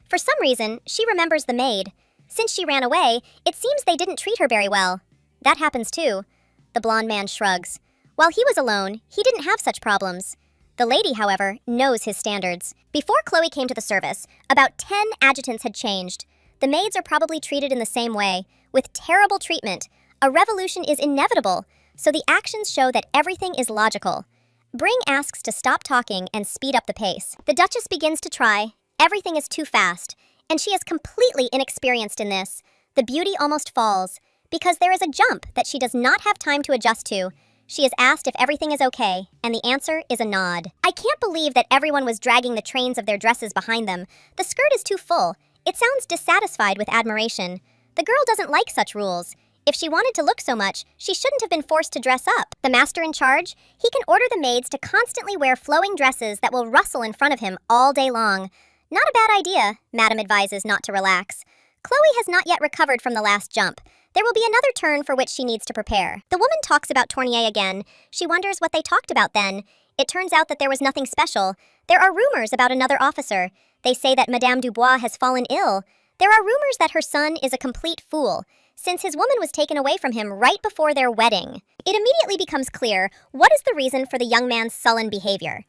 For some reason, she remembers the maid. Since she ran away, it seems they didn't treat her very well. That happens too. The blonde man shrugs. While he was alone, he didn't have such problems. The lady, however, knows his standards. Before Chloe came to the service, about 10 adjutants had changed. The maids are probably treated in the same way, with terrible treatment. A revolution is inevitable, so the actions show that everything is logical. Bring asks to stop talking and speed up the pace. The Duchess begins to try. Everything is too fast, and she is completely inexperienced in this. The beauty almost falls, because there is a jump that she does not have time to adjust to. She is asked if everything is okay, and the answer is a nod. I can't believe that everyone was dragging the trains of their dresses behind them. The skirt is too full. It sounds dissatisfied with admiration. The girl doesn't like such rules. If she wanted to look so much, she shouldn't have been forced to dress up. The master in charge, he can order the maids to constantly wear flowing dresses that will rustle in front of him all day long. Not a bad idea, Madame advises not to relax. Chloe has not yet recovered from the last jump. There will be another turn for which she needs to prepare. The woman talks about Tournier again. She wonders what they talked about then. It turns out that there was nothing special. There are rumors about another officer. They say that Madame Dubois has fallen ill. There are rumors that her son is a complete fool, since his woman was taken away from him right before their wedding. It immediately becomes clear what is the reason for the young man's sullen behavior.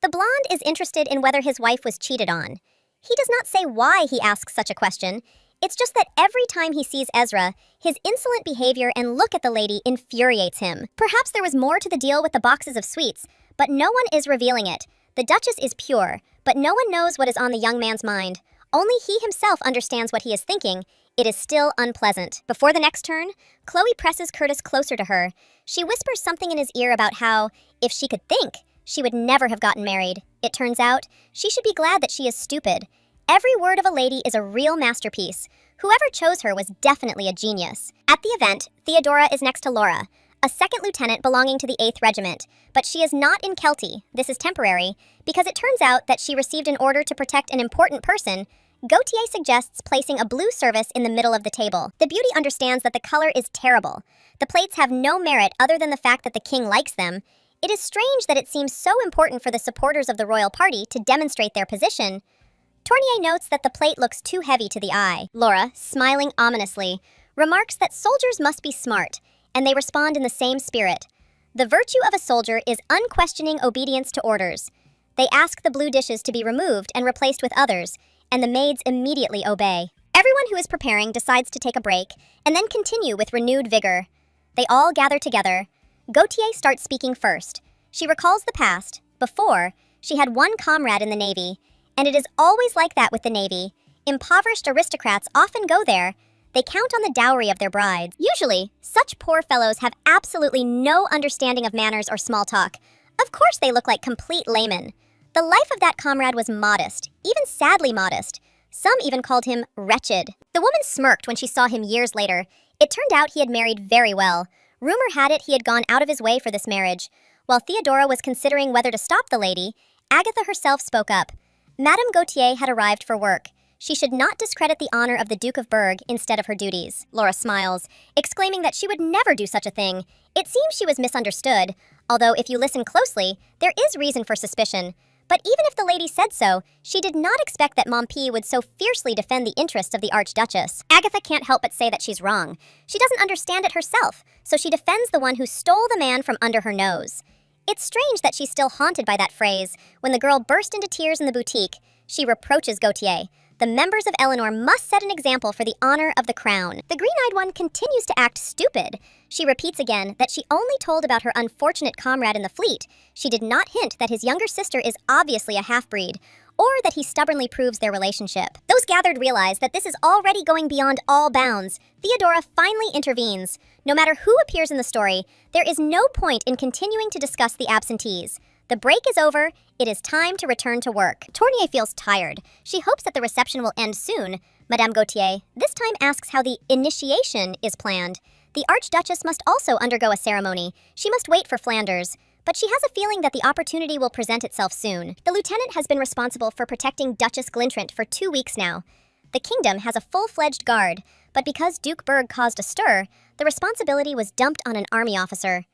The blonde is interested in whether his wife was cheated on. He does not say why he asks such a question. It's just that every time he sees Ezra, his insolent behavior and look at the lady infuriates him. Perhaps there was more to the deal with the boxes of sweets, but no one is revealing it. The Duchess is pure, but no one knows what is on the young man's mind. Only he himself understands what he is thinking. It is still unpleasant. Before the next turn, Chloe presses Curtis closer to her. She whispers something in his ear about how, if she could think, she would never have gotten married. It turns out, she should be glad that she is stupid. Every word of a lady is a real masterpiece. Whoever chose her was definitely a genius. At the event, Theodora is next to Laura, a second lieutenant belonging to the 8th Regiment, but she is not in Kelty. This is temporary, because it turns out that she received an order to protect an important person. Gautier suggests placing a blue service in the middle of the table. The beauty understands that the color is terrible. The plates have no merit other than the fact that the king likes them. It is strange that it seems so important for the supporters of the royal party to demonstrate their position. Tournier notes that the plate looks too heavy to the eye. Laura, smiling ominously, remarks that soldiers must be smart, and they respond in the same spirit. The virtue of a soldier is unquestioning obedience to orders. They ask the blue dishes to be removed and replaced with others, and the maids immediately obey. Everyone who is preparing decides to take a break, and then continue with renewed vigor. They all gather together. Gautier starts speaking first. She recalls the past. Before, she had one comrade in the Navy, and it is always like that with the Navy. Impoverished aristocrats often go there. They count on the dowry of their brides. Usually, such poor fellows have absolutely no understanding of manners or small talk. Of course they look like complete laymen. The life of that comrade was modest, even sadly modest. Some even called him wretched. The woman smirked when she saw him years later. It turned out he had married very well. Rumor had it he had gone out of his way for this marriage. While Theodora was considering whether to stop the lady, Agatha herself spoke up. Madame Gautier had arrived for work. She should not discredit the honor of the Duke of Berg instead of her duties. Laura smiles, exclaiming that she would never do such a thing. It seems she was misunderstood, although if you listen closely, there is reason for suspicion. But even if the lady said so, she did not expect that Montpie would so fiercely defend the interests of the Archduchess. Agatha can't help but say that she's wrong. She doesn't understand it herself, so she defends the one who stole the man from under her nose. It's strange that she's still haunted by that phrase. When the girl burst into tears in the boutique, she reproaches Gautier. The members of Eleanor must set an example for the honor of the crown. The green-eyed one continues to act stupid. She repeats again that she only told about her unfortunate comrade in the fleet. She did not hint that his younger sister is obviously a half-breed, or that he stubbornly proves their relationship. Those gathered realize that this is already going beyond all bounds. Theodora finally intervenes. No matter who appears in the story, there is no point in continuing to discuss the absentees. The break is over. It is time to return to work. Tournier feels tired. She hopes that the reception will end soon. Madame Gautier this time asks how the initiation is planned. The Archduchess must also undergo a ceremony. She must wait for Flanders, but she has a feeling that the opportunity will present itself soon. The lieutenant has been responsible for protecting Duchess Glintrant for 2 weeks now. The kingdom has a full-fledged guard, but because Duke Berg caused a stir, the responsibility was dumped on an army officer.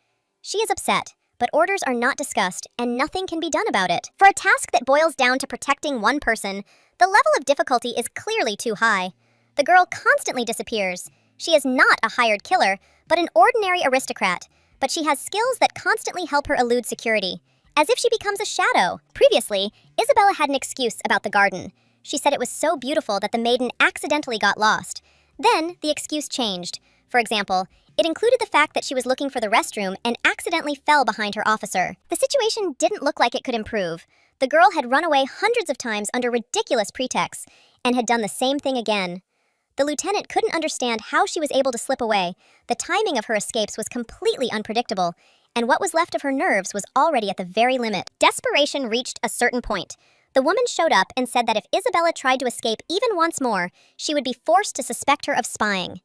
She is upset, but orders are not discussed, and nothing can be done about it. For a task that boils down to protecting one person, the level of difficulty is clearly too high. The girl constantly disappears. She is not a hired killer, but an ordinary aristocrat, but she has skills that constantly help her elude security, as if she becomes a shadow. Previously, Isabella had an excuse about the garden. She said it was so beautiful that the maiden accidentally got lost. Then, the excuse changed. For example, it included the fact that she was looking for the restroom and accidentally fell behind her officer. The situation didn't look like it could improve. The girl had run away hundreds of times under ridiculous pretexts and had done the same thing again. The lieutenant couldn't understand how she was able to slip away. The timing of her escapes was completely unpredictable, and what was left of her nerves was already at the very limit. Desperation reached a certain point. The woman showed up and said that if Isabella tried to escape even once more, she would be forced to suspect her of spying.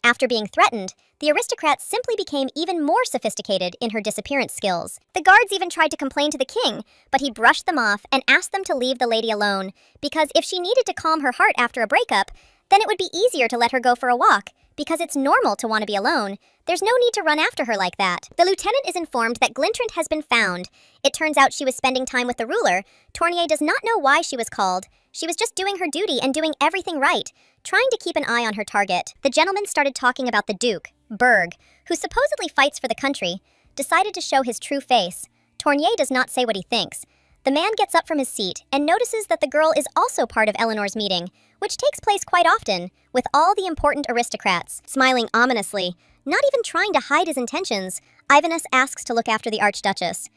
After being threatened, the aristocrat simply became even more sophisticated in her disappearance skills. The guards even tried to complain to the king, but he brushed them off and asked them to leave the lady alone, because if she needed to calm her heart after a breakup, then it would be easier to let her go for a walk, because it's normal to want to be alone. There's no need to run after her like that. The lieutenant is informed that Glintrant has been found. It turns out she was spending time with the ruler. Tournier does not know why she was called. She was just doing her duty and doing everything right, trying to keep an eye on her target. The gentleman started talking about the Duke, Berg, who supposedly fights for the country, decided to show his true face. Tournier does not say what he thinks. The man gets up from his seat and notices that the girl is also part of Eleanor's meeting, which takes place quite often, with all the important aristocrats. Smiling ominously, not even trying to hide his intentions, Ivanus asks to look after the Archduchess.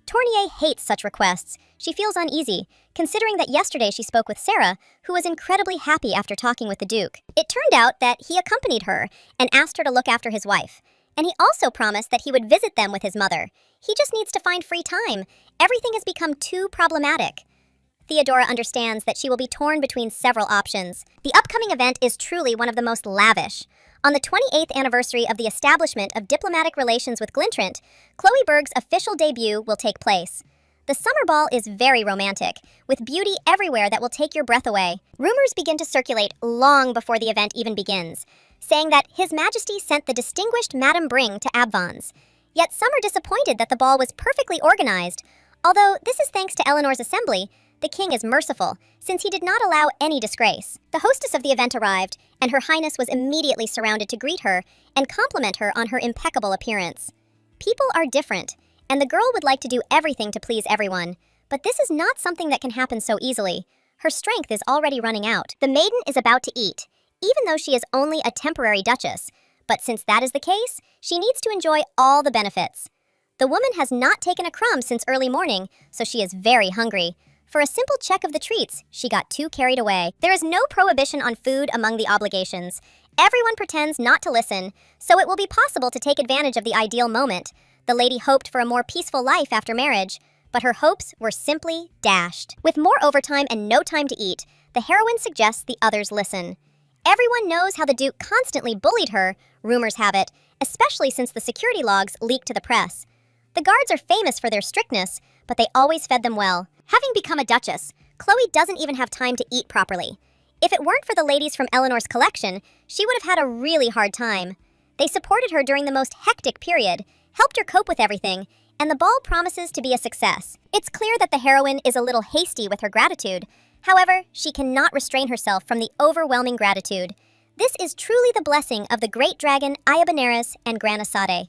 Tournier hates such requests. She feels uneasy, considering that yesterday she spoke with Sarah, who was incredibly happy after talking with the Duke. It turned out that he accompanied her and asked her to look after his wife. And he also promised that he would visit them with his mother. He just needs to find free time. Everything has become too problematic. Theodora understands that she will be torn between several options. The upcoming event is truly one of the most lavish. On the 28th anniversary of the establishment of diplomatic relations with Glintrant, Chloe Berg's official debut will take place. The summer ball is very romantic, with beauty everywhere that will take your breath away. Rumors begin to circulate long before the event even begins, saying that His Majesty sent the distinguished Madame Bring to Abvans. Yet some are disappointed that the ball was perfectly organized. Although this is thanks to Eleanor's assembly, the king is merciful, since he did not allow any disgrace. The hostess of the event arrived, and Her Highness was immediately surrounded to greet her and compliment her on her impeccable appearance. People are different, and the girl would like to do everything to please everyone. But this is not something that can happen so easily. Her strength is already running out. The maiden is about to eat, even though she is only a temporary duchess. But since that is the case, she needs to enjoy all the benefits. The woman has not taken a crumb since early morning, so she is very hungry. For a simple check of the treats, she got too carried away. There is no prohibition on food among the obligations. Everyone pretends not to listen, so it will be possible to take advantage of the ideal moment. The lady hoped for a more peaceful life after marriage, but her hopes were simply dashed. With more overtime and no time to eat, the heroine suggests the others listen. Everyone knows how the Duke constantly bullied her, rumors have it, especially since the security logs leaked to the press. The guards are famous for their strictness, but they always fed them well. Having become a duchess, Chloe doesn't even have time to eat properly. If it weren't for the ladies from Eleanor's collection, she would have had a really hard time. They supported her during the most hectic period, helped her cope with everything, and the ball promises to be a success. It's clear that the heroine is a little hasty with her gratitude. However, she cannot restrain herself from the overwhelming gratitude. This is truly the blessing of the great dragon Ayabaneris and Granasade.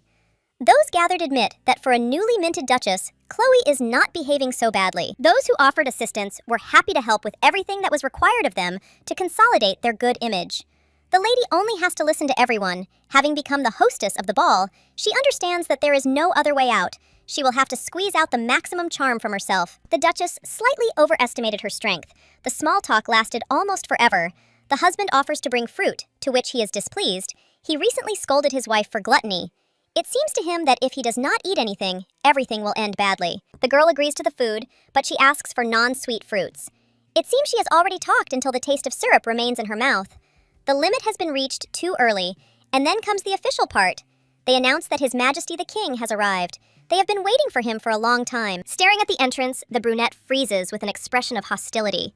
Those gathered admit that for a newly minted duchess, Chloe is not behaving so badly. Those who offered assistance were happy to help with everything that was required of them to consolidate their good image. The lady only has to listen to everyone. Having become the hostess of the ball, she understands that there is no other way out. She will have to squeeze out the maximum charm from herself. The duchess slightly overestimated her strength. The small talk lasted almost forever. The husband offers to bring fruit, to which he is displeased. He recently scolded his wife for gluttony. It seems to him that if he does not eat anything, everything will end badly. The girl agrees to the food, but she asks for non-sweet fruits. It seems she has already talked until the taste of syrup remains in her mouth. The limit has been reached too early, and then comes the official part. They announce that His Majesty the King has arrived. They have been waiting for him for a long time. Staring at the entrance, the brunette freezes with an expression of hostility.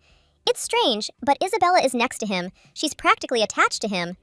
It's strange, but Isabella is next to him. She's practically attached to him.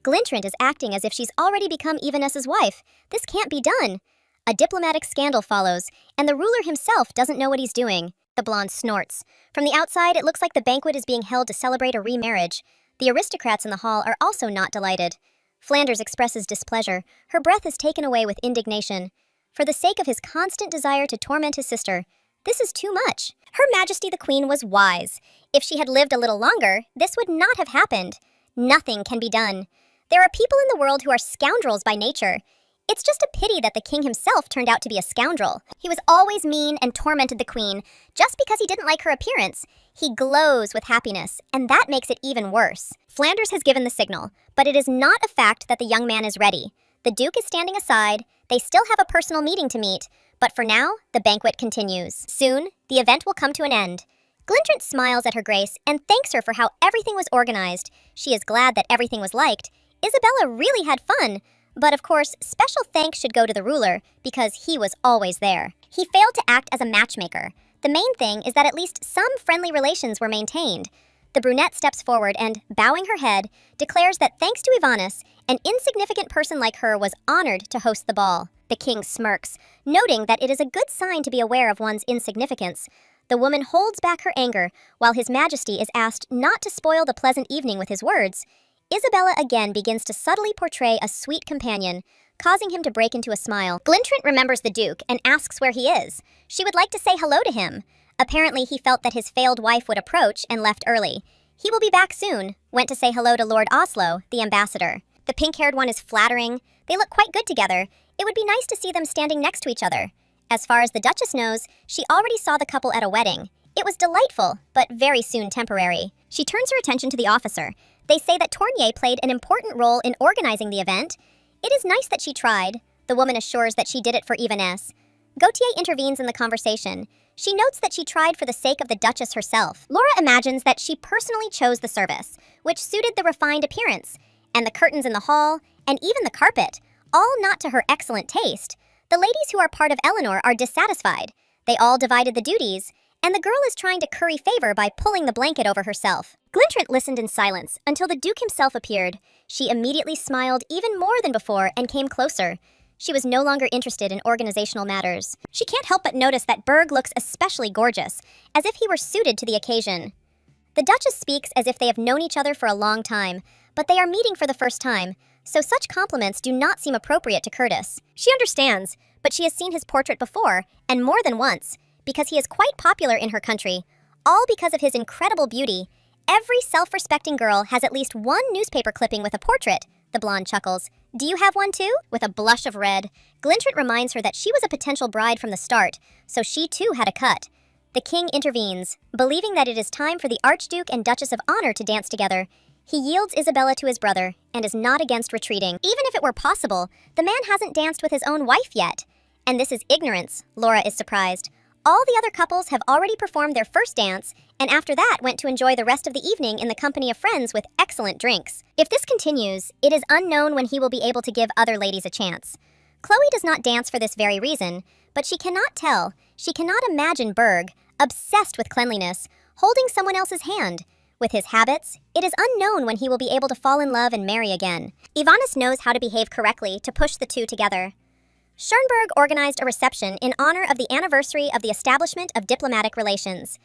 Glintrant is acting as if she's already become Evanessa's wife. This can't be done. A diplomatic scandal follows, and the ruler himself doesn't know what he's doing. The blonde snorts. From the outside, it looks like the banquet is being held to celebrate a remarriage. The aristocrats in the hall are also not delighted. Flanders expresses displeasure. Her breath is taken away with indignation. For the sake of his constant desire to torment his sister, this is too much. Her Majesty the Queen was wise. If she had lived a little longer, this would not have happened. Nothing can be done. There are people in the world who are scoundrels by nature. It's just a pity that the king himself turned out to be a scoundrel. He was always mean and tormented the queen just because he didn't like her appearance. He glows with happiness, and that makes it even worse. Flanders has given the signal, but it is not a fact that the young man is ready. The Duke is standing aside. They still have a personal meeting to meet, but for now, the banquet continues. Soon, the event will come to an end. Glintrant smiles at her grace and thanks her for how everything was organized. She is glad that everything was liked. Isabella really had fun. But of course, special thanks should go to the ruler, because he was always there. He failed to act as a matchmaker. The main thing is that at least some friendly relations were maintained. The brunette steps forward and, bowing her head, declares that thanks to Ivanis, an insignificant person like her was honored to host the ball. The king smirks, noting that it is a good sign to be aware of one's insignificance. The woman holds back her anger, while His Majesty is asked not to spoil the pleasant evening with his words. Isabella again begins to subtly portray a sweet companion, causing him to break into a smile. Glintrant remembers the Duke and asks where he is. She would like to say hello to him. Apparently he felt that his failed wife would approach and left early. He will be back soon. Went to say hello to Lord Oslo, the ambassador. The pink-haired one is flattering. They look quite good together. It would be nice to see them standing next to each other. As far as the Duchess knows, she already saw the couple at a wedding. It was delightful, but very soon temporary. She turns her attention to the officer. They say that Tournier played an important role in organizing the event. It is nice that she tried. The woman assures that she did it for Ivaness. Gautier intervenes in the conversation. She notes that she tried for the sake of the Duchess herself. Laura imagines that she personally chose the service, which suited the refined appearance, and the curtains in the hall, and even the carpet, all not to her excellent taste. The ladies who are part of Eleanor are dissatisfied. They all divided the duties, and the girl is trying to curry favor by pulling the blanket over herself. Glintrant listened in silence until the Duke himself appeared. She immediately smiled even more than before and came closer. She was no longer interested in organizational matters. She can't help but notice that Berg looks especially gorgeous, as if he were suited to the occasion. The Duchess speaks as if they have known each other for a long time, but they are meeting for the first time, so such compliments do not seem appropriate to Curtis. She understands, but she has seen his portrait before, and more than once, because he is quite popular in her country, all because of his incredible beauty. Every self-respecting girl has at least one newspaper clipping with a portrait, the blonde chuckles. Do you have one too? With a blush of red, Glintrant reminds her that she was a potential bride from the start, so she too had a cut. The king intervenes, believing that it is time for the Archduke and Duchess of Honor to dance together. He yields Isabella to his brother, and is not against retreating. Even if it were possible, the man hasn't danced with his own wife yet. And this is ignorance, Laura is surprised. All the other couples have already performed their first dance, and after that went to enjoy the rest of the evening in the company of friends with excellent drinks. If this continues, it is unknown when he will be able to give other ladies a chance. Chloe does not dance for this very reason, but she cannot tell. She cannot imagine Berg, obsessed with cleanliness, holding someone else's hand. With his habits, it is unknown when he will be able to fall in love and marry again. Ivanis knows how to behave correctly to push the two together. Schoenberg organized a reception in honor of the anniversary of the establishment of diplomatic relations.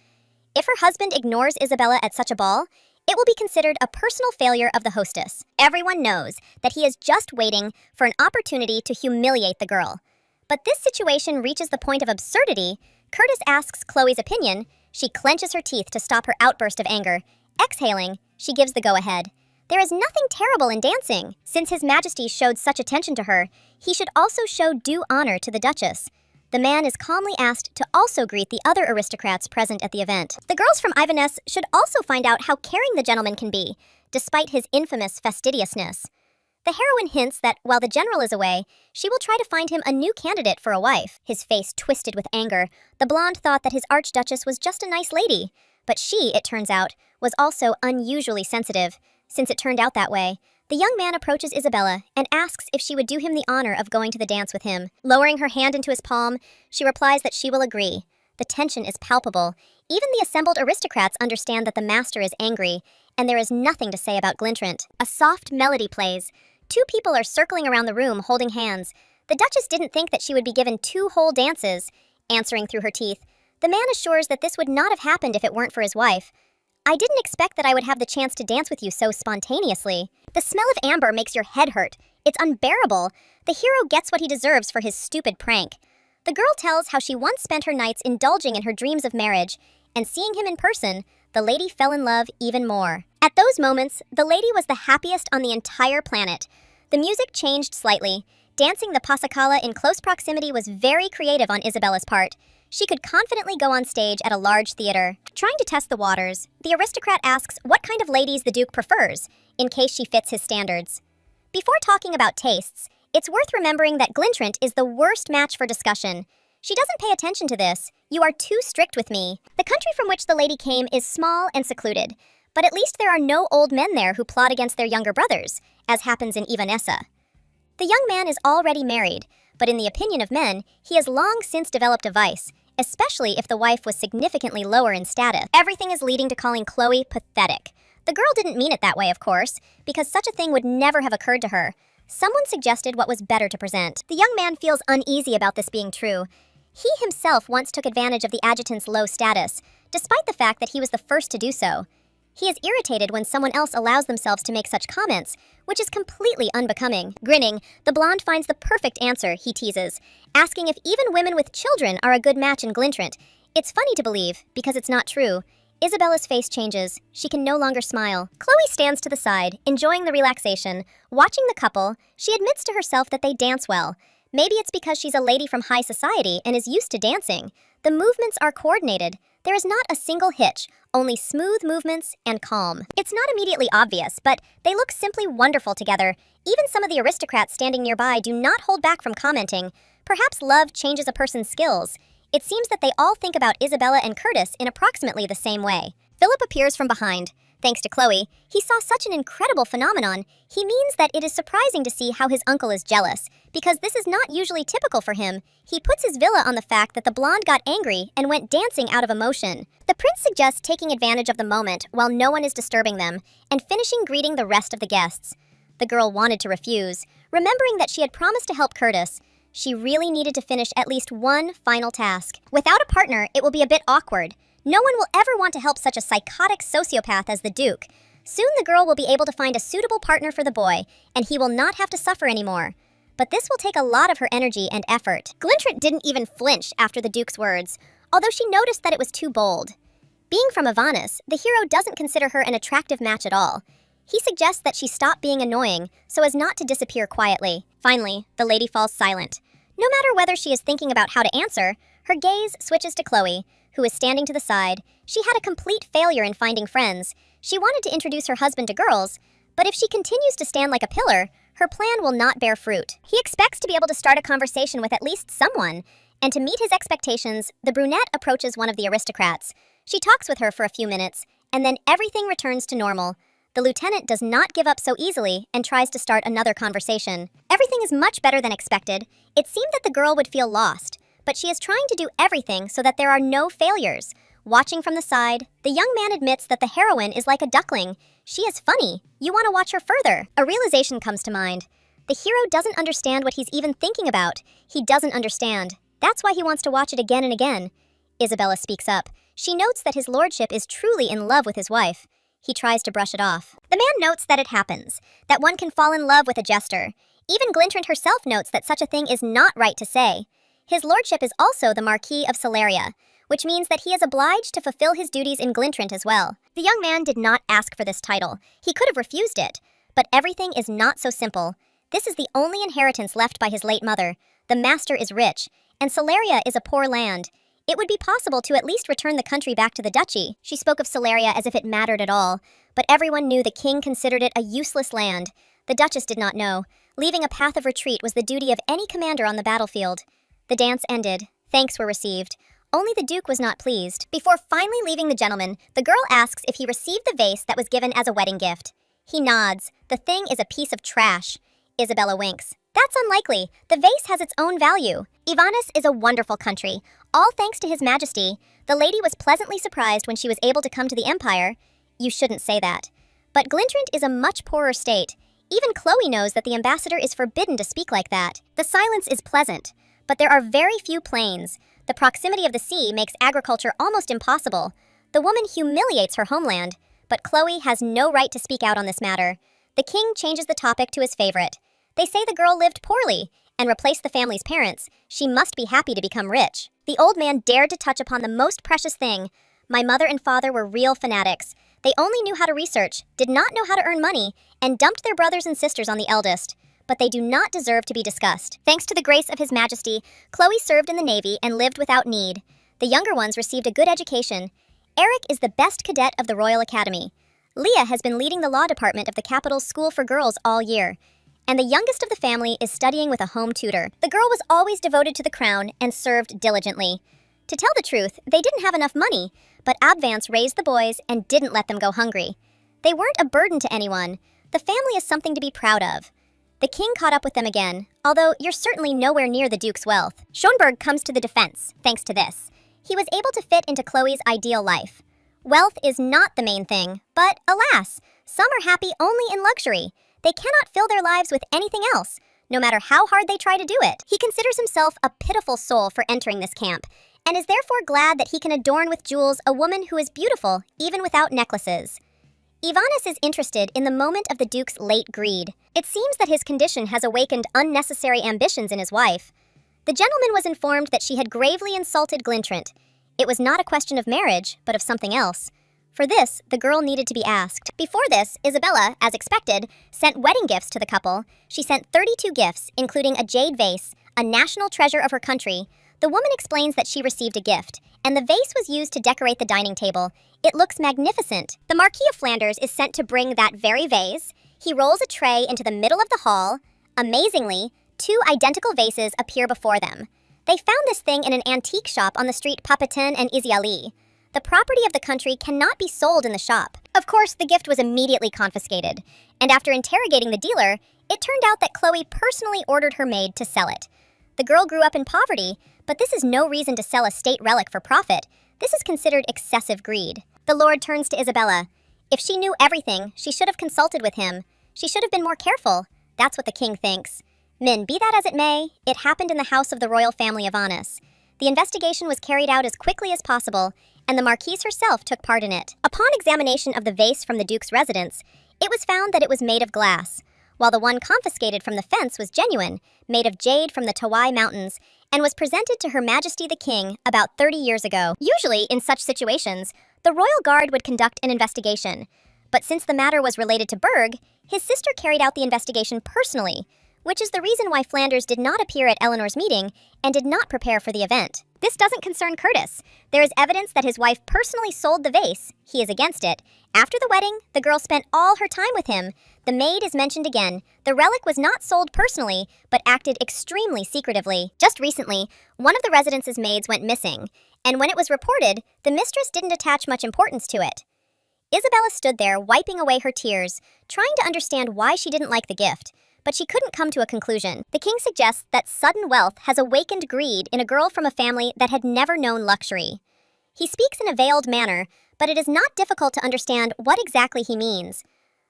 If her husband ignores Isabella at such a ball, it will be considered a personal failure of the hostess. Everyone knows that he is just waiting for an opportunity to humiliate the girl. But this situation reaches the point of absurdity. Curtis asks Chloe's opinion. She clenches her teeth to stop her outburst of anger. Exhaling, she gives the go-ahead. There is nothing terrible in dancing. Since His Majesty showed such attention to her, he should also show due honor to the Duchess. The man is calmly asked to also greet the other aristocrats present at the event. The girls from Iverness should also find out how caring the gentleman can be, despite his infamous fastidiousness. The heroine hints that while the general is away, she will try to find him a new candidate for a wife. His face twisted with anger, the blonde thought that his archduchess was just a nice lady. But she, it turns out, was also unusually sensitive. Since it turned out that way, the young man approaches Isabella and asks if she would do him the honor of going to the dance with him. Lowering her hand into his palm, she replies that she will agree. The tension is palpable. Even the assembled aristocrats understand that the master is angry, and there is nothing to say about Glintrant. A soft melody plays. Two people are circling around the room holding hands. The Duchess didn't think that she would be given 2 whole dances. Answering through her teeth, the man assures that this would not have happened if it weren't for his wife. I didn't expect that I would have the chance to dance with you so spontaneously. The smell of amber makes your head hurt. It's unbearable. The hero gets what he deserves for his stupid prank. The girl tells how she once spent her nights indulging in her dreams of marriage, and seeing him in person, the lady fell in love even more. At those moments, the lady was the happiest on the entire planet. The music changed slightly. Dancing the Passacaglia in close proximity was very creative on Isabella's part. She could confidently go on stage at a large theater. Trying to test the waters, the aristocrat asks what kind of ladies the Duke prefers, in case she fits his standards. Before talking about tastes, it's worth remembering that Glintrant is the worst match for discussion. She doesn't pay attention to this. You are too strict with me. The country from which the lady came is small and secluded, but at least there are no old men there who plot against their younger brothers, as happens in Ivanessa. The young man is already married, but in the opinion of men, he has long since developed a vice, especially if the wife was significantly lower in status. Everything is leading to calling Chloe pathetic. The girl didn't mean it that way, of course, because such a thing would never have occurred to her. Someone suggested what was better to present. The young man feels uneasy about this being true. He himself once took advantage of the adjutant's low status, despite the fact that he was the first to do so. He is irritated when someone else allows themselves to make such comments, which is completely unbecoming. Grinning, the blonde finds the perfect answer, he teases, asking if even women with children are a good match in Glintrant. It's funny to believe, because it's not true. Isabella's face changes. She can no longer smile. Chloe stands to the side, enjoying the relaxation. Watching the couple, she admits to herself that they dance well. Maybe it's because she's a lady from high society and is used to dancing. The movements are coordinated. There is not a single hitch, only smooth movements and calm. It's not immediately obvious, but they look simply wonderful together. Even some of the aristocrats standing nearby do not hold back from commenting. Perhaps love changes a person's skills. It seems that they all think about Isabella and Curtis in approximately the same way. Philip appears from behind. Thanks to Chloe, he saw such an incredible phenomenon. He means that it is surprising to see how his uncle is jealous, because this is not usually typical for him. He puts his villa on the fact that the blonde got angry and went dancing out of emotion. The prince suggests taking advantage of the moment while no one is disturbing them, and finishing greeting the rest of the guests. The girl wanted to refuse, remembering that she had promised to help Curtis. She really needed to finish at least one final task. Without a partner, it will be a bit awkward. No one will ever want to help such a psychotic sociopath as the Duke. Soon the girl will be able to find a suitable partner for the boy, and he will not have to suffer anymore. But this will take a lot of her energy and effort. Glintrant didn't even flinch after the Duke's words, although she noticed that it was too bold. Being from Iverness, the hero doesn't consider her an attractive match at all. He suggests that she stop being annoying so as not to disappear quietly. Finally, the lady falls silent. No matter whether she is thinking about how to answer, her gaze switches to Chloe, who is standing to the side. She had a complete failure in finding friends. She wanted to introduce her husband to girls, but if she continues to stand like a pillar, her plan will not bear fruit. He expects to be able to start a conversation with at least someone, and to meet his expectations, the brunette approaches one of the aristocrats. She talks with her for a few minutes, and then everything returns to normal. The lieutenant does not give up so easily and tries to start another conversation. Everything is much better than expected. It seemed that the girl would feel lost, but she is trying to do everything so that there are no failures. Watching from the side, the young man admits that the heroine is like a duckling. She is funny. You want to watch her further. A realization comes to mind. The hero doesn't understand what he's even thinking about. He doesn't understand. That's why he wants to watch it again and again. Isabella speaks up. She notes that his lordship is truly in love with his wife. He tries to brush it off. The man notes that it happens, that one can fall in love with a jester. Even Glintrant herself notes that such a thing is not right to say. His lordship is also the Marquis of Celeria, which means that he is obliged to fulfill his duties in Glintrant as well. The young man did not ask for this title. He could have refused it. But everything is not so simple. This is the only inheritance left by his late mother. The master is rich, and Celeria is a poor land. It would be possible to at least return the country back to the duchy. She spoke of Celeria as if it mattered at all, but everyone knew the king considered it a useless land. The duchess did not know. Leaving a path of retreat was the duty of any commander on the battlefield. The dance ended. Thanks were received. Only the duke was not pleased. Before finally leaving the gentleman, the girl asks if he received the vase that was given as a wedding gift. He nods. The thing is a piece of trash. Isabella winks. That's unlikely. The vase has its own value. Ivana's is a wonderful country, all thanks to His Majesty. The lady was pleasantly surprised when she was able to come to the Empire. You shouldn't say that. But Glintrant is a much poorer state. Even Chloe knows that the ambassador is forbidden to speak like that. The silence is pleasant, but there are very few plains. The proximity of the sea makes agriculture almost impossible. The woman humiliates her homeland, but Chloe has no right to speak out on this matter. The king changes the topic to his favorite. They say the girl lived poorly and replaced the family's parents. She must be happy to become rich. The old man dared to touch upon the most precious thing. My mother and father were real fanatics. They only knew how to research, did not know how to earn money, and dumped their brothers and sisters on the eldest. But they do not deserve to be discussed. Thanks to the grace of His Majesty, Chloe served in the Navy and lived without need. The younger ones received a good education. Eric is the best cadet of the Royal Academy. Leah has been leading the law department of the capital's school for girls all year. And the youngest of the family is studying with a home tutor. The girl was always devoted to the crown and served diligently. To tell the truth, they didn't have enough money, but Abvance raised the boys and didn't let them go hungry. They weren't a burden to anyone. The family is something to be proud of. The king caught up with them again, although you're certainly nowhere near the duke's wealth. Schonberg comes to the defense, thanks to this. He was able to fit into Chloe's ideal life. Wealth is not the main thing, but alas, some are happy only in luxury. They cannot fill their lives with anything else, no matter how hard they try to do it. He considers himself a pitiful soul for entering this camp, and is therefore glad that he can adorn with jewels a woman who is beautiful, even without necklaces. Ivanis is interested in the moment of the Duke's late greed. It seems that his condition has awakened unnecessary ambitions in his wife. The gentleman was informed that she had gravely insulted Glintrant. It was not a question of marriage, but of something else. For this, the girl needed to be asked. Before this, Isabella, as expected, sent wedding gifts to the couple. She sent 32 gifts, including a jade vase, a national treasure of her country. The woman explains that she received a gift, and the vase was used to decorate the dining table. It looks magnificent. The Marquis of Flanders is sent to bring that very vase. He rolls a tray into the middle of the hall. Amazingly, 2 identical vases appear before them. They found this thing in an antique shop on the street Papetin and Iziali. The property of the country cannot be sold in the shop. Of course, the gift was immediately confiscated, and after interrogating the dealer, it turned out that Chloe personally ordered her maid to sell it. The girl grew up in poverty, but this is no reason to sell a state relic for profit. This is considered excessive greed. The Lord turns to Isabella. If she knew everything, she should have consulted with him. She should have been more careful. That's what the king thinks. Min, be that as it may, it happened in the house of the royal family of Anis. The investigation was carried out as quickly as possible, and the Marquise herself took part in it. Upon examination of the vase from the Duke's residence, it was found that it was made of glass, while the one confiscated from the fence was genuine, made of jade from the Tawai Mountains, and was presented to Her Majesty the King about 30 years ago. Usually, in such situations, the royal guard would conduct an investigation, but since the matter was related to Berg, his sister carried out the investigation personally, which is the reason why Flanders did not appear at Eleanor's meeting and did not prepare for the event. This doesn't concern Curtis. There is evidence that his wife personally sold the vase. He is against it. After the wedding, the girl spent all her time with him. The maid is mentioned again. The relic was not sold personally, but acted extremely secretively. Just recently, one of the residence's maids went missing, and when it was reported, the mistress didn't attach much importance to it. Isabella stood there, wiping away her tears, trying to understand why she didn't like the gift, but she couldn't come to a conclusion. The king suggests that sudden wealth has awakened greed in a girl from a family that had never known luxury. He speaks in a veiled manner, but it is not difficult to understand what exactly he means.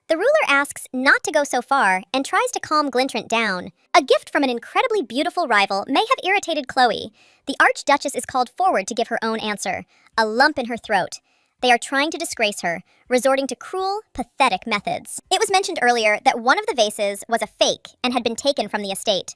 The ruler asks not to go so far and tries to calm Glintrant down. A gift from an incredibly beautiful rival may have irritated Chloe. The Archduchess is called forward to give her own answer, a lump in her throat. They are trying to disgrace her, resorting to cruel, pathetic methods. It was mentioned earlier that one of the vases was a fake and had been taken from the estate.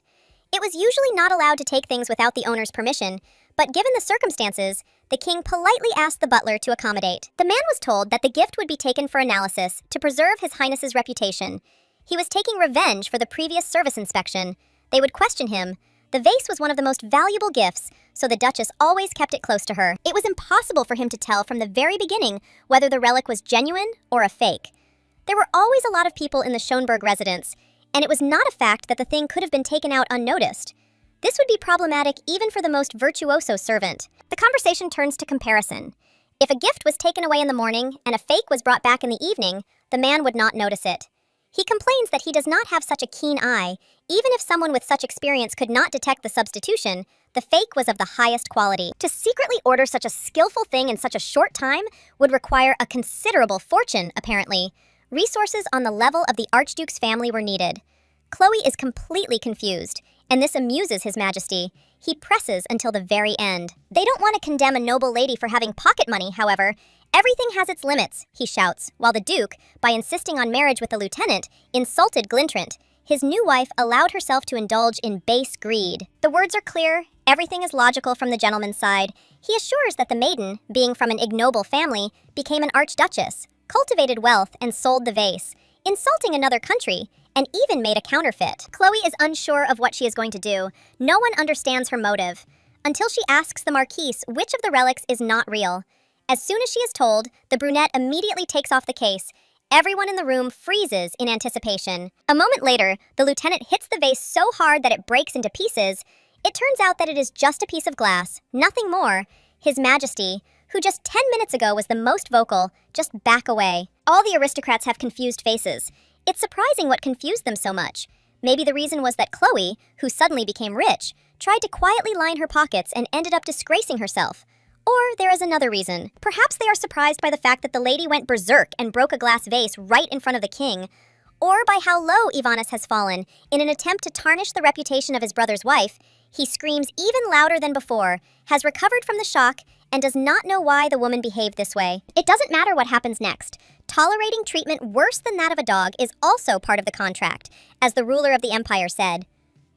It was usually not allowed to take things without the owner's permission, but given the circumstances, the king politely asked the butler to accommodate. The man was told that the gift would be taken for analysis to preserve His Highness's reputation. He was taking revenge for the previous service inspection. They would question him. The vase was one of the most valuable gifts, so the Duchess always kept it close to her. It was impossible for him to tell from the very beginning whether the relic was genuine or a fake. There were always a lot of people in the Schönberg residence, and it was not a fact that the thing could have been taken out unnoticed. This would be problematic even for the most virtuoso servant. The conversation turns to comparison. If a gift was taken away in the morning and a fake was brought back in the evening, the man would not notice it. He complains that he does not have such a keen eye. Even if someone with such experience could not detect the substitution, the fake was of the highest quality. To secretly order such a skillful thing in such a short time would require a considerable fortune, apparently. Resources on the level of the Archduke's family were needed. Chloe is completely confused, and this amuses His Majesty. He presses until the very end. They don't want to condemn a noble lady for having pocket money, however. Everything has its limits, he shouts, while the Duke, by insisting on marriage with the lieutenant, insulted Glintrant. His new wife allowed herself to indulge in base greed. The words are clear, everything is logical from the gentleman's side. He assures that the maiden, being from an ignoble family, became an archduchess, cultivated wealth, and sold the vase, insulting another country, and even made a counterfeit. Chloe is unsure of what she is going to do. No one understands her motive, until she asks the Marquise which of the relics is not real. As soon as she is told, the brunette immediately takes off the case. Everyone in the room freezes in anticipation. A moment later, the lieutenant hits the vase so hard that it breaks into pieces. It turns out that it is just a piece of glass, nothing more. His Majesty, who just 10 minutes ago was the most vocal, just back away. All the aristocrats have confused faces. It's surprising what confused them so much. Maybe the reason was that Chloe, who suddenly became rich, tried to quietly line her pockets and ended up disgracing herself. Or there is another reason. Perhaps they are surprised by the fact that the lady went berserk and broke a glass vase right in front of the king, or by how low Ivanis has fallen. In an attempt to tarnish the reputation of his brother's wife, he screams even louder than before, has recovered from the shock, and does not know why the woman behaved this way. It doesn't matter what happens next. Tolerating treatment worse than that of a dog is also part of the contract, as the ruler of the empire said.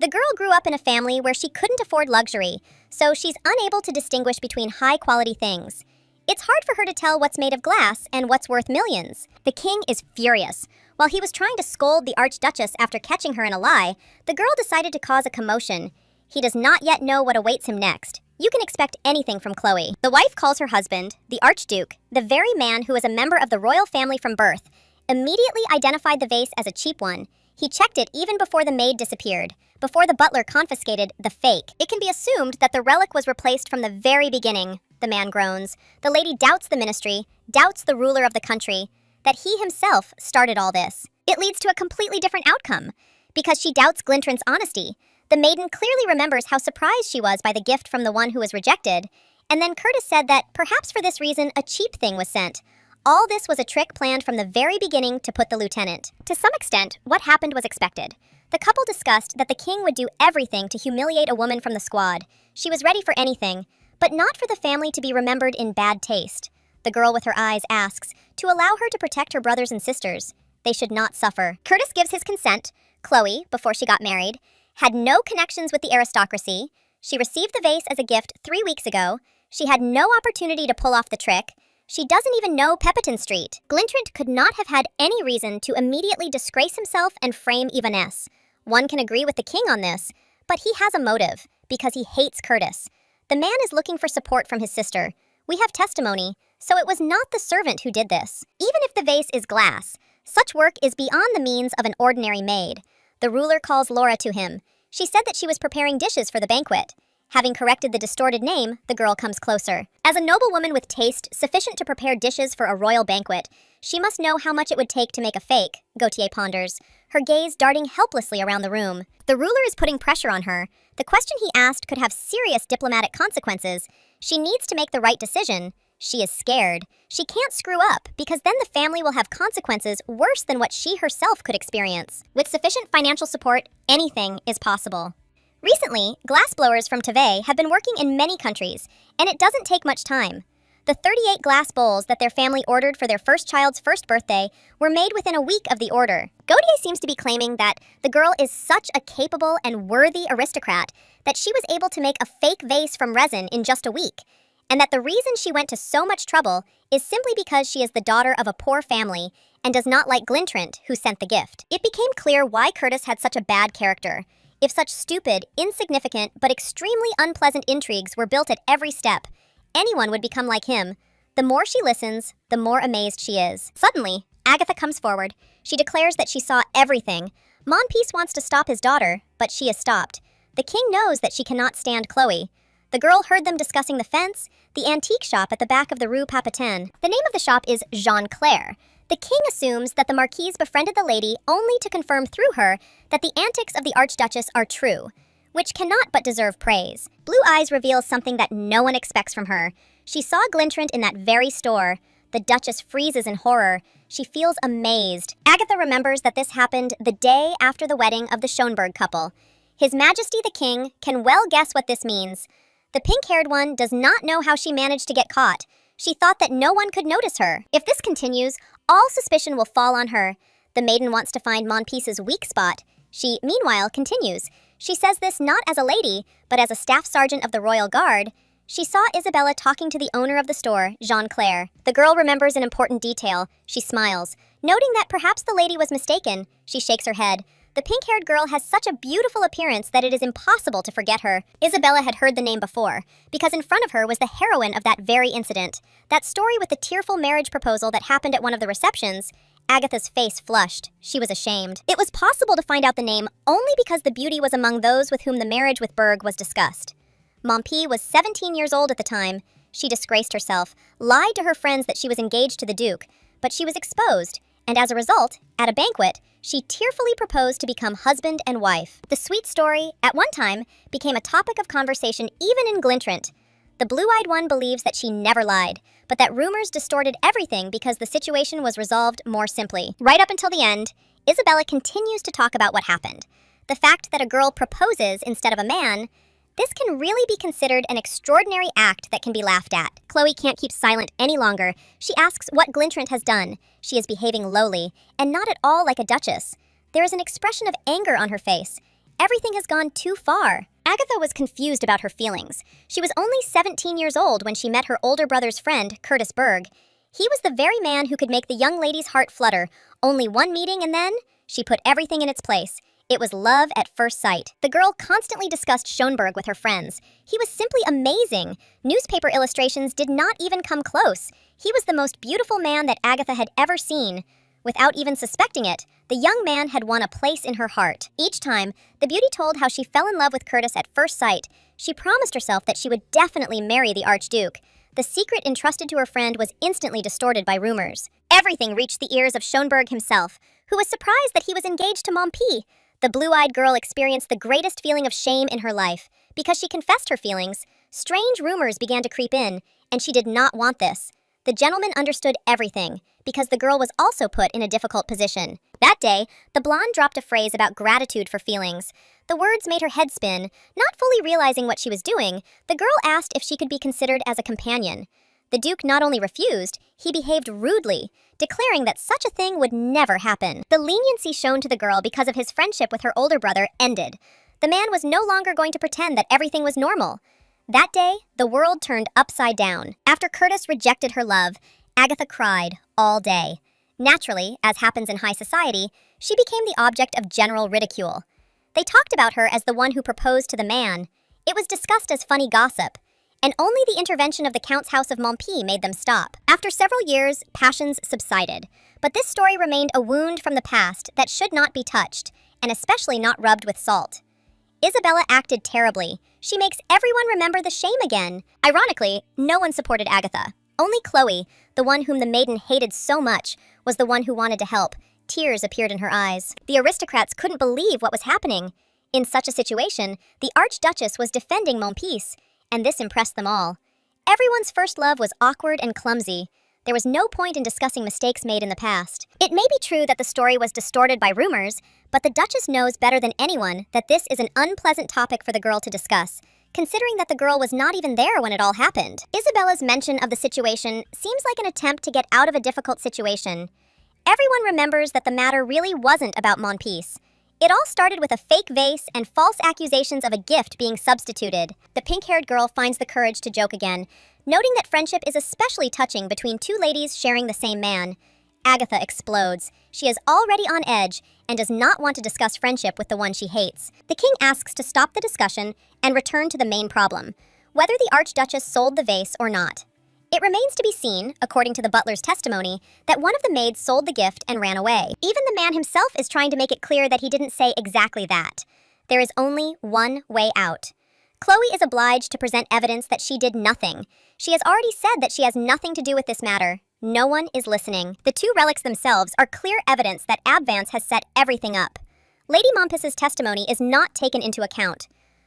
The girl grew up in a family where she couldn't afford luxury, so she's unable to distinguish between high-quality things. It's hard for her to tell what's made of glass and what's worth millions. The king is furious. While he was trying to scold the Archduchess after catching her in a lie, the girl decided to cause a commotion. He does not yet know what awaits him next. You can expect anything from Chloe. The wife calls her husband, the Archduke, the very man who was a member of the royal family from birth, immediately identified the vase as a cheap one. He checked it even before the maid disappeared, before the butler confiscated the fake. It can be assumed that the relic was replaced from the very beginning, the man groans. The lady doubts the ministry, doubts the ruler of the country, that he himself started all this. It leads to a completely different outcome, because she doubts Glintrant's honesty. The maiden clearly remembers how surprised she was by the gift from the one who was rejected, and then Curtis said that perhaps for this reason a cheap thing was sent. All this was a trick planned from the very beginning to put the lieutenant. To some extent, what happened was expected. The couple discussed that the king would do everything to humiliate a woman from the squad. She was ready for anything, but not for the family to be remembered in bad taste. The girl with her eyes asks to allow her to protect her brothers and sisters. They should not suffer. Curtis gives his consent. Chloe, before she got married, had no connections with the aristocracy. She received the vase as a gift 3 weeks ago. She had no opportunity to pull off the trick. She doesn't even know Pepperton Street. Glintrant could not have had any reason to immediately disgrace himself and frame Ivaness. One can agree with the king on this, but he has a motive, because he hates Curtis. The man is looking for support from his sister. We have testimony, so it was not the servant who did this. Even if the vase is glass, such work is beyond the means of an ordinary maid. The ruler calls Laura to him. She said that she was preparing dishes for the banquet. Having corrected the distorted name, the girl comes closer. As a noblewoman with taste sufficient to prepare dishes for a royal banquet, she must know how much it would take to make a fake, Gautier ponders, her gaze darting helplessly around the room. The ruler is putting pressure on her. The question he asked could have serious diplomatic consequences. She needs to make the right decision. She is scared. She can't screw up, because then the family will have consequences worse than what she herself could experience. With sufficient financial support, anything is possible. Recently, glassblowers from Tevez have been working in many countries, and it doesn't take much time. The 38 glass bowls that their family ordered for their first child's first birthday were made within a week of the order. Godier seems to be claiming that the girl is such a capable and worthy aristocrat that she was able to make a fake vase from resin in just a week, and that the reason she went to so much trouble is simply because she is the daughter of a poor family and does not like Glintrant, who sent the gift. It became clear why Curtis had such a bad character. If such stupid, insignificant, but extremely unpleasant intrigues were built at every step, anyone would become like him. The more she listens, the more amazed she is. Suddenly, Agatha comes forward. She declares that she saw everything. Monpeace wants to stop his daughter, but she is stopped. The king knows that she cannot stand Chloe. The girl heard them discussing the fence, the antique shop at the back of the Rue Papatin. The name of the shop is Jean Claire. The king assumes that the marquise befriended the lady only to confirm through her that the antics of the Archduchess are true, which cannot but deserve praise. Blue Eyes reveals something that no one expects from her. She saw Glintrant in that very store. The Duchess freezes in horror. She feels amazed. Agatha remembers that this happened the day after the wedding of the Schönberg couple. His Majesty the King can well guess what this means. The pink-haired one does not know how she managed to get caught. She thought that no one could notice her. If this continues, all suspicion will fall on her. The maiden wants to find Monpeace's weak spot. She, meanwhile, continues. She says this not as a lady, but as a staff sergeant of the Royal Guard. She saw Isabella talking to the owner of the store, Jean Claire. The girl remembers an important detail. She smiles. Noting that perhaps the lady was mistaken, she shakes her head. The pink-haired girl has such a beautiful appearance that it is impossible to forget her. Isabella had heard the name before, because in front of her was the heroine of that very incident. That story with the tearful marriage proposal that happened at one of the receptions. Agatha's face flushed. She was ashamed. It was possible to find out the name only because the beauty was among those with whom the marriage with Berg was discussed. Monpeace was 17 years old at the time. She disgraced herself, lied to her friends that she was engaged to the Duke, but she was exposed, and as a result, at a banquet, she tearfully proposed to become husband and wife. The sweet story, at one time, became a topic of conversation even in Glintrant. The blue-eyed one believes that she never lied, but that rumors distorted everything because the situation was resolved more simply. Right up until the end, Isabella continues to talk about what happened. The fact that a girl proposes instead of a man, this can really be considered an extraordinary act that can be laughed at. Chloe can't keep silent any longer. She asks what Glintrant has done. She is behaving lowly, and not at all like a duchess. There is an expression of anger on her face. Everything has gone too far. Agatha was confused about her feelings. She was only 17 years old when she met her older brother's friend, Curtis Berg. He was the very man who could make the young lady's heart flutter. Only one meeting and then, she put everything in its place. It was love at first sight. The girl constantly discussed Schönberg with her friends. He was simply amazing. Newspaper illustrations did not even come close. He was the most beautiful man that Agatha had ever seen. Without even suspecting it, the young man had won a place in her heart. Each time, the beauty told how she fell in love with Curtis at first sight. She promised herself that she would definitely marry the Archduke. The secret entrusted to her friend was instantly distorted by rumors. Everything reached the ears of Schönberg himself, who was surprised that he was engaged to Monpeace. The blue-eyed girl experienced the greatest feeling of shame in her life. Because she confessed her feelings, strange rumors began to creep in, and she did not want this. The gentleman understood everything, because the girl was also put in a difficult position. That day, the blonde dropped a phrase about gratitude for feelings. The words made her head spin. Not fully realizing what she was doing, the girl asked if she could be considered as a companion. The Duke not only refused, he behaved rudely, declaring that such a thing would never happen. The leniency shown to the girl because of his friendship with her older brother ended. The man was no longer going to pretend that everything was normal. That day, the world turned upside down. After Curtis rejected her love, Agatha cried all day. Naturally, as happens in high society, she became the object of general ridicule. They talked about her as the one who proposed to the man. It was discussed as funny gossip, and only the intervention of the Count's house of Monpeace made them stop. After several years, passions subsided, but this story remained a wound from the past that should not be touched, and especially not rubbed with salt. Isabella acted terribly. She makes everyone remember the shame again. Ironically, no one supported Agatha. Only Chloe, the one whom the maiden hated so much, was the one who wanted to help. Tears appeared in her eyes. The aristocrats couldn't believe what was happening. In such a situation, the Archduchess was defending Monpeace, and this impressed them all. Everyone's first love was awkward and clumsy. There was no point in discussing mistakes made in the past. It may be true that the story was distorted by rumors, but the Duchess knows better than anyone that this is an unpleasant topic for the girl to discuss. considering that the girl was not even there when it all happened. Isabella's mention of the situation seems like an attempt to get out of a difficult situation. Everyone remembers that the matter really wasn't about Mon Peace. It all started with a fake vase and false accusations of a gift being substituted. The pink-haired girl finds the courage to joke again, noting that friendship is especially touching between two ladies sharing the same man. Agatha explodes. She is already on edge and does not want to discuss friendship with the one she hates. The king asks to stop the discussion and return to the main problem, whether the Archduchess sold the vase or not. It remains to be seen, according to the butler's testimony, that one of the maids sold the gift and ran away. Even the man himself is trying to make it clear that he didn't say exactly that. There is only one way out. Chloe is obliged to present evidence that she did nothing. She has already said that she has nothing to do with this matter. No one is listening. The two relics themselves are clear evidence that Abvance has set everything up. Lady Mompis's testimony is not taken into account.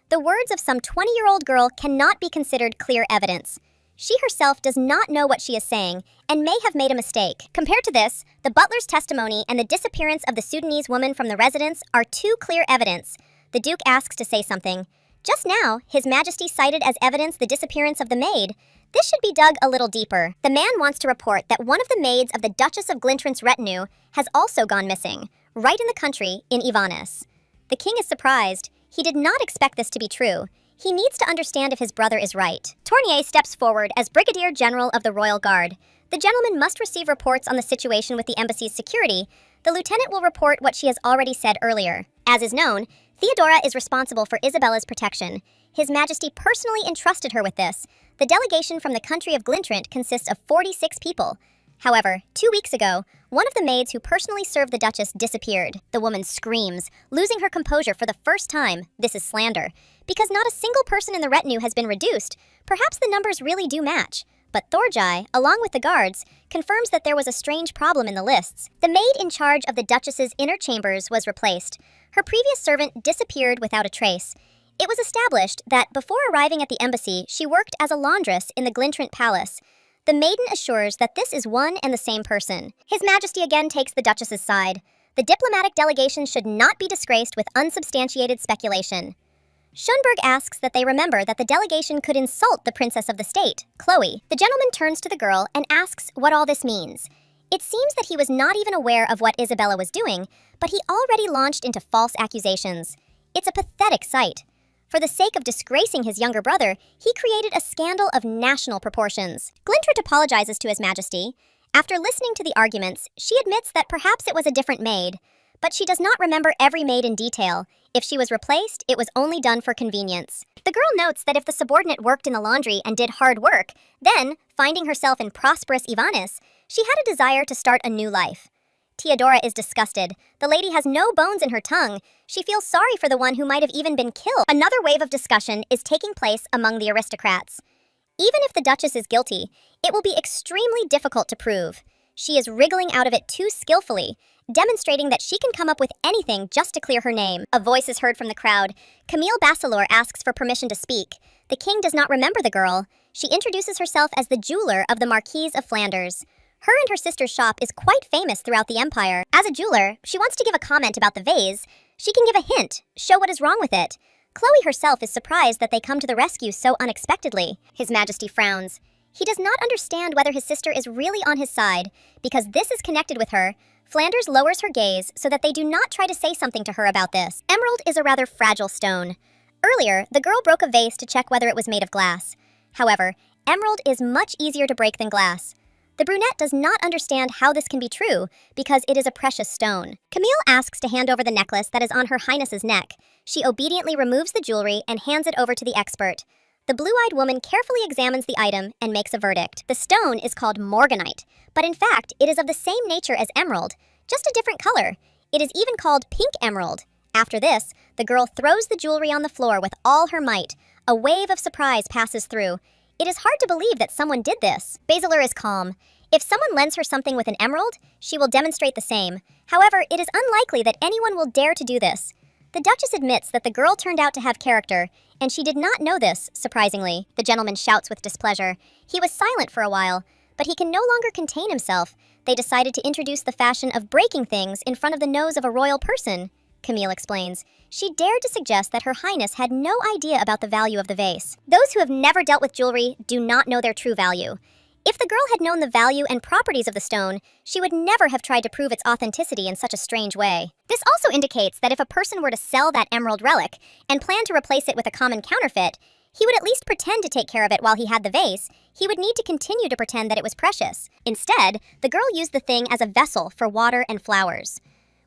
The words of some 20-year-old girl cannot be considered clear evidence. She herself does not know what she is saying and may have made a mistake. Compared to this, the butler's testimony and the disappearance of the Sudanese woman from the residence are two clear evidence. The Duke asks to say something. Just now, His Majesty cited as evidence the disappearance of the maid. This should be dug a little deeper. The man wants to report that one of the maids of the Duchess of Glintrant's retinue has also gone missing, right in the country, in Ivanis. The king is surprised. He did not expect this to be true. He needs to understand if his brother is right. Tournier steps forward as Brigadier General of the Royal Guard. The gentleman must receive reports on the situation with the embassy's security. The lieutenant will report what she has already said earlier. As is known, Theodora is responsible for Isabella's protection. His Majesty personally entrusted her with this. The delegation from the country of Glintrant consists of 46 people. However, 2 weeks ago, one of the maids who personally served the Duchess disappeared. The woman screams, losing her composure for the first time. This is slander. Because not a single person in the retinue has been reduced, perhaps the numbers really do match. But Thorjai, along with the guards, confirms that there was a strange problem in the lists. The maid in charge of the Duchess's inner chambers was replaced. Her previous servant disappeared without a trace. It was established that before arriving at the embassy, she worked as a laundress in the Glintrant Palace. The maiden assures that this is one and the same person. His Majesty again takes the Duchess's side. The diplomatic delegation should not be disgraced with unsubstantiated speculation. Schönberg asks that they remember that the delegation could insult the princess of the state, Chloe. The gentleman turns to the girl and asks what all this means. It seems that he was not even aware of what Isabella was doing, but he already launched into false accusations. It's a pathetic sight. For the sake of disgracing his younger brother, he created a scandal of national proportions. Glintrant apologizes to His Majesty. After listening to the arguments, she admits that perhaps it was a different maid, but she does not remember every maid in detail. If she was replaced, it was only done for convenience. The girl notes that if the subordinate worked in the laundry and did hard work, then, finding herself in prosperous Ivanis, she had a desire to start a new life. Theodora is disgusted. The lady has no bones in her tongue. She feels sorry for the one who might have even been killed. Another wave of discussion is taking place among the aristocrats. Even if the Duchess is guilty, it will be extremely difficult to prove. She is wriggling out of it too skillfully, demonstrating that she can come up with anything just to clear her name. A voice is heard from the crowd. Camille Basselor asks for permission to speak. The king does not remember the girl. She introduces herself as the jeweler of the Marquise of Flanders. Her and her sister's shop is quite famous throughout the empire. As a jeweler, she wants to give a comment about the vase. She can give a hint, show what is wrong with it. Chloe herself is surprised that they come to the rescue so unexpectedly. His Majesty frowns. He does not understand whether his sister is really on his side. Because this is connected with her, Flanders lowers her gaze so that they do not try to say something to her about this. Emerald is a rather fragile stone. Earlier, the girl broke a vase to check whether it was made of glass. However, emerald is much easier to break than glass. The brunette does not understand how this can be true because it is a precious stone. Camille asks to hand over the necklace that is on Her Highness's neck. She obediently removes the jewelry and hands it over to the expert. The blue-eyed woman carefully examines the item and makes a verdict. The stone is called morganite, but in fact, it is of the same nature as emerald, just a different color. It is even called pink emerald. After this, the girl throws the jewelry on the floor with all her might. A wave of surprise passes through. It is hard to believe that someone did this. Basilar is calm. If someone lends her something with an emerald, she will demonstrate the same. However, it is unlikely that anyone will dare to do this. The Duchess admits that the girl turned out to have character, and she did not know this, surprisingly. The gentleman shouts with displeasure. He was silent for a while, but he can no longer contain himself. They decided to introduce the fashion of breaking things in front of the nose of a royal person. Camille explains. She dared to suggest that Her Highness had no idea about the value of the vase. Those who have never dealt with jewelry do not know their true value. If the girl had known the value and properties of the stone, she would never have tried to prove its authenticity in such a strange way. This also indicates that if a person were to sell that emerald relic and plan to replace it with a common counterfeit, he would at least pretend to take care of it while he had the vase. He would need to continue to pretend that it was precious. Instead, the girl used the thing as a vessel for water and flowers.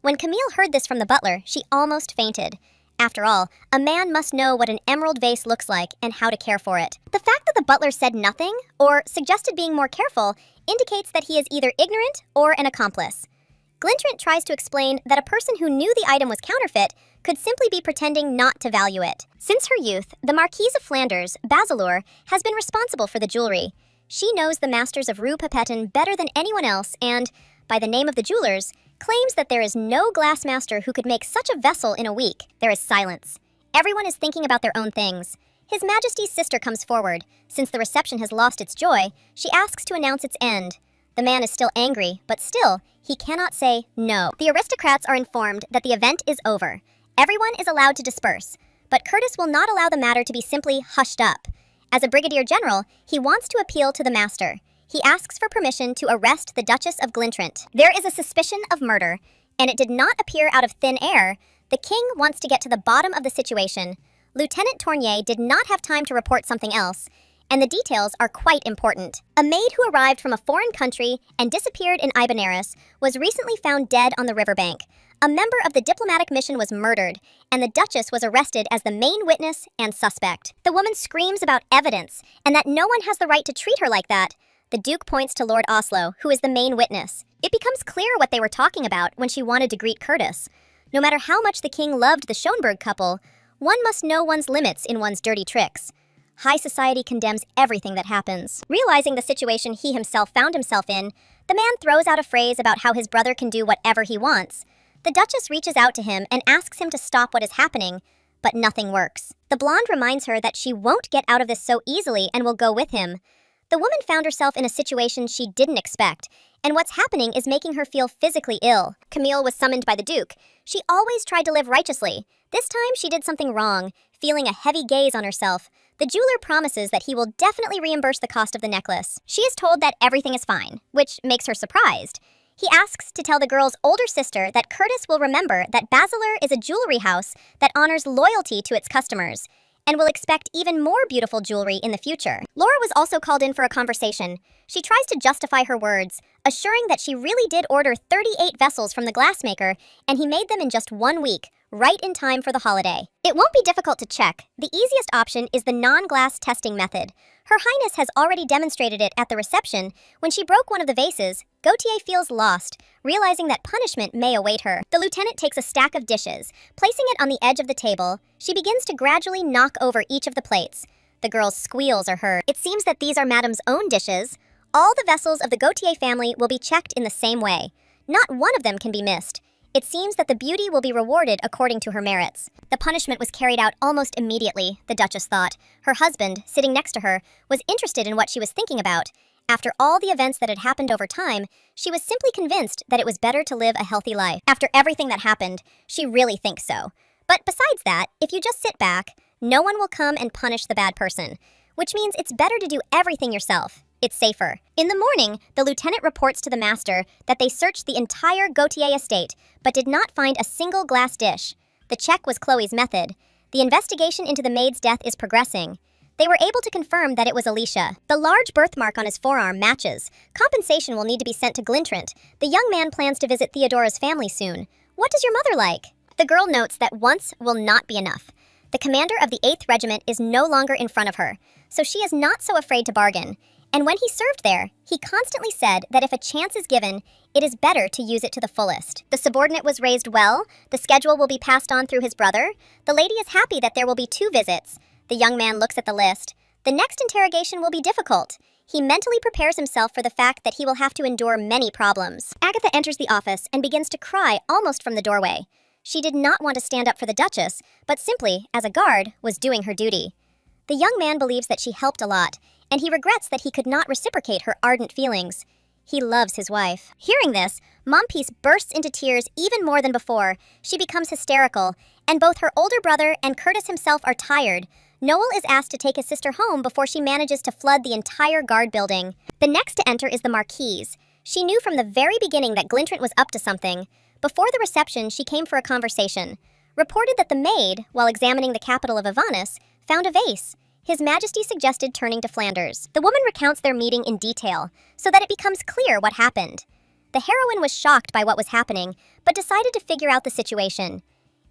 When Camille heard this from the butler, she almost fainted. After all, a man must know what an emerald vase looks like and how to care for it. The fact that the butler said nothing, or suggested being more careful, indicates that he is either ignorant or an accomplice. Glintrant tries to explain that a person who knew the item was counterfeit could simply be pretending not to value it. Since her youth, the Marquise of Flanders, Basileur, has been responsible for the jewelry. She knows the masters of Rue Papetin better than anyone else and, by the name of the jewelers, claims that there is no glass master who could make such a vessel in a week. There is silence. Everyone is thinking about their own things. His Majesty's sister comes forward. Since the reception has lost its joy, she asks to announce its end. The man is still angry, but still, he cannot say no. The aristocrats are informed that the event is over. Everyone is allowed to disperse, but Curtis will not allow the matter to be simply hushed up. As a brigadier general, he wants to appeal to the master. He asks for permission to arrest the Duchess of Glintrant. There is a suspicion of murder, and it did not appear out of thin air. The king wants to get to the bottom of the situation. Lieutenant Tournier did not have time to report something else, and the details are quite important. A maid who arrived from a foreign country and disappeared in Ibanez was recently found dead on the riverbank. A member of the diplomatic mission was murdered, and the Duchess was arrested as the main witness and suspect. The woman screams about evidence and that no one has the right to treat her like that. The Duke points to Lord Oslo, who is the main witness. It becomes clear what they were talking about when she wanted to greet Curtis. No matter how much the king loved the Schönberg couple, one must know one's limits in one's dirty tricks. High society condemns everything that happens. Realizing the situation he himself found himself in, the man throws out a phrase about how his brother can do whatever he wants. The Duchess reaches out to him and asks him to stop what is happening, but nothing works. The blonde reminds her that she won't get out of this so easily and will go with him. The woman found herself in a situation she didn't expect, and what's happening is making her feel physically ill. Camille was summoned by the Duke. She always tried to live righteously. This time she did something wrong, feeling a heavy gaze on herself. The jeweler promises that he will definitely reimburse the cost of the necklace. She is told that everything is fine, which makes her surprised. He asks to tell the girl's older sister that Curtis will remember that Basileur is a jewelry house that honors loyalty to its customers, and will expect even more beautiful jewelry in the future. Laura was also called in for a conversation. She tries to justify her words, assuring that she really did order 38 vessels from the glassmaker, and he made them in just 1 week, right in time for the holiday. It won't be difficult to check. The easiest option is the non-glass testing method. Her Highness has already demonstrated it at the reception. When she broke one of the vases, Gautier feels lost, realizing that punishment may await her. The lieutenant takes a stack of dishes. Placing it on the edge of the table, she begins to gradually knock over each of the plates. The girl's squeals are heard. It seems that these are Madame's own dishes. All the vessels of the Gautier family will be checked in the same way. Not one of them can be missed. It seems that the beauty will be rewarded according to her merits. The punishment was carried out almost immediately, the Duchess thought. Her husband, sitting next to her, was interested in what she was thinking about. After all the events that had happened over time, she was simply convinced that it was better to live a healthy life. After everything that happened, she really thinks so. But besides that, if you just sit back, no one will come and punish the bad person, which means it's better to do everything yourself. It's safer. In the morning, the lieutenant reports to the master that they searched the entire Gautier estate, but did not find a single glass dish. The check was Chloe's method. The investigation into the maid's death is progressing. They were able to confirm that it was Alicia. The large birthmark on his forearm matches. Compensation will need to be sent to Glintrant. The young man plans to visit Theodora's family soon. What does your mother like? The girl notes that once will not be enough. The commander of the 8th Regiment is no longer in front of her, so she is not so afraid to bargain. And when he served there, he constantly said that if a chance is given, it is better to use it to the fullest. The subordinate was raised well. The schedule will be passed on through his brother. The lady is happy that there will be 2 visits. The young man looks at the list. The next interrogation will be difficult. He mentally prepares himself for the fact that he will have to endure many problems. Agatha enters the office and begins to cry almost from the doorway. She did not want to stand up for the Duchess, but simply, as a guard, was doing her duty. The young man believes that she helped a lot, and he regrets that he could not reciprocate her ardent feelings. He loves his wife. Hearing this, Mom Peace bursts into tears even more than before. She becomes hysterical, and both her older brother and Curtis himself are tired. Noel is asked to take his sister home before she manages to flood the entire guard building. The next to enter is the Marquise. She knew from the very beginning that Glintrant was up to something. Before the reception, she came for a conversation. Reported that the maid, while examining the capital of Ivanus, found a vase. His Majesty suggested turning to Flanders. The woman recounts their meeting in detail, so that it becomes clear what happened. The heroine was shocked by what was happening, but decided to figure out the situation.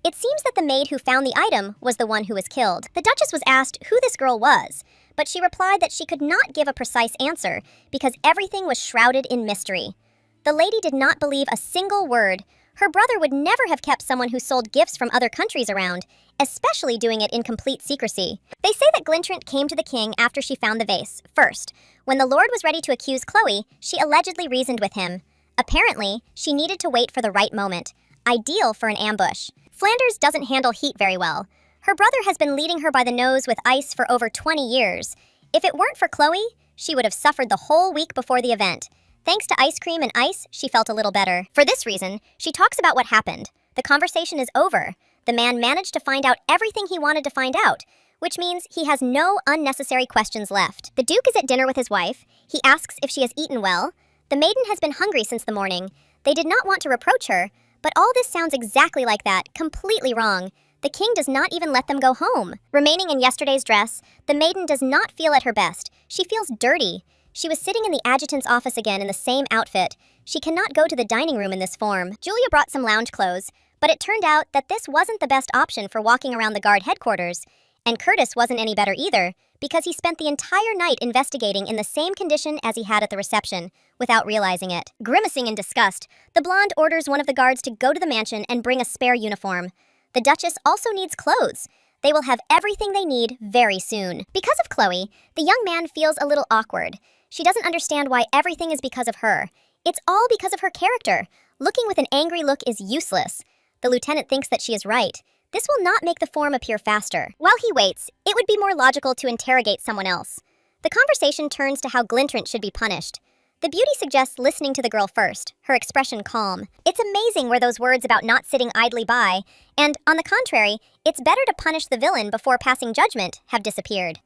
It seems that the maid who found the item was the one who was killed. The Duchess was asked who this girl was, but she replied that she could not give a precise answer because everything was shrouded in mystery. The lady did not believe a single word. Her brother would never have kept someone who sold gifts from other countries around, especially doing it in complete secrecy. They say that Glintrant came to the king after she found the vase. First, when the lord was ready to accuse Chloe, she allegedly reasoned with him. Apparently, she needed to wait for the right moment, ideal for an ambush. Flanders doesn't handle heat very well. Her brother has been leading her by the nose with ice for over 20 years. If it weren't for Chloe, she would have suffered the whole week before the event. Thanks to ice cream and ice, she felt a little better. For this reason, she talks about what happened. The conversation is over. The man managed to find out everything he wanted to find out, which means he has no unnecessary questions left. The Duke is at dinner with his wife. He asks if she has eaten well. The maiden has been hungry since the morning. They did not want to reproach her, but all this sounds exactly like that, completely wrong. The king does not even let them go home. Remaining in yesterday's dress, the maiden does not feel at her best. She feels dirty. She was sitting in the adjutant's office again in the same outfit. She cannot go to the dining room in this form. Julia brought some lounge clothes, but it turned out that this wasn't the best option for walking around the guard headquarters. And Curtis wasn't any better either, because he spent the entire night investigating in the same condition as he had at the reception, without realizing it. Grimacing in disgust, the blonde orders one of the guards to go to the mansion and bring a spare uniform. The Duchess also needs clothes. They will have everything they need very soon. Because of Chloe, the young man feels a little awkward. She doesn't understand why everything is because of her. It's all because of her character. Looking with an angry look is useless. The lieutenant thinks that she is right. This will not make the form appear faster. While he waits, it would be more logical to interrogate someone else. The conversation turns to how Glintrant should be punished. The beauty suggests listening to the girl first, her expression calm. It's amazing where those words about not sitting idly by, and, on the contrary, it's better to punish the villain before passing judgment, have disappeared.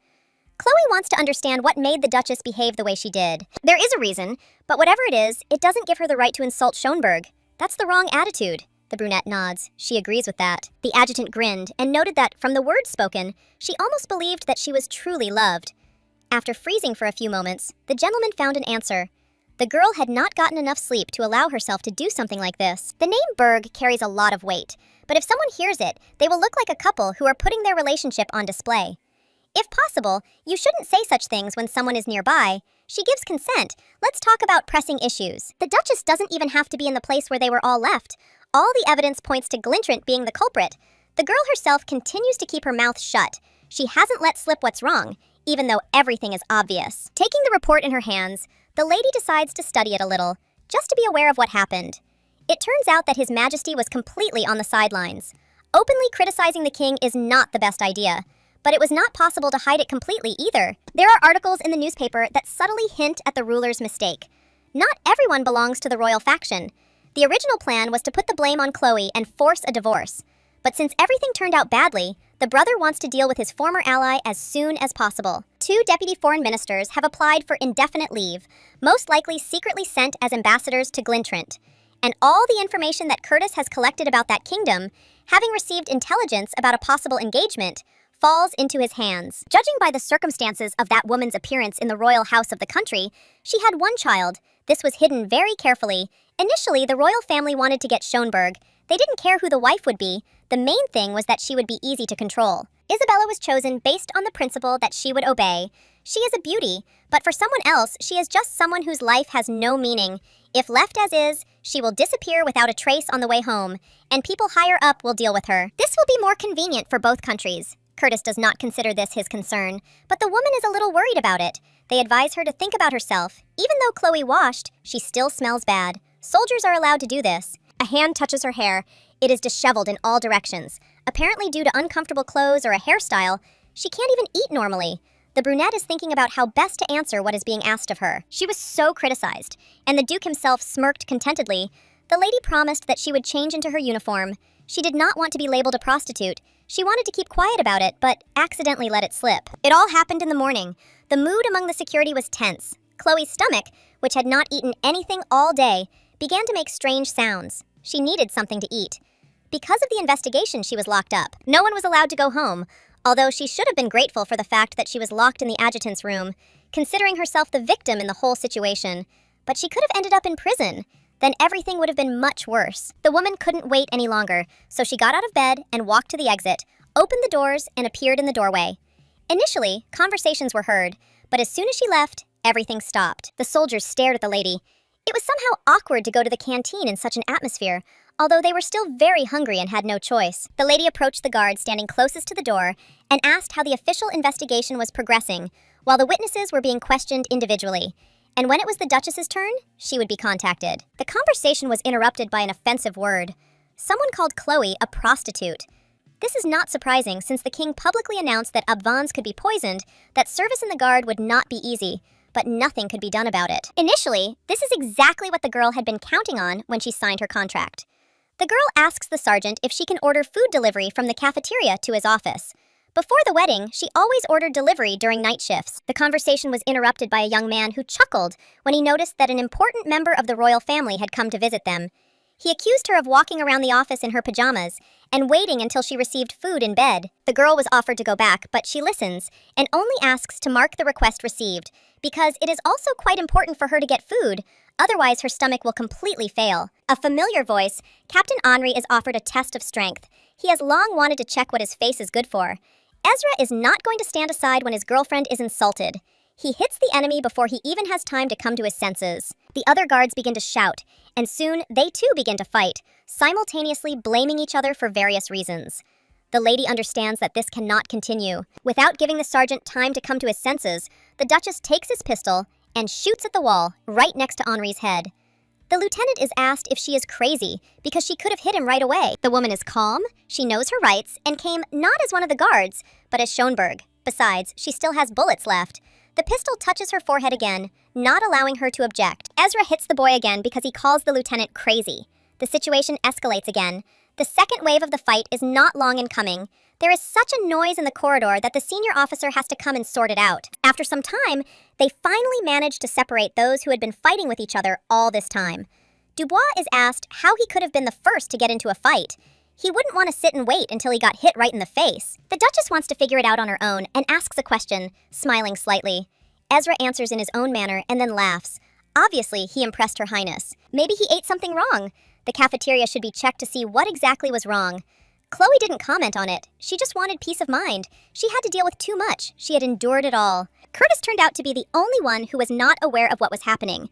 Chloe wants to understand what made the Duchess behave the way she did. There is a reason, but whatever it is, it doesn't give her the right to insult Schonberg. That's the wrong attitude. The brunette nods. She agrees with that. The adjutant grinned and noted that, from the words spoken, she almost believed that she was truly loved. After freezing for a few moments, the gentleman found an answer. The girl had not gotten enough sleep to allow herself to do something like this. The name Berg carries a lot of weight, but if someone hears it, they will look like a couple who are putting their relationship on display. If possible, you shouldn't say such things when someone is nearby. She gives consent. Let's talk about pressing issues. The Duchess doesn't even have to be in the place where they were all left. All the evidence points to Glintrant being the culprit. The girl herself continues to keep her mouth shut. She hasn't let slip what's wrong, even though everything is obvious. Taking the report in her hands, the lady decides to study it a little, just to be aware of what happened. It turns out that His Majesty was completely on the sidelines. Openly criticizing the king is not the best idea, but it was not possible to hide it completely either. There are articles in the newspaper that subtly hint at the ruler's mistake. Not everyone belongs to the royal faction. The original plan was to put the blame on Chloe and force a divorce. But since everything turned out badly, the brother wants to deal with his former ally as soon as possible. 2 deputy foreign ministers have applied for indefinite leave, most likely secretly sent as ambassadors to Glintrant. And all the information that Curtis has collected about that kingdom, having received intelligence about a possible engagement, falls into his hands. Judging by the circumstances of that woman's appearance in the royal house of the country, she had one child. This was hidden very carefully. Initially, the royal family wanted to get Schonberg. They didn't care who the wife would be. The main thing was that she would be easy to control. Isabella was chosen based on the principle that she would obey. She is a beauty, but for someone else, she is just someone whose life has no meaning. If left as is, she will disappear without a trace on the way home, and people higher up will deal with her. This will be more convenient for both countries. Curtis does not consider this his concern, but the woman is a little worried about it. They advise her to think about herself. Even though Chloe washed, she still smells bad. Soldiers are allowed to do this. A hand touches her hair. It is disheveled in all directions. Apparently due to uncomfortable clothes or a hairstyle, she can't even eat normally. The brunette is thinking about how best to answer what is being asked of her. She was so criticized, and the Duke himself smirked contentedly. The lady promised that she would change into her uniform. She did not want to be labeled a prostitute. She wanted to keep quiet about it, but accidentally let it slip. It all happened in the morning. The mood among the security was tense. Chloe's stomach, which had not eaten anything all day, began to make strange sounds. She needed something to eat. Because of the investigation, she was locked up. No one was allowed to go home, although she should have been grateful for the fact that she was locked in the adjutant's room, considering herself the victim in the whole situation. But she could have ended up in prison. Then everything would have been much worse. The woman couldn't wait any longer, so she got out of bed and walked to the exit, opened the doors, and appeared in the doorway. Initially, conversations were heard, but as soon as she left, everything stopped. The soldiers stared at the lady. It was somehow awkward to go to the canteen in such an atmosphere, although they were still very hungry and had no choice. The lady approached the guard standing closest to the door and asked how the official investigation was progressing, while the witnesses were being questioned individually. And when it was the Duchess's turn, she would be contacted. The conversation was interrupted by an offensive word. Someone called Chloe a prostitute. This is not surprising since the king publicly announced that Abvans could be poisoned, that service in the guard would not be easy, but nothing could be done about it. Initially, this is exactly what the girl had been counting on when she signed her contract. The girl asks the sergeant if she can order food delivery from the cafeteria to his office. Before the wedding, she always ordered delivery during night shifts. The conversation was interrupted by a young man who chuckled when he noticed that an important member of the royal family had come to visit them. He accused her of walking around the office in her pajamas and waiting until she received food in bed. The girl was offered to go back, but she listens and only asks to mark the request received, because it is also quite important for her to get food, otherwise her stomach will completely fail. A familiar voice, Captain Henri is offered a test of strength. He has long wanted to check what his face is good for. Ezra is not going to stand aside when his girlfriend is insulted. He hits the enemy before he even has time to come to his senses. The other guards begin to shout, and soon they too begin to fight, simultaneously blaming each other for various reasons. The lady understands that this cannot continue. Without giving the sergeant time to come to his senses, the Duchess takes his pistol and shoots at the wall right next to Henri's head. The lieutenant is asked if she is crazy because she could have hit him right away. The woman is calm, she knows her rights, and came not as one of the guards, but as Schonberg. Besides, she still has bullets left. The pistol touches her forehead again, not allowing her to object. Ezra hits the boy again because he calls the lieutenant crazy. The situation escalates again. The second wave of the fight is not long in coming. There is such a noise in the corridor that the senior officer has to come and sort it out. After some time, they finally manage to separate those who had been fighting with each other all this time. Dubois is asked how he could have been the first to get into a fight. He wouldn't want to sit and wait until he got hit right in the face. The Duchess wants to figure it out on her own and asks a question, smiling slightly. Ezra answers in his own manner and then laughs. Obviously, he impressed Her Highness. Maybe he ate something wrong. The cafeteria should be checked to see what exactly was wrong. Chloe didn't comment on it. She just wanted peace of mind. She had to deal with too much. She had endured it all. Curtis turned out to be the only one who was not aware of what was happening.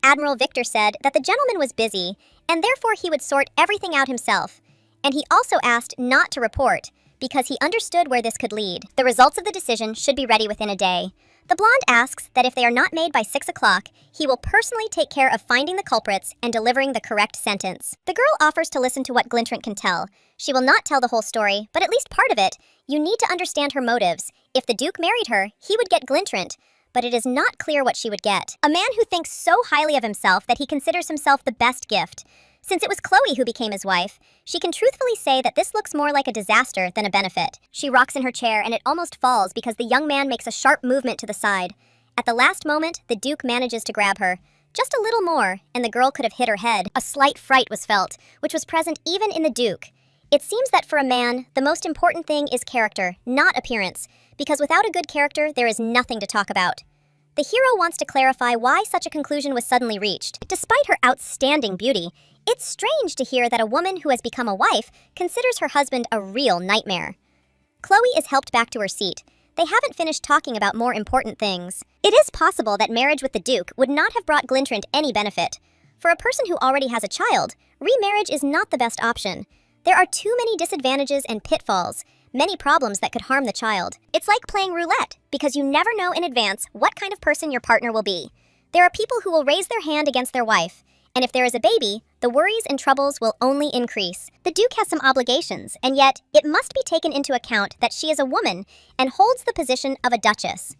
Admiral Victor said that the gentleman was busy, and therefore he would sort everything out himself. And he also asked not to report, because he understood where this could lead. The results of the decision should be ready within a day. The blonde asks that if they are not made by 6 o'clock, he will personally take care of finding the culprits and delivering the correct sentence. The girl offers to listen to what Glintrant can tell. She will not tell the whole story, but at least part of it. You need to understand her motives. If the Duke married her, he would get Glintrant, but it is not clear what she would get. A man who thinks so highly of himself that he considers himself the best gift. Since it was Chloe who became his wife, she can truthfully say that this looks more like a disaster than a benefit. She rocks in her chair and it almost falls because the young man makes a sharp movement to the side. At the last moment, the Duke manages to grab her. Just a little more, and the girl could have hit her head. A slight fright was felt, which was present even in the Duke. It seems that for a man, the most important thing is character, not appearance, because without a good character, there is nothing to talk about. The hero wants to clarify why such a conclusion was suddenly reached. Despite her outstanding beauty, it's strange to hear that a woman who has become a wife considers her husband a real nightmare. Chloe is helped back to her seat. They haven't finished talking about more important things. It is possible that marriage with the Duke would not have brought Glintrant any benefit. For a person who already has a child, remarriage is not the best option. There are too many disadvantages and pitfalls, many problems that could harm the child. It's like playing roulette, because you never know in advance what kind of person your partner will be. There are people who will raise their hand against their wife, and if there is a baby, the worries and troubles will only increase. The Duke has some obligations, and yet it must be taken into account that she is a woman and holds the position of a duchess.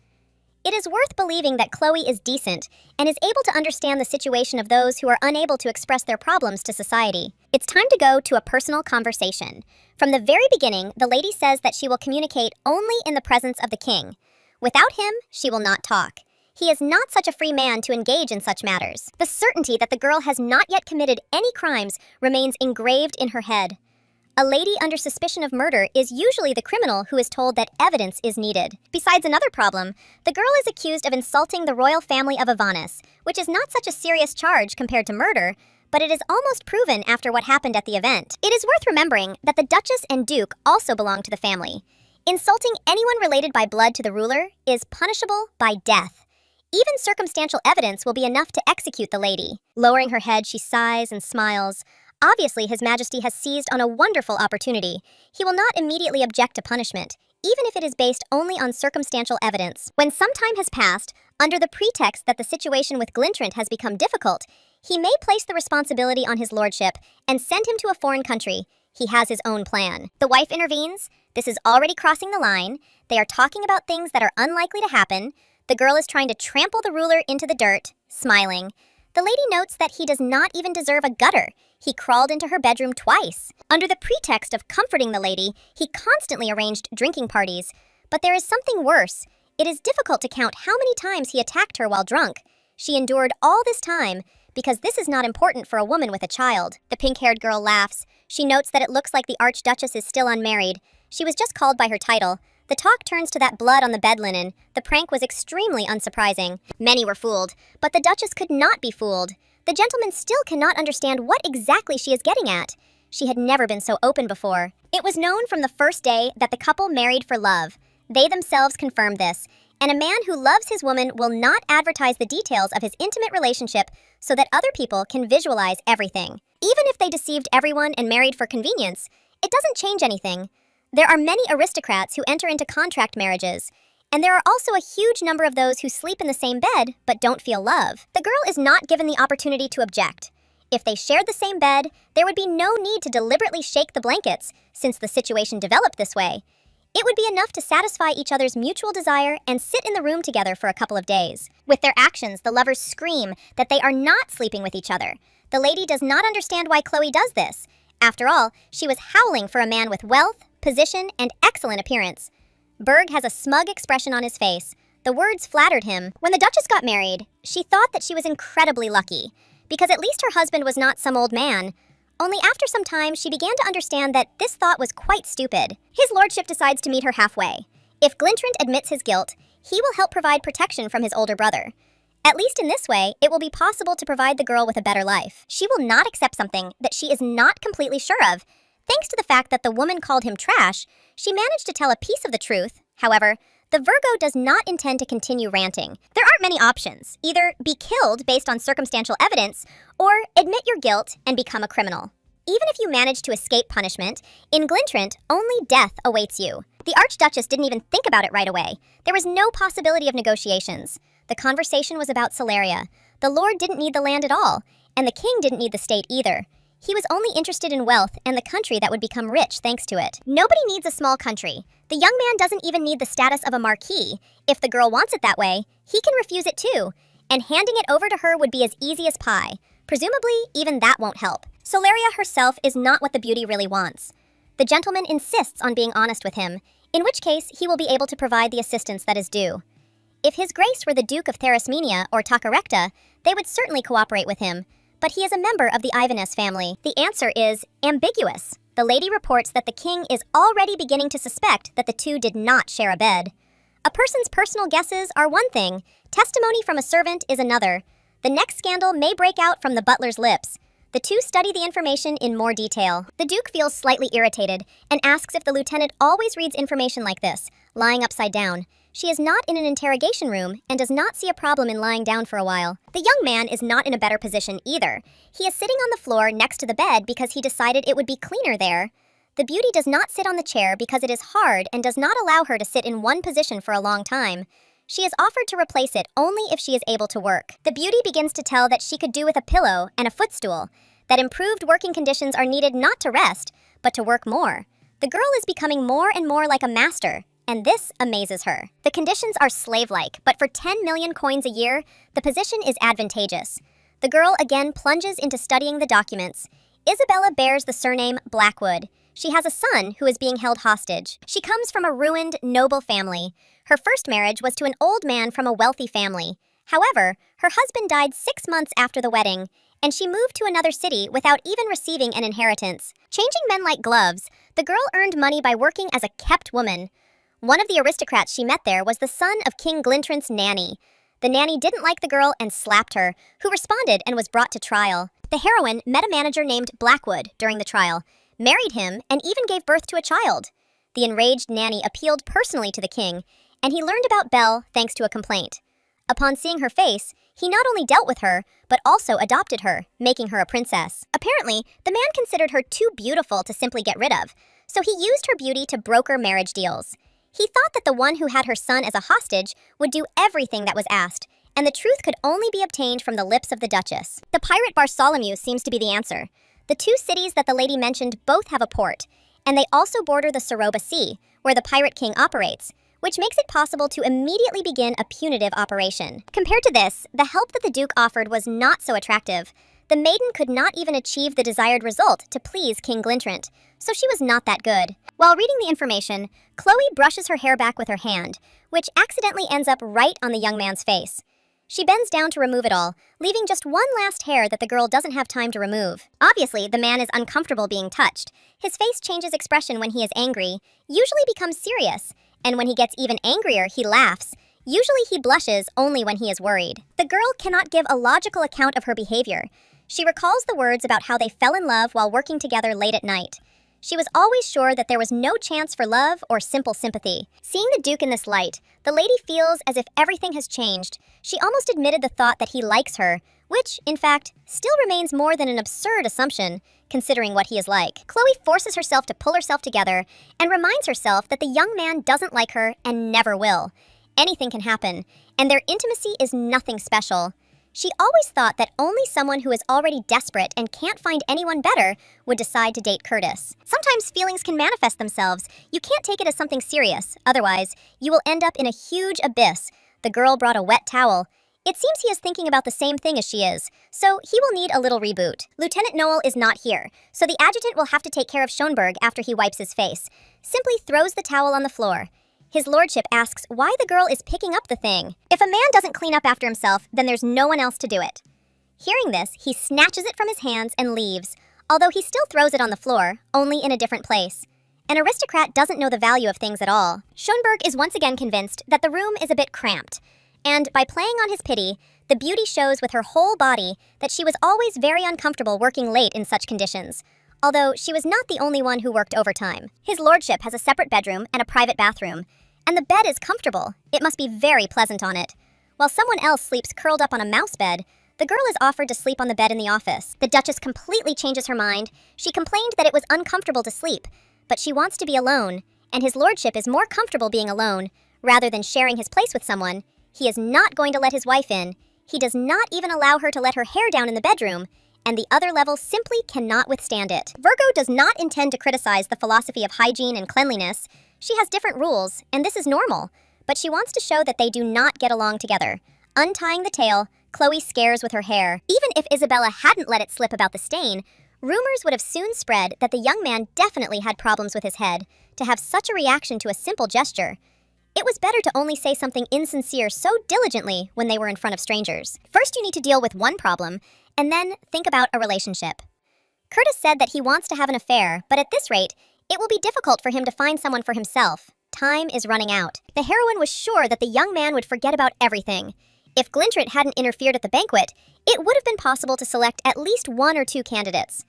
It is worth believing that Chloe is decent and is able to understand the situation of those who are unable to express their problems to society. It's time to go to a personal conversation. From the very beginning, the lady says that she will communicate only in the presence of the king. Without him, she will not talk. He is not such a free man to engage in such matters. The certainty that the girl has not yet committed any crimes remains engraved in her head. A lady under suspicion of murder is usually the criminal who is told that evidence is needed. Besides another problem, the girl is accused of insulting the royal family of Avanis, which is not such a serious charge compared to murder, but it is almost proven after what happened at the event. It is worth remembering that the Duchess and Duke also belong to the family. Insulting anyone related by blood to the ruler is punishable by death. Even circumstantial evidence will be enough to execute the lady. Lowering her head, she sighs and smiles. Obviously, His Majesty has seized on a wonderful opportunity. He will not immediately object to punishment, even if it is based only on circumstantial evidence. When some time has passed, under the pretext that the situation with Glintrant has become difficult, he may place the responsibility on his lordship and send him to a foreign country. He has his own plan. The wife intervenes. This is already crossing the line. They are talking about things that are unlikely to happen. The girl is trying to trample the ruler into the dirt, smiling. The lady notes that he does not even deserve a gutter. He crawled into her bedroom twice. Under the pretext of comforting the lady, he constantly arranged drinking parties. But there is something worse. It is difficult to count how many times he attacked her while drunk. She endured all this time because this is not important for a woman with a child. The pink-haired girl laughs. She notes that it looks like the Archduchess is still unmarried. She was just called by her title. The talk turns to that blood on the bed linen. The prank was extremely unsurprising. Many were fooled, but the Duchess could not be fooled. The gentleman still cannot understand what exactly she is getting at. She had never been so open before. It was known from the first day that the couple married for love. They themselves confirmed this, and a man who loves his woman will not advertise the details of his intimate relationship so that other people can visualize everything. Even if they deceived everyone and married for convenience, it doesn't change anything. There are many aristocrats who enter into contract marriages, and there are also a huge number of those who sleep in the same bed but don't feel love. The girl is not given the opportunity to object. If they shared the same bed, there would be no need to deliberately shake the blankets, since the situation developed this way. It would be enough to satisfy each other's mutual desire and sit in the room together for a couple of days. With their actions, the lovers scream that they are not sleeping with each other. The lady does not understand why Chloe does this. After all, she was howling for a man with wealth, position, and excellent appearance. Berg has a smug expression on his face. The words flattered him. When the Duchess got married, she thought that she was incredibly lucky, because at least her husband was not some old man. Only after some time, she began to understand that this thought was quite stupid. His lordship decides to meet her halfway. If Glintrant admits his guilt, he will help provide protection from his older brother. At least in this way, it will be possible to provide the girl with a better life. She will not accept something that she is not completely sure of. Thanks to the fact that the woman called him trash, she managed to tell a piece of the truth. However, the Virgo does not intend to continue ranting. There aren't many options. Either be killed based on circumstantial evidence, or admit your guilt and become a criminal. Even if you manage to escape punishment, in Glintrant, only death awaits you. The Archduchess didn't even think about it right away. There was no possibility of negotiations. The conversation was about Celeria. The Lord didn't need the land at all, and the king didn't need the state either. He was only interested in wealth and the country that would become rich thanks to it. Nobody needs a small country. The young man doesn't even need the status of a marquis. If the girl wants it that way, he can refuse it too, and handing it over to her would be as easy as pie. Presumably, even that won't help. Celeria herself is not what the beauty really wants. The gentleman insists on being honest with him, in which case he will be able to provide the assistance that is due. If His Grace were the Duke of Therasmenia or Tacarecta, they would certainly cooperate with him, but he is a member of the Ivaness family. The answer is ambiguous. The lady reports that the king is already beginning to suspect that the two did not share a bed. A person's personal guesses are one thing, testimony from a servant is another. The next scandal may break out from the butler's lips. The two study the information in more detail. The Duke feels slightly irritated and asks if the lieutenant always reads information like this, lying upside down. She is not in an interrogation room and does not see a problem in lying down for a while. The young man is not in a better position either. He is sitting on the floor next to the bed because he decided it would be cleaner there. The beauty does not sit on the chair because it is hard and does not allow her to sit in one position for a long time. She is offered to replace it only if she is able to work. The beauty begins to tell that she could do with a pillow and a footstool, that improved working conditions are needed not to rest, but to work more. The girl is becoming more and more like a master, and this amazes her. The conditions are slave-like, but for 10 million coins a year, the position is advantageous. The girl again plunges into studying the documents. Isabella bears the surname Blackwood. She has a son who is being held hostage. She comes from a ruined, noble family. Her first marriage was to an old man from a wealthy family. However, her husband died 6 months after the wedding, and she moved to another city without even receiving an inheritance. Changing men like gloves, the girl earned money by working as a kept woman. One of the aristocrats she met there was the son of King Glintrant's nanny. The nanny didn't like the girl and slapped her, who responded and was brought to trial. The heroine met a manager named Blackwood during the trial, married him, and even gave birth to a child. The enraged nanny appealed personally to the king, and he learned about Belle thanks to a complaint. Upon seeing her face, he not only dealt with her, but also adopted her, making her a princess. Apparently, the man considered her too beautiful to simply get rid of, so he used her beauty to broker marriage deals. He thought that the one who had her son as a hostage would do everything that was asked, and the truth could only be obtained from the lips of the Duchess. The pirate Bartholomew seems to be the answer. The 2 cities that the lady mentioned both have a port, and they also border the Soroba Sea, where the Pirate King operates, which makes it possible to immediately begin a punitive operation. Compared to this, the help that the Duke offered was not so attractive. The maiden could not even achieve the desired result to please King Glintrant, so she was not that good. While reading the information, Chloe brushes her hair back with her hand, which accidentally ends up right on the young man's face. She bends down to remove it all, leaving just one last hair that the girl doesn't have time to remove. Obviously, the man is uncomfortable being touched. His face changes expression when he is angry, usually becomes serious, and when he gets even angrier, he laughs. Usually he blushes only when he is worried. The girl cannot give a logical account of her behavior. She recalls the words about how they fell in love while working together late at night. She was always sure that there was no chance for love or simple sympathy. Seeing the Duke in this light, the lady feels as if everything has changed. She almost admitted the thought that he likes her, which, in fact, still remains more than an absurd assumption, considering what he is like. Chloe forces herself to pull herself together and reminds herself that the young man doesn't like her and never will. Anything can happen, and their intimacy is nothing special. She always thought that only someone who is already desperate and can't find anyone better would decide to date Curtis. Sometimes feelings can manifest themselves. You can't take it as something serious, otherwise, you will end up in a huge abyss. The girl brought a wet towel. It seems he is thinking about the same thing as she is, so he will need a little reboot. Lieutenant Noel is not here, so the adjutant will have to take care of Schonberg after he wipes his face. Simply throws the towel on the floor. His lordship asks why the girl is picking up the thing. If a man doesn't clean up after himself, then there's no one else to do it. Hearing this, he snatches it from his hands and leaves, although he still throws it on the floor, only in a different place. An aristocrat doesn't know the value of things at all. Schonberg is once again convinced that the room is a bit cramped, and by playing on his pity, the beauty shows with her whole body that she was always very uncomfortable working late in such conditions, although she was not the only one who worked overtime. His lordship has a separate bedroom and a private bathroom, and the bed is comfortable. It must be very pleasant on it. While someone else sleeps curled up on a mouse bed, the girl is offered to sleep on the bed in the office. The Duchess completely changes her mind. She complained that it was uncomfortable to sleep, but she wants to be alone, and his lordship is more comfortable being alone, rather than sharing his place with someone. He is not going to let his wife in. He does not even allow her to let her hair down in the bedroom, and the other level simply cannot withstand it. Virgo does not intend to criticize the philosophy of hygiene and cleanliness. She has different rules, and this is normal, but she wants to show that they do not get along together. Untying the tail, Chloe scares with her hair. Even if Isabella hadn't let it slip about the stain, rumors would have soon spread that the young man definitely had problems with his head. To have such a reaction to a simple gesture, it was better to only say something insincere so diligently when they were in front of strangers. First, you need to deal with one problem, and then think about a relationship. Curtis said that he wants to have an affair, but at this rate, it will be difficult for him to find someone for himself. Time is running out. The heroine was sure that the young man would forget about everything. If Glintrant hadn't interfered at the banquet, it would have been possible to select at least 1 or 2 candidates.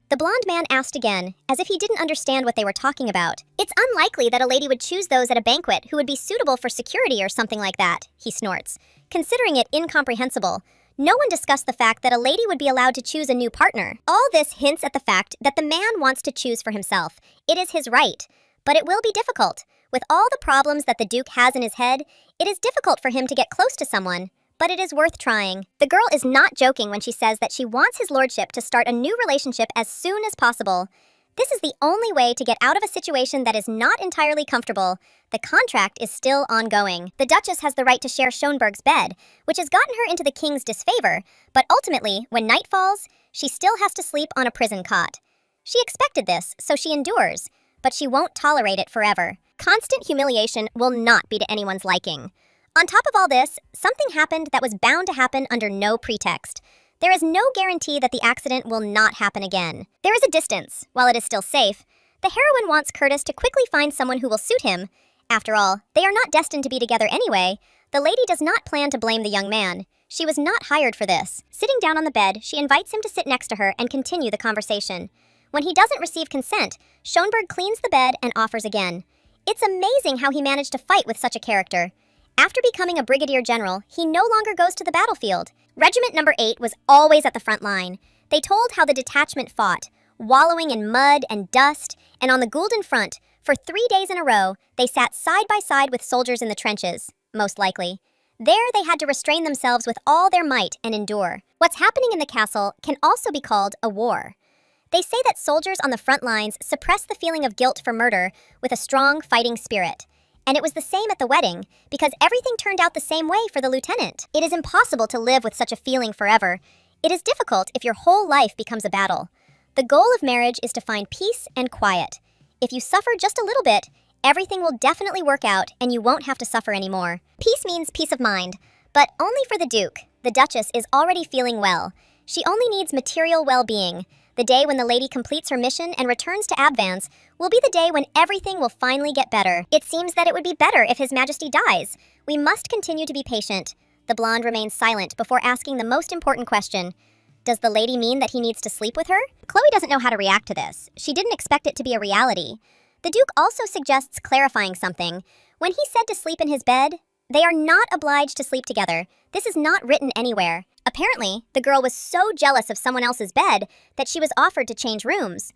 The blonde man asked again, as if he didn't understand what they were talking about. It's unlikely that a lady would choose those at a banquet who would be suitable for security or something like that, he snorts, considering it incomprehensible. No one discussed the fact that a lady would be allowed to choose a new partner. All this hints at the fact that the man wants to choose for himself. It is his right, but it will be difficult. With all the problems that the Duke has in his head, it is difficult for him to get close to someone, but it is worth trying. The girl is not joking when she says that she wants his lordship to start a new relationship as soon as possible. This is the only way to get out of a situation that is not entirely comfortable. The contract is still ongoing. The Duchess has the right to share Schonberg's bed, which has gotten her into the king's disfavor, but ultimately, when night falls, she still has to sleep on a prison cot. She expected this, so she endures, but she won't tolerate it forever. Constant humiliation will not be to anyone's liking. On top of all this, something happened that was bound to happen under no pretext. There is no guarantee that the accident will not happen again. There is a distance, while it is still safe. The heroine wants Curtis to quickly find someone who will suit him. After all, they are not destined to be together anyway. The lady does not plan to blame the young man. She was not hired for this. Sitting down on the bed, she invites him to sit next to her and continue the conversation. When he doesn't receive consent, Schonberg cleans the bed and offers again. It's amazing how he managed to fight with such a character. After becoming a brigadier general, he no longer goes to the battlefield. Regiment number 8 was always at the front line. They told how the detachment fought, wallowing in mud and dust, and on the Gulden front, for 3 days in a row, they sat side by side with soldiers in the trenches, most likely. There they had to restrain themselves with all their might and endure. What's happening in the castle can also be called a war. They say that soldiers on the front lines suppress the feeling of guilt for murder with a strong fighting spirit. And it was the same at the wedding, because everything turned out the same way for the lieutenant. It is impossible to live with such a feeling forever. It is difficult if your whole life becomes a battle. The goal of marriage is to find peace and quiet. If you suffer just a little bit, everything will definitely work out and you won't have to suffer anymore. Peace means peace of mind, but only for the Duke. The Duchess is already feeling well. She only needs material well-being. The day when the lady completes her mission and returns to Abvans will be the day when everything will finally get better. It seems that it would be better if His Majesty dies. We must continue to be patient. The blonde remains silent before asking the most important question. Does the lady mean that he needs to sleep with her? Chloe doesn't know how to react to this. She didn't expect it to be a reality. The Duke also suggests clarifying something. When he said to sleep in his bed, they are not obliged to sleep together. This is not written anywhere. Apparently, the girl was so jealous of someone else's bed that she was offered to change rooms.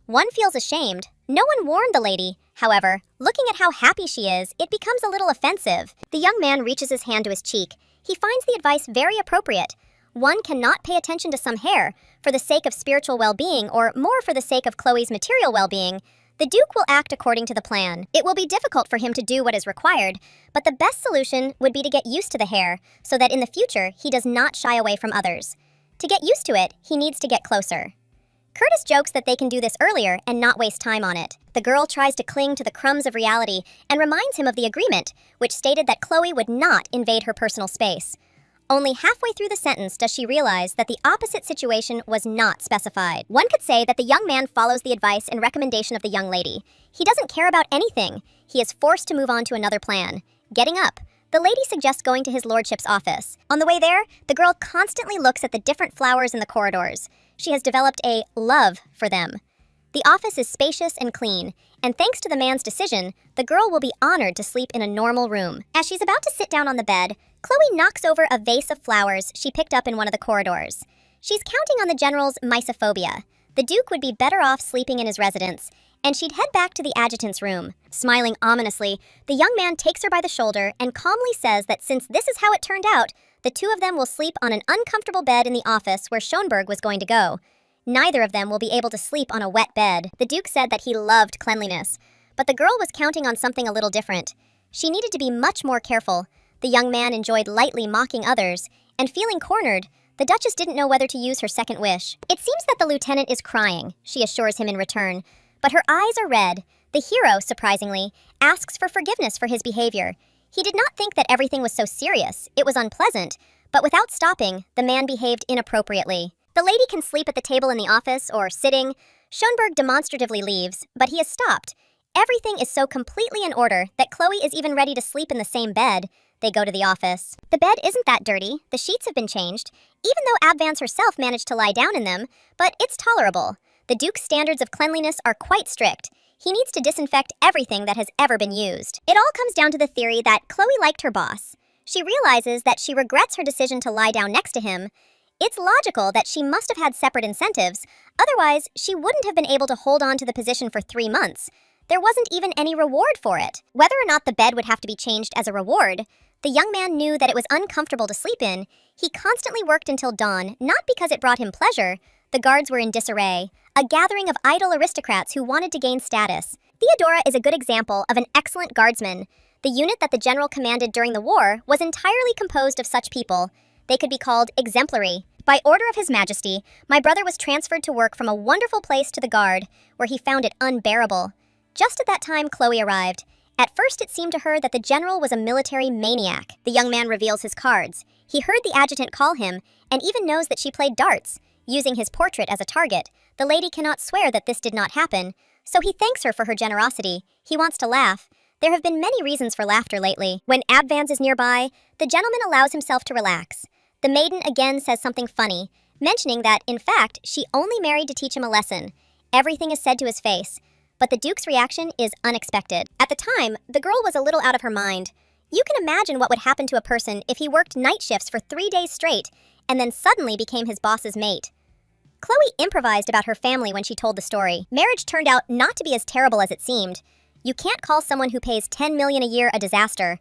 One feels ashamed. No one warned the lady. However, looking at how happy she is, it becomes a little offensive. The young man reaches his hand to his cheek. He finds the advice very appropriate. One cannot pay attention to some hair for the sake of spiritual well-being or more for the sake of Chloe's material well-being. The Duke will act according to the plan. It will be difficult for him to do what is required, but the best solution would be to get used to the hair so that in the future he does not shy away from others. To get used to it, he needs to get closer. Curtis jokes that they can do this earlier and not waste time on it. The girl tries to cling to the crumbs of reality and reminds him of the agreement, which stated that Chloe would not invade her personal space. Only halfway through the sentence does she realize that the opposite situation was not specified. One could say that the young man follows the advice and recommendation of the young lady. He doesn't care about anything. He is forced to move on to another plan. Getting up, the lady suggests going to his lordship's office. On the way there, the girl constantly looks at the different flowers in the corridors. She has developed a love for them. The office is spacious and clean, and thanks to the man's decision, the girl will be honored to sleep in a normal room. As she's about to sit down on the bed, Chloe knocks over a vase of flowers she picked up in one of the corridors. She's counting on the general's mysophobia. The Duke would be better off sleeping in his residence, and she'd head back to the adjutant's room. Smiling ominously, the young man takes her by the shoulder and calmly says that since this is how it turned out, the two of them will sleep on an uncomfortable bed in the office where Schonberg was going to go. Neither of them will be able to sleep on a wet bed. The Duke said that he loved cleanliness, but the girl was counting on something a little different. She needed to be much more careful. The young man enjoyed lightly mocking others, and feeling cornered, the Duchess didn't know whether to use her second wish. It seems that the lieutenant is crying, she assures him in return, but her eyes are red. The hero, surprisingly, asks for forgiveness for his behavior. He did not think that everything was so serious. It was unpleasant, but without stopping, the man behaved inappropriately. The lady can sleep at the table in the office or sitting. Schonberg demonstratively leaves, but he has stopped. Everything is so completely in order that Chloe is even ready to sleep in the same bed. They go to the office. The bed isn't that dirty. The sheets have been changed, even though Abvans herself managed to lie down in them, but it's tolerable. The Duke's standards of cleanliness are quite strict. He needs to disinfect everything that has ever been used. It all comes down to the theory that Chloe liked her boss. She realizes that she regrets her decision to lie down next to him. It's logical that she must have had separate incentives, otherwise she wouldn't have been able to hold on to the position for 3 months. There wasn't even any reward for it. Whether or not the bed would have to be changed as a reward, the young man knew that it was uncomfortable to sleep in. He constantly worked until dawn, not because it brought him pleasure. The guards were in disarray. a gathering of idle aristocrats who wanted to gain status. Theodora is a good example of an excellent guardsman. The unit that the general commanded during the war was entirely composed of such people. They could be called exemplary. By order of His Majesty, my brother was transferred to work from a wonderful place to the guard, where he found it unbearable. Just at that time, Chloe arrived. At first, it seemed to her that the general was a military maniac. The young man reveals his cards. He heard the adjutant call him, and even knows that she played darts, using his portrait as a target. The lady cannot swear that this did not happen, so he thanks her for her generosity. He wants to laugh. There have been many reasons for laughter lately. When Abvans is nearby, the gentleman allows himself to relax. The maiden again says something funny, mentioning that, in fact, she only married to teach him a lesson. Everything is said to his face, but the Duke's reaction is unexpected. At the time, the girl was a little out of her mind. You can imagine what would happen to a person if he worked night shifts for 3 days straight and then suddenly became his boss's mate. Chloe improvised about her family when she told the story. Marriage turned out not to be as terrible as it seemed. You can't call someone who pays $10 million a year a disaster.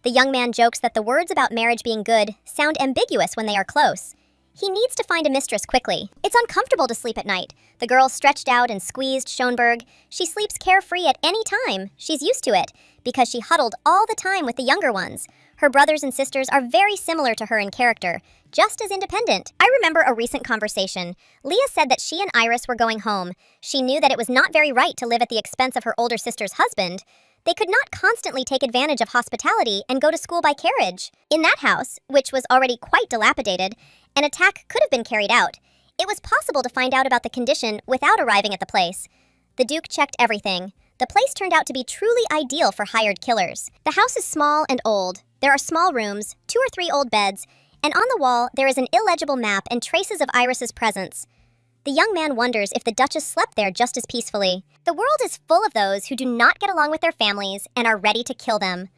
The young man jokes that the words about marriage being good sound ambiguous when they are close. He needs to find a mistress quickly. It's uncomfortable to sleep at night. The girl stretched out and squeezed Schonberg. She sleeps carefree at any time. She's used to it, because she huddled all the time with the younger ones. Her brothers and sisters are very similar to her in character, just as independent. I remember a recent conversation. Leah said that she and Iris were going home. She knew that it was not very right to live at the expense of her older sister's husband. They could not constantly take advantage of hospitality and go to school by carriage. In that house, which was already quite dilapidated, an attack could have been carried out. It was possible to find out about the condition without arriving at the place. The Duke checked everything. The place turned out to be truly ideal for hired killers. The house is small and old. There are small rooms, 2 or 3 old beds, and on the wall there is an illegible map and traces of Iris's presence. The young man wonders if the Duchess slept there just as peacefully. The world is full of those who do not get along with their families and are ready to kill them.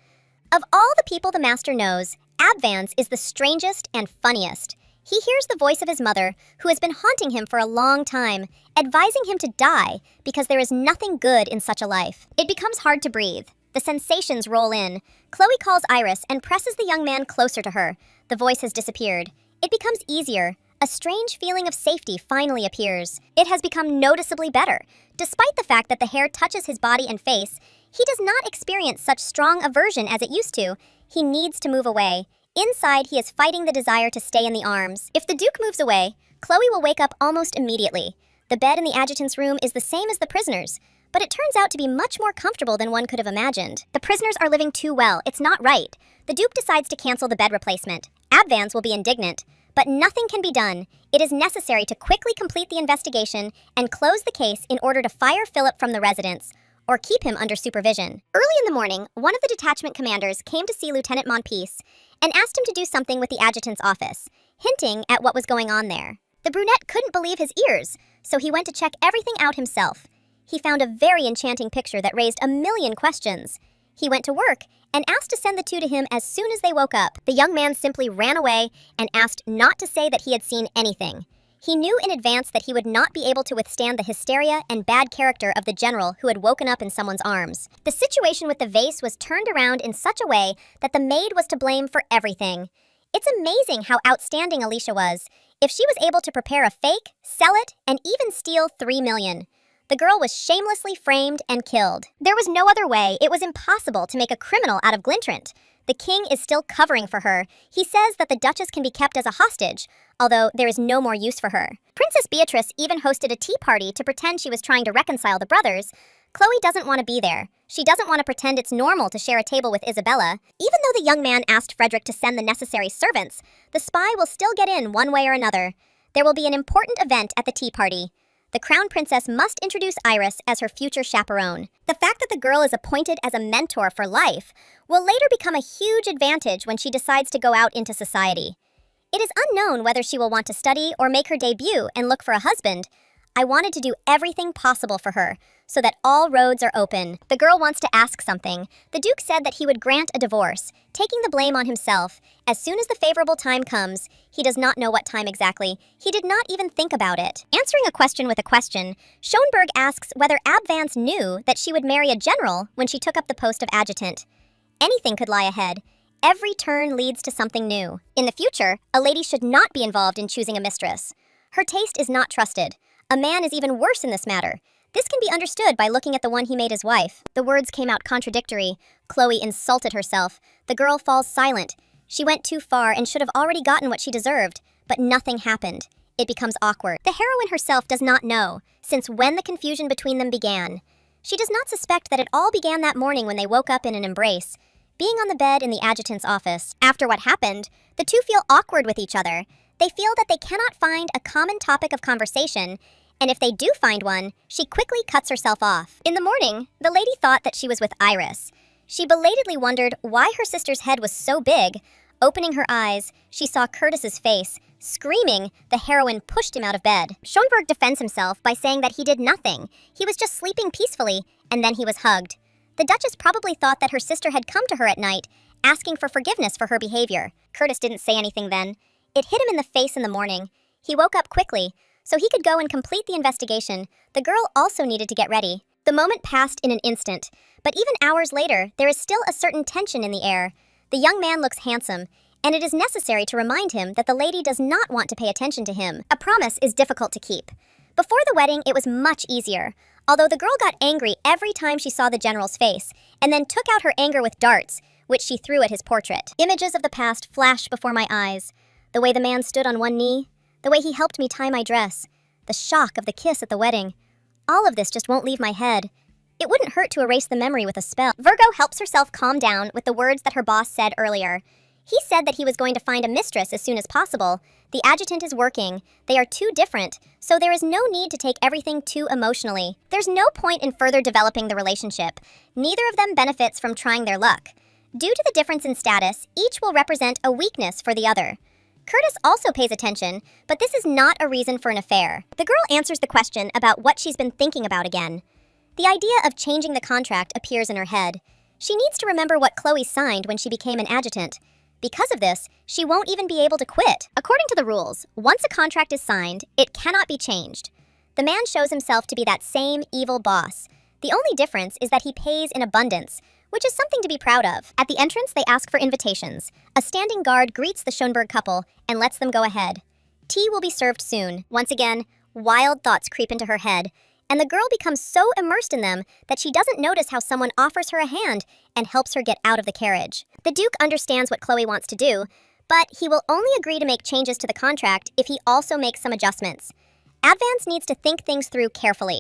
Of all the people the master knows, Abvans is the strangest and funniest. He hears the voice of his mother, who has been haunting him for a long time, advising him to die because there is nothing good in such a life. It becomes hard to breathe. The sensations roll in. Chloe calls Iris and presses the young man closer to her. The voice has disappeared. It becomes easier. A strange feeling of safety finally appears. It has become noticeably better. Despite the fact that the hair touches his body and face, he does not experience such strong aversion as it used to. He needs to move away. Inside, he is fighting the desire to stay in the arms. If the Duke moves away, Chloe will wake up almost immediately. The bed in the adjutant's room is the same as the prisoner's, but it turns out to be much more comfortable than one could have imagined. The prisoners are living too well. It's not right. The Duke decides to cancel the bed replacement. Abvans will be indignant. But nothing can be done. It is necessary to quickly complete the investigation and close the case in order to fire Philip from the residence, or keep him under supervision. Early in the morning, one of the detachment commanders came to see Lieutenant Monpiece and asked him to do something with the adjutant's office, hinting at what was going on there. The brunette couldn't believe his ears, so he went to check everything out himself. He found a very enchanting picture that raised a million questions. He went to work and asked to send the 2 to him as soon as they woke up. The young man simply ran away and asked not to say that he had seen anything. He knew in advance that he would not be able to withstand the hysteria and bad character of the general who had woken up in someone's arms. The situation with the vase was turned around in such a way that the maid was to blame for everything. It's amazing how outstanding Alicia was. If she was able to prepare a fake, sell it, and even steal $3 million. The girl was shamelessly framed and killed. There was no other way. It was impossible to make a criminal out of Glintrant. The king is still covering for her. He says that the Duchess can be kept as a hostage, although there is no more use for her. Princess Beatrice even hosted a tea party to pretend she was trying to reconcile the brothers. Chloe doesn't want to be there. She doesn't want to pretend it's normal to share a table with Isabella. Even though the young man asked Frederick to send the necessary servants, the spy will still get in one way or another. There will be an important event at the tea party. The crown princess must introduce Iris as her future chaperone. The fact that the girl is appointed as a mentor for life will later become a huge advantage when she decides to go out into society. It is unknown whether she will want to study or make her debut and look for a husband. I wanted to do everything possible for her, so that all roads are open. The girl wants to ask something. The Duke said that he would grant a divorce, taking the blame on himself. As soon as the favorable time comes, he does not know what time exactly. He did not even think about it. Answering a question with a question, Schonberg asks whether Abvans knew that she would marry a general when she took up the post of adjutant. Anything could lie ahead. Every turn leads to something new. In the future, a lady should not be involved in choosing a mistress. Her taste is not trusted. A man is even worse in this matter. This can be understood by looking at the one he made his wife. The words came out contradictory. Chloe insulted herself. The girl falls silent. She went too far and should have already gotten what she deserved, but nothing happened. It becomes awkward. The heroine herself does not know, since when the confusion between them began. She does not suspect that it all began that morning when they woke up in an embrace, being on the bed in the adjutant's office. After what happened, the two feel awkward with each other. They feel that they cannot find a common topic of conversation, and if they do find one, she quickly cuts herself off. In the morning, the lady thought that she was with Iris. She belatedly wondered why her sister's head was so big. Opening her eyes, she saw Curtis's face. Screaming, the heroine pushed him out of bed. Schoenberg defends himself by saying that he did nothing. He was just sleeping peacefully, and then he was hugged. The Duchess probably thought that her sister had come to her at night, asking for forgiveness for her behavior. Curtis didn't say anything then. It hit him in the face in the morning. He woke up quickly, so he could go and complete the investigation. The girl also needed to get ready. The moment passed in an instant, but even hours later, there is still a certain tension in the air. The young man looks handsome, and it is necessary to remind him that the lady does not want to pay attention to him. A promise is difficult to keep. Before the wedding, it was much easier, although the girl got angry every time she saw the general's face, and then took out her anger with darts, which she threw at his portrait. Images of the past flashed before my eyes. The way the man stood on one knee, the way he helped me tie my dress, the shock of the kiss at the wedding. All of this just won't leave my head. It wouldn't hurt to erase the memory with a spell. Virgo helps herself calm down with the words that her boss said earlier. He said that he was going to find a mistress as soon as possible. The adjutant is working. They are too different, so there is no need to take everything too emotionally. There's no point in further developing the relationship. Neither of them benefits from trying their luck. Due to the difference in status, each will represent a weakness for the other. Curtis also pays attention, but this is not a reason for an affair. The girl answers the question about what she's been thinking about again. The idea of changing the contract appears in her head. She needs to remember what Chloe signed when she became an adjutant. Because of this, she won't even be able to quit. According to the rules, once a contract is signed, it cannot be changed. The man shows himself to be that same evil boss. The only difference is that he pays in abundance, which is something to be proud of. At the entrance, they ask for invitations. A standing guard greets the Schoenberg couple and lets them go ahead. Tea will be served soon. Once again, wild thoughts creep into her head, and the girl becomes so immersed in them that she doesn't notice how someone offers her a hand and helps her get out of the carriage. The Duke understands what Chloe wants to do, but he will only agree to make changes to the contract if he also makes some adjustments. Advance needs to think things through carefully.